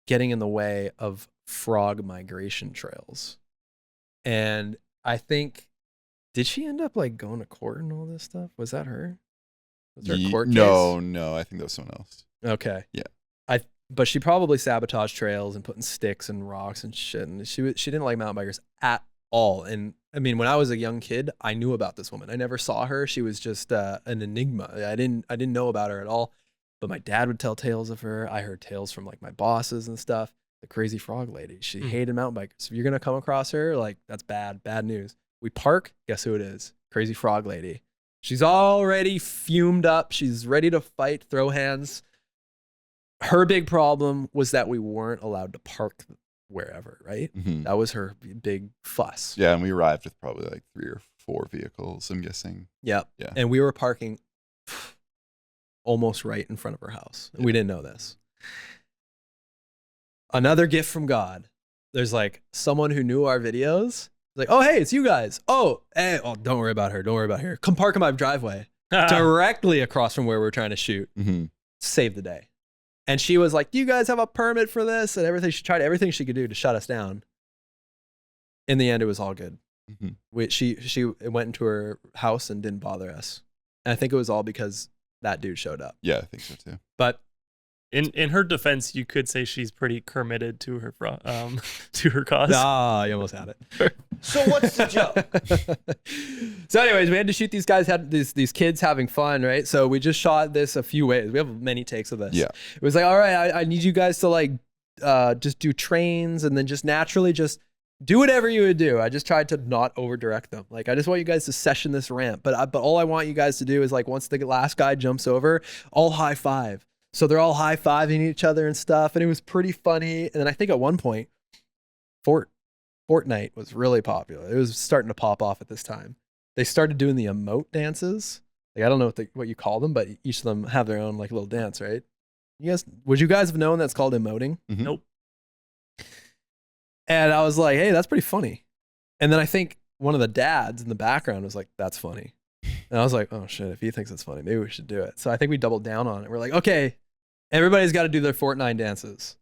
B: getting in the way of frog migration trails. And I think, did she end up like going to court and all this stuff? Was that her? Was there a court case?
D: No, I think that was someone else.
B: Okay.
D: Yeah.
B: But she probably sabotaged trails and putting sticks and rocks and shit. And she didn't like mountain bikers at all. And I mean, when I was a young kid, I knew about this woman. I never saw her. She was just an enigma. I didn't know about her at all. But my dad would tell tales of her. I heard tales from like my bosses and stuff. The Crazy Frog Lady. She hated mountain bikers. If you're gonna come across her, like that's bad news. We park. Guess who it is? Crazy Frog Lady. She's already fumed up. She's ready to fight, throw hands. Her big problem was that we weren't allowed to park wherever, right? That was her big fuss.
D: Yeah, and we arrived with probably like 3 or 4 vehicles, I'm guessing.
B: Yep.
D: Yeah.
B: And we were parking almost right in front of her house. We didn't know this. Another gift from God. There's like someone who knew our videos Like, oh, hey, it's you guys. Oh, hey, oh, don't worry about her. Don't worry about her. Come park in my driveway directly across from where we're trying to shoot.
D: Mm-hmm.
B: Save the day. And she was like, do you guys have a permit for this? And everything. She tried everything she could do to shut us down. In the end, it was all good.
D: Mm-hmm.
B: She went into her house and didn't bother us. And I think it was all because that dude showed up.
D: Yeah, I think so too.
B: But
C: in her defense, you could say she's pretty committed to her to her cause.
B: ah, you almost had it.
E: So what's the joke?
B: So anyways, we had to shoot these guys, had these kids having fun, right? So we just shot this a few ways. We have many takes of this.
D: Yeah.
B: It was like, all right, I need you guys to like just do trains and then just naturally just do whatever you would do. I just tried to not over direct them. Like, I just want you guys to session this ramp. But all I want you guys to do is like, once the last guy jumps over, all high five. So they're all high fiving each other and stuff. And it was pretty funny. And then I think at one point, Fortnite was really popular. It was starting to pop off at this time. They started doing the emote dances. Like, I don't know what you call them, but each of them have their own like little dance, right? Would you guys have known that's called emoting?
D: Mm-hmm.
C: Nope.
B: And I was like, hey, that's pretty funny. And then I think one of the dads in the background was like, that's funny. And I was like, oh shit, if he thinks it's funny, maybe we should do it. So I think we doubled down on it. We're like, okay, everybody's got to do their Fortnite dances.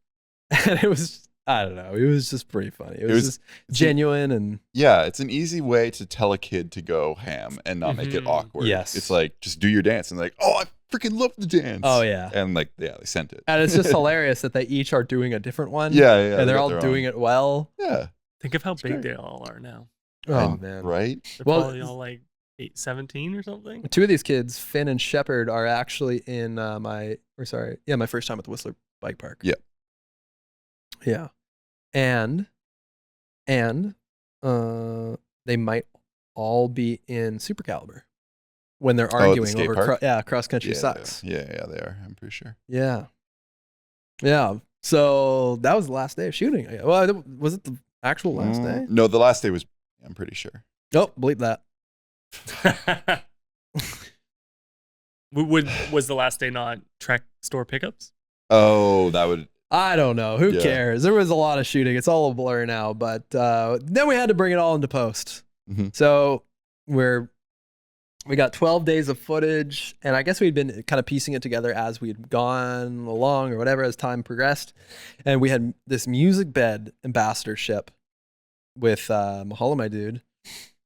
B: And it was, I don't know, it was just pretty funny. It was just genuine and
D: yeah, it's an easy way to tell a kid to go ham and not make it
C: Mhm.
D: awkward.
B: Yes.
D: It's like, just do your dance and like, oh, I freaking love the dance.
B: oh yeah.
D: And like, yeah, they sent it.
B: And it's just hilarious that they each are doing a different one.
D: Yeah,
B: And
D: they
B: they're
D: got
B: all
D: their
B: doing
D: own.
B: it well.
D: Yeah.
C: Think of how big
D: great.
C: they all are now.
B: Oh
D: And-
B: man.
D: Right?
C: They're
B: Well,
C: probably all like 17 or something.
B: Two of these kids, Finn and Shepard, are actually in my first time at the Whistler Bike Park.
D: Yeah.
B: Yeah. And they might all be in Super Caliber when they're
D: Oh, at the
B: arguing
D: skate
B: over
D: park?
B: cross country
D: Yeah,
B: sucks.
D: Yeah, they are. I'm pretty sure.
B: Yeah. Yeah. So that was the last day of shooting. Well, was it the actual last day?
D: No, the last day was, I'm pretty sure.
B: Oh, bleep that.
C: Was the last day not track store pickups?
D: Oh, that would,
B: I don't know. Who
D: Yeah.
B: cares? There was a lot of shooting. It's all a blur now. But then we had to bring it all into post.
D: Mhm.
B: So we got 12 days of footage, and I guess we'd been kind of piecing it together as we'd gone along or whatever as time progressed. And we had this music bed ambassadorship with Mahalo, my dude.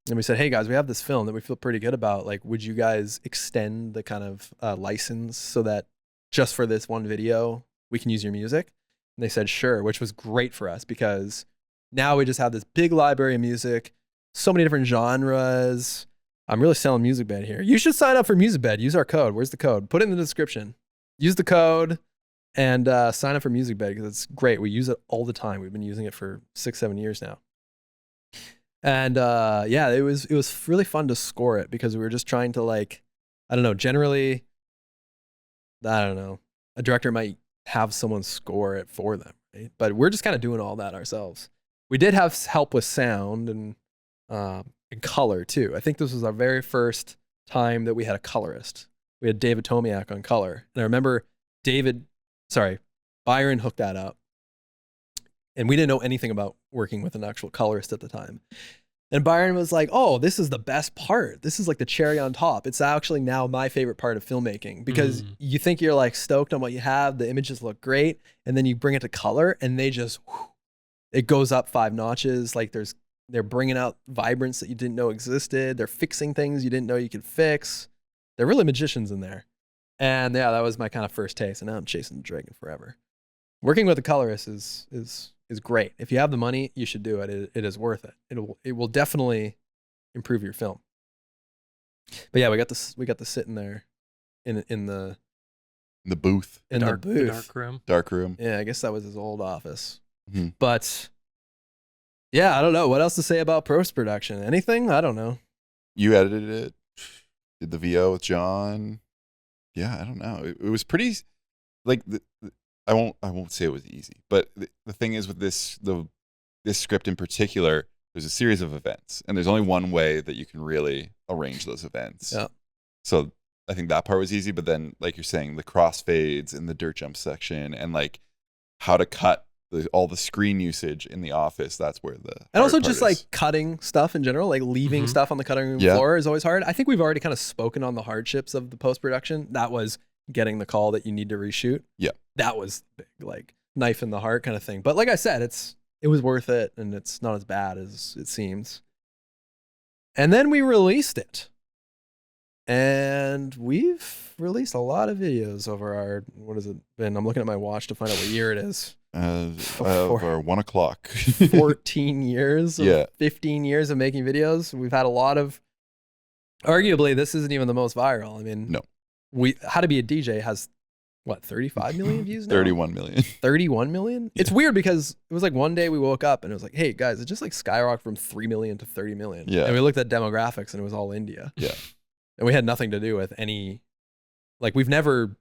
B: And we said, hey guys, we have this film that we feel pretty good about. Like, would you guys extend the kind of license so that just for this one video, we can use your music? And they said, sure, which was great for us because now we just have this big library of music, so many different genres. I'm really selling Music Bed here. You should sign up for Music Bed. Use our code. Where's the code? Put it in the description. Use the code and sign up for Music Bed because it's great. We use it all the time. We've been using it for 6-7 years now. And yeah, it was really fun to score it because we were just trying to like, I don't know, generally, I don't know, a director might have someone score it for them, right? But we're just kind of doing all that ourselves. We did have help with sound and color too. I think this was our very first time that we had a colorist. We had David Tomiak on color. And I remember Byron hooked that up. And we didn't know anything about working with an actual colorist at the time. And Byron was like, oh, this is the best part. This is like the cherry on top. It's actually now my favorite part of filmmaking because you think you're like stoked on what you have. The images look great. And then you bring it to color and they just, it goes up 5 notches. Like they're bringing out vibrance that you didn't know existed. They're fixing things you didn't know you could fix. They're really magicians in there. And yeah, that was my kind of first taste. And now I'm chasing the dragon forever. Working with a colorist is great. If you have the money, you should do it. It is worth it. It will definitely improve your film. But yeah, we got to sit in there in the
D: booth,
B: in the booth.
C: dark room.
D: dark room.
B: Yeah, I guess that was his old office.
D: Mhm.
B: But yeah, I don't know what else to say about post production. Anything? I don't know.
D: You edited it, did the VO with John. Yeah, I don't know. It was pretty, like, I won't say it was easy, but the thing is with this script in particular, there's a series of events, and there's only one way that you can really arrange those events.
B: Yeah.
D: So I think that part was easy, but then, like you're saying, the crossfades in the dirt jump section, and like how to cut all the screen usage in the office, that's where the
B: And
D: hard
B: also
D: part
B: just
D: is.
B: like cutting stuff in general, like leaving stuff on the cutting room
D: Yeah.
B: floor is always hard. I think we've already kind of spoken on the hardships of the post-production. That was getting the call that you need to reshoot.
D: Yeah.
B: That was big, like knife in the heart kind of thing. But like I said, it was worth it, and it's not as bad as it seems. And then we released it. And we've released a lot of videos over our, what has it been? I'm looking at my watch to find out what year it is.
D: Over 1 o'clock.
B: 14 years,
D: Yeah.
B: 15 years of making videos. We've had a lot of, arguably, this isn't even the most viral. I mean,
D: No.
B: How to Be a DJ has, what, 35 million views now?
D: 31 million.
B: 31 million? It's weird because it was like one day we woke up and it was like, hey, guys, it just like skyrocketed from 3 million to 30 million.
D: Yeah.
B: And we looked at demographics and it was all India.
D: Yeah.
B: And we had nothing to do with any, like, we've never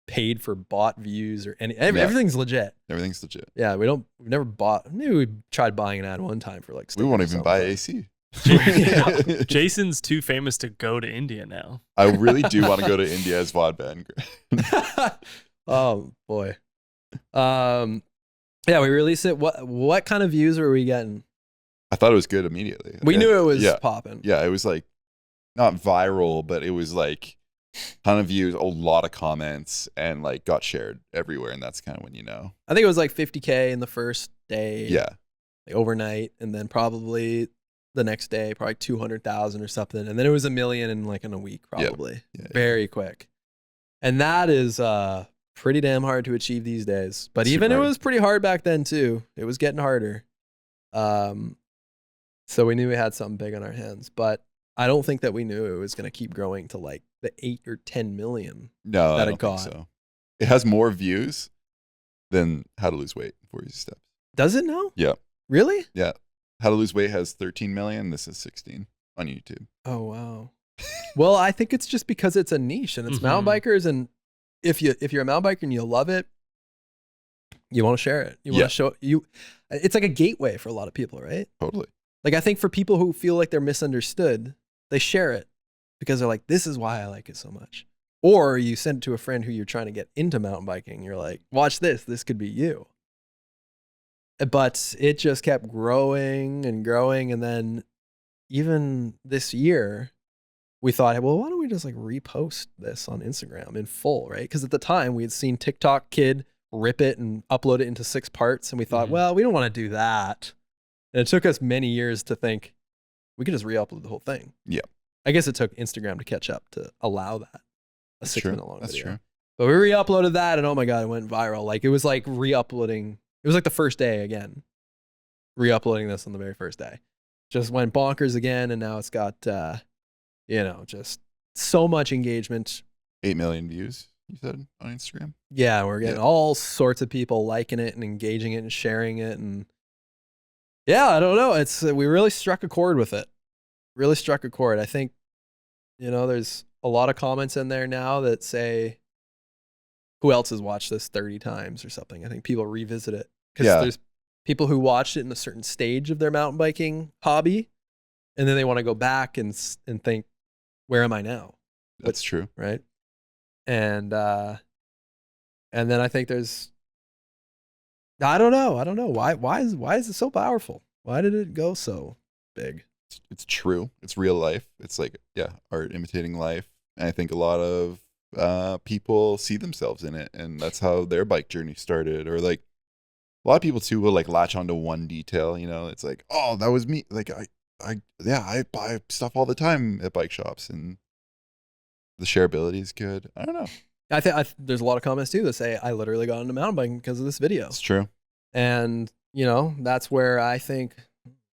B: paid for bought views or any, everything's legit.
D: Everything's legit.
B: Yeah, we've never bought, maybe we tried buying an ad one time for like,
D: We won't
B: stickers or
D: even buy
B: something.
D: AC.
C: Jason's too famous to go to India now.
D: I really do want to go to India as VOD band.
B: Oh boy. Yeah, we released it. What kind of views were we getting?
D: I thought it was good immediately.
B: We knew it was
D: Yeah.
B: popping.
D: Yeah, it was like not viral, but it was like ton of views, a lot of comments, and like got shared everywhere. And that's kind of when you know.
B: I think it was like 50K in the first day.
D: Yeah.
B: Like overnight, and then probably the next day, probably 200,000 or something, and then it was 1 million in a week, probably.
D: Yeah.
B: Very quick. And that is pretty damn hard to achieve these days. But
D: Super
B: even it
D: hard.
B: was pretty hard back then too. It was getting harder. So we knew we had something big on our hands, but I don't think that we knew it was going to keep growing to like the 8 or 10 million.
D: No,
B: That
D: I
B: it
D: don't think
B: got.
D: so. It has more views than How to Lose Weight, 4 Easy Steps.
B: Does it now?
D: Yeah.
B: Really?
D: Yeah. How to Lose Weight has 13 million. This is 16 on YouTube.
B: Oh wow. Well, I think it's just because it's a niche and it's mountain bikers, and if you're a mountain biker and you love it, you want to share it. You want
D: Yeah.
B: to show you. It's like a gateway for a lot of people, right?
D: Totally.
B: Like I think for people who feel like they're misunderstood, they share it because they're like, this is why I like it so much. Or you send it to a friend who you're trying to get into mountain biking. You're like, watch this. This could be you. But it just kept growing and growing. And then even this year, we thought, well, why don't we just like repost this on Instagram in full, right? Because at the time we had seen TikTok kid rip it and upload it into 6 parts. And we thought, well, we don't want to do that. And it took us many years to think we could just re-upload the whole thing.
D: Yeah.
B: I guess it took Instagram to catch up to allow that. A
D: That's
B: 6
D: true.
B: minute long
D: That's
B: video.
D: true.
B: But we re-uploaded that and oh my God, it went viral. Like it was like re-uploading. It was like the first day again. Re-uploading this on the very first day. Just went bonkers again. And now it's got, just so much engagement.
D: 8 million views, you said, on Instagram?
B: Yeah, we're getting
D: Yeah.
B: all sorts of people liking it and engaging it and sharing it. And yeah, I don't know. We really struck a chord with it. Really struck a chord. I think, there's a lot of comments in there now that say, who else has watched this 30 times or something? I think people revisit it because
D: Yeah.
B: there's people who watched it in a certain stage of their mountain biking hobby. And then they want to go back and think, where am I now?
D: That's true.
B: Right. And then I think there's, I don't know. Why is it so powerful? Why did it go so big?
D: It's true. It's real life. It's like, art imitating life. And I think a lot of people see themselves in it, and that's how their bike journey started. Or like a lot of people too will like latch onto one detail. It's like, oh, that was me. Like I buy stuff all the time at bike shops, and the shareability is good. I don't know.
B: I think there's a lot of comments too that say I literally got into mountain biking because of this video.
D: It's true.
B: And that's where I think,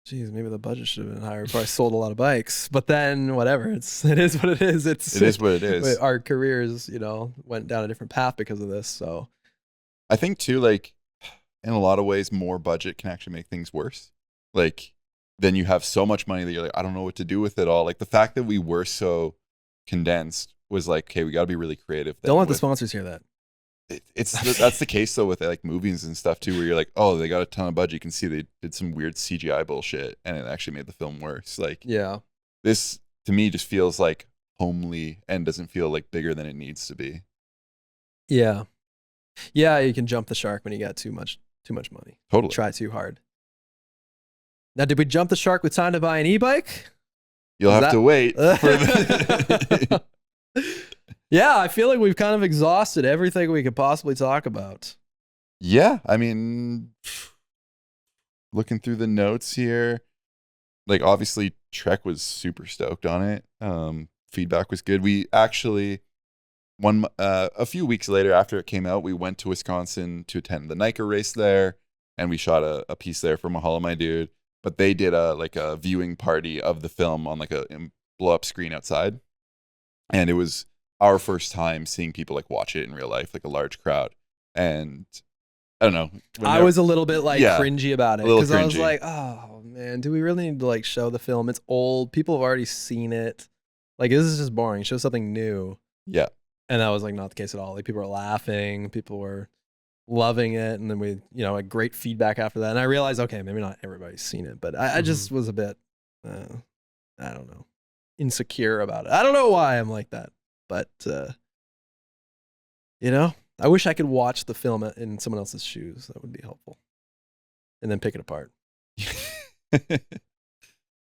B: geez, maybe the budget should have been higher before I sold a lot of bikes. But then whatever, it is what it is.
D: It is what it is.
B: Our careers, went down a different path because of this. So
D: I think too, like in a lot of ways, more budget can actually make things worse. Like then you have so much money that you're like, I don't know what to do with it all. Like the fact that we were so condensed was like, okay, we got to be really creative.
B: don't let the sponsors hear that.
D: That's the case though with like movies and stuff too, where you're like, oh, they got a ton of budget. You can see they did some weird CGI bullshit, and it actually made the film worse. Like
B: Yeah.
D: this to me just feels like homely and doesn't feel like bigger than it needs to be.
B: Yeah. Yeah, you can jump the shark when you got too much Too much money.
D: Totally.
B: Try too hard. Now, did we jump the shark with time to buy an e-bike?
D: You'll have to wait.
B: Yeah, I feel like we've kind of exhausted everything we could possibly talk about.
D: Yeah, I mean, looking through the notes here, like obviously Trek was super stoked on it. Feedback was good. We actually a few weeks later after it came out, we went to Wisconsin to attend the NICA race there, and we shot a piece there for Mahalo My Dude. But they did a viewing party of the film on like a blow up screen outside, and it was our first time seeing people like watch it in real life, like a large crowd. And I don't know.
B: I was a little bit like
D: Yeah,
B: cringy about it
D: a little
B: because I was
D: cringy.
B: like, oh man, do we really need to like show the film? It's old. People have already seen it. Like, this is just boring. Show something new.
D: Yeah.
B: And that was like not the case at all. Like, people were laughing. People were loving it. And then we, had great feedback after that. And I realized, okay, maybe not everybody's seen it, but I just was a bit, I don't know, insecure about it. I don't know why I'm like that, but, I wish I could watch the film in someone else's shoes. That would be helpful. And then pick it apart.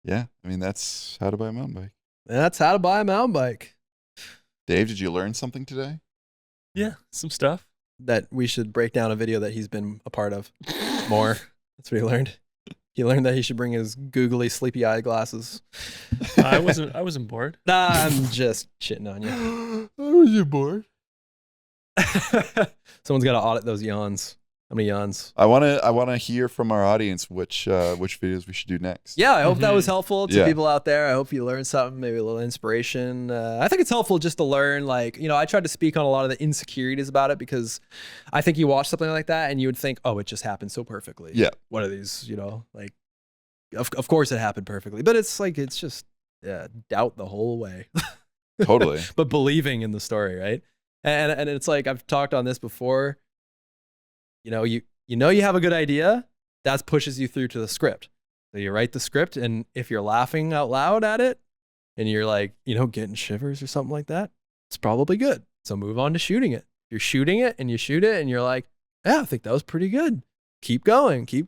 D: Yeah, I mean, that's how to buy a mountain bike.
B: And that's how to buy a mountain bike.
D: Dave, did you learn something today?
C: Yeah, some stuff.
B: That we should break down a video that he's been a part of more. That's what he learned. He learned that he should bring his googly sleepy eye glasses.
C: I wasn't bored.
B: Nah, I'm just shitting on you.
D: Was you bored?
B: Someone's got to audit those yawns. How many yawns?
D: I wanna hear from our audience which videos we should do next.
B: Yeah, I hope that was helpful to
D: Yeah.
B: people out there. I hope you learned something, maybe a little inspiration. I think it's helpful just to learn, like, I tried to speak on a lot of the insecurities about it because I think you watch something like that and you would think, oh, it just happened so perfectly.
D: Yeah.
B: What are these, like, of course it happened perfectly. But it's like, it's just doubt the whole way.
D: Totally.
B: But believing in the story, right? And it's like, I've talked on this before. You have a good idea, that pushes you through to the script. So you write the script, and if you're laughing out loud at it, and you're like, getting shivers or something like that, it's probably good. So move on to shooting it. You're shooting it, and you shoot it, and you're like, yeah, I think that was pretty good. Keep going, keep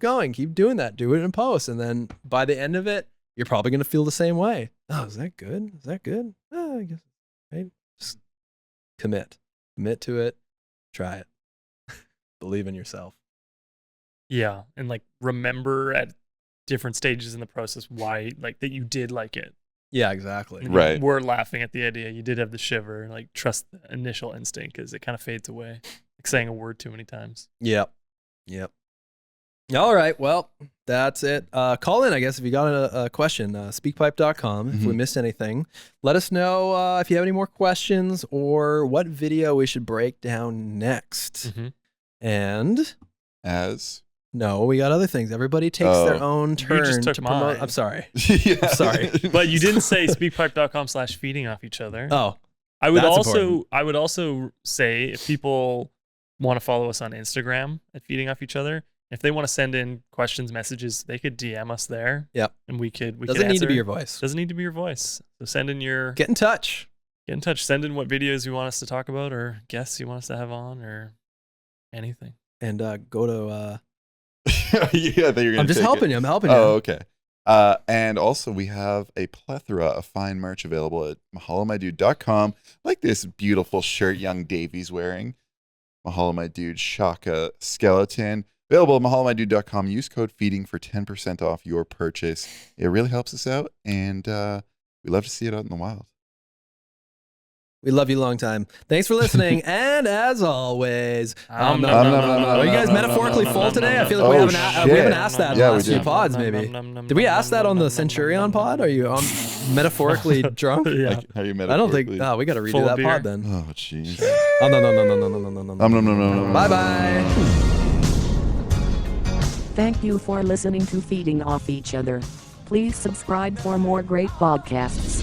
B: doing that. Do it in post, and then by the end of it, you're probably gonna feel the same way. Oh, is that good? Is that good? I guess, right? Just commit to it. Try it. Believe in yourself.
C: Yeah, and like remember at different stages in the process why like that you did like it.
B: Yeah, exactly.
C: And you
D: Right.
C: were laughing at the idea. You did have the shiver. Like trust the initial instinct because it kind of fades away. Like saying a word too many times.
B: Yep. All right. Well, that's it. Call in, I guess, if you got a question. Speakpipe.com. If we missed anything, let us know if you have any more questions or what video we should break down next. And no, we got other things. Everybody takes their own turn
C: just took
B: to promote.
C: mine.
B: I'm sorry.
D: Yeah.
B: I'm sorry.
C: But you didn't say speakpipe.com/feeding off each other.
B: Oh,
C: I would
B: that's
C: also
B: important.
C: I would also say if people want to follow us on Instagram at Feeding Off Each Other, if they want to send in questions, messages, they could DM us there.
B: Yep.
C: And we could
B: doesn't need to
C: answer.
B: be your voice.
C: Doesn't need to be your voice. So send in your
B: Get in touch.
C: get in touch. Send in what videos you want us to talk about or guests you want us to have on or anything.
B: And go to.
D: Yeah, I thought you were gonna
B: I'm just
D: take
B: helping
D: it.
B: you. I'm helping you.
D: Oh, okay. And also we have a plethora of fine merch available at mahalomydude.com, like this beautiful shirt young Davey's wearing. Mahalo My Dude Shaka skeleton. Available at mahalomydude.com. Use code FEEDING for 10% off your purchase. It really helps us out, and we love to see it out in the wild.
B: We love you long time. Thanks for listening. And as always,
C: Nom, nom,
B: are
C: nom, nom, nom,
B: you guys
C: nom,
B: metaphorically
C: nom,
B: full
C: nom,
B: today?
C: nom,
B: I feel
C: nom,
B: like we
D: nom.
B: haven't,
D: Oh,
B: we haven't
D: shit.
B: asked that in
D: Yeah,
B: the
D: we
B: last few
D: did.
B: pods, maybe. Did we ask that on the Centurion pod? Are you metaphorically drunk?
C: Yeah.
D: Like, how you
B: I don't think.
D: metaphorically-
B: Oh, we got to redo
C: Full of
B: that
C: beer?
B: pod then.
D: Oh, jeez.
B: Oh, no. Bye bye.
A: Thank you for listening to Feeding Off Each Other. Please subscribe for more great podcasts.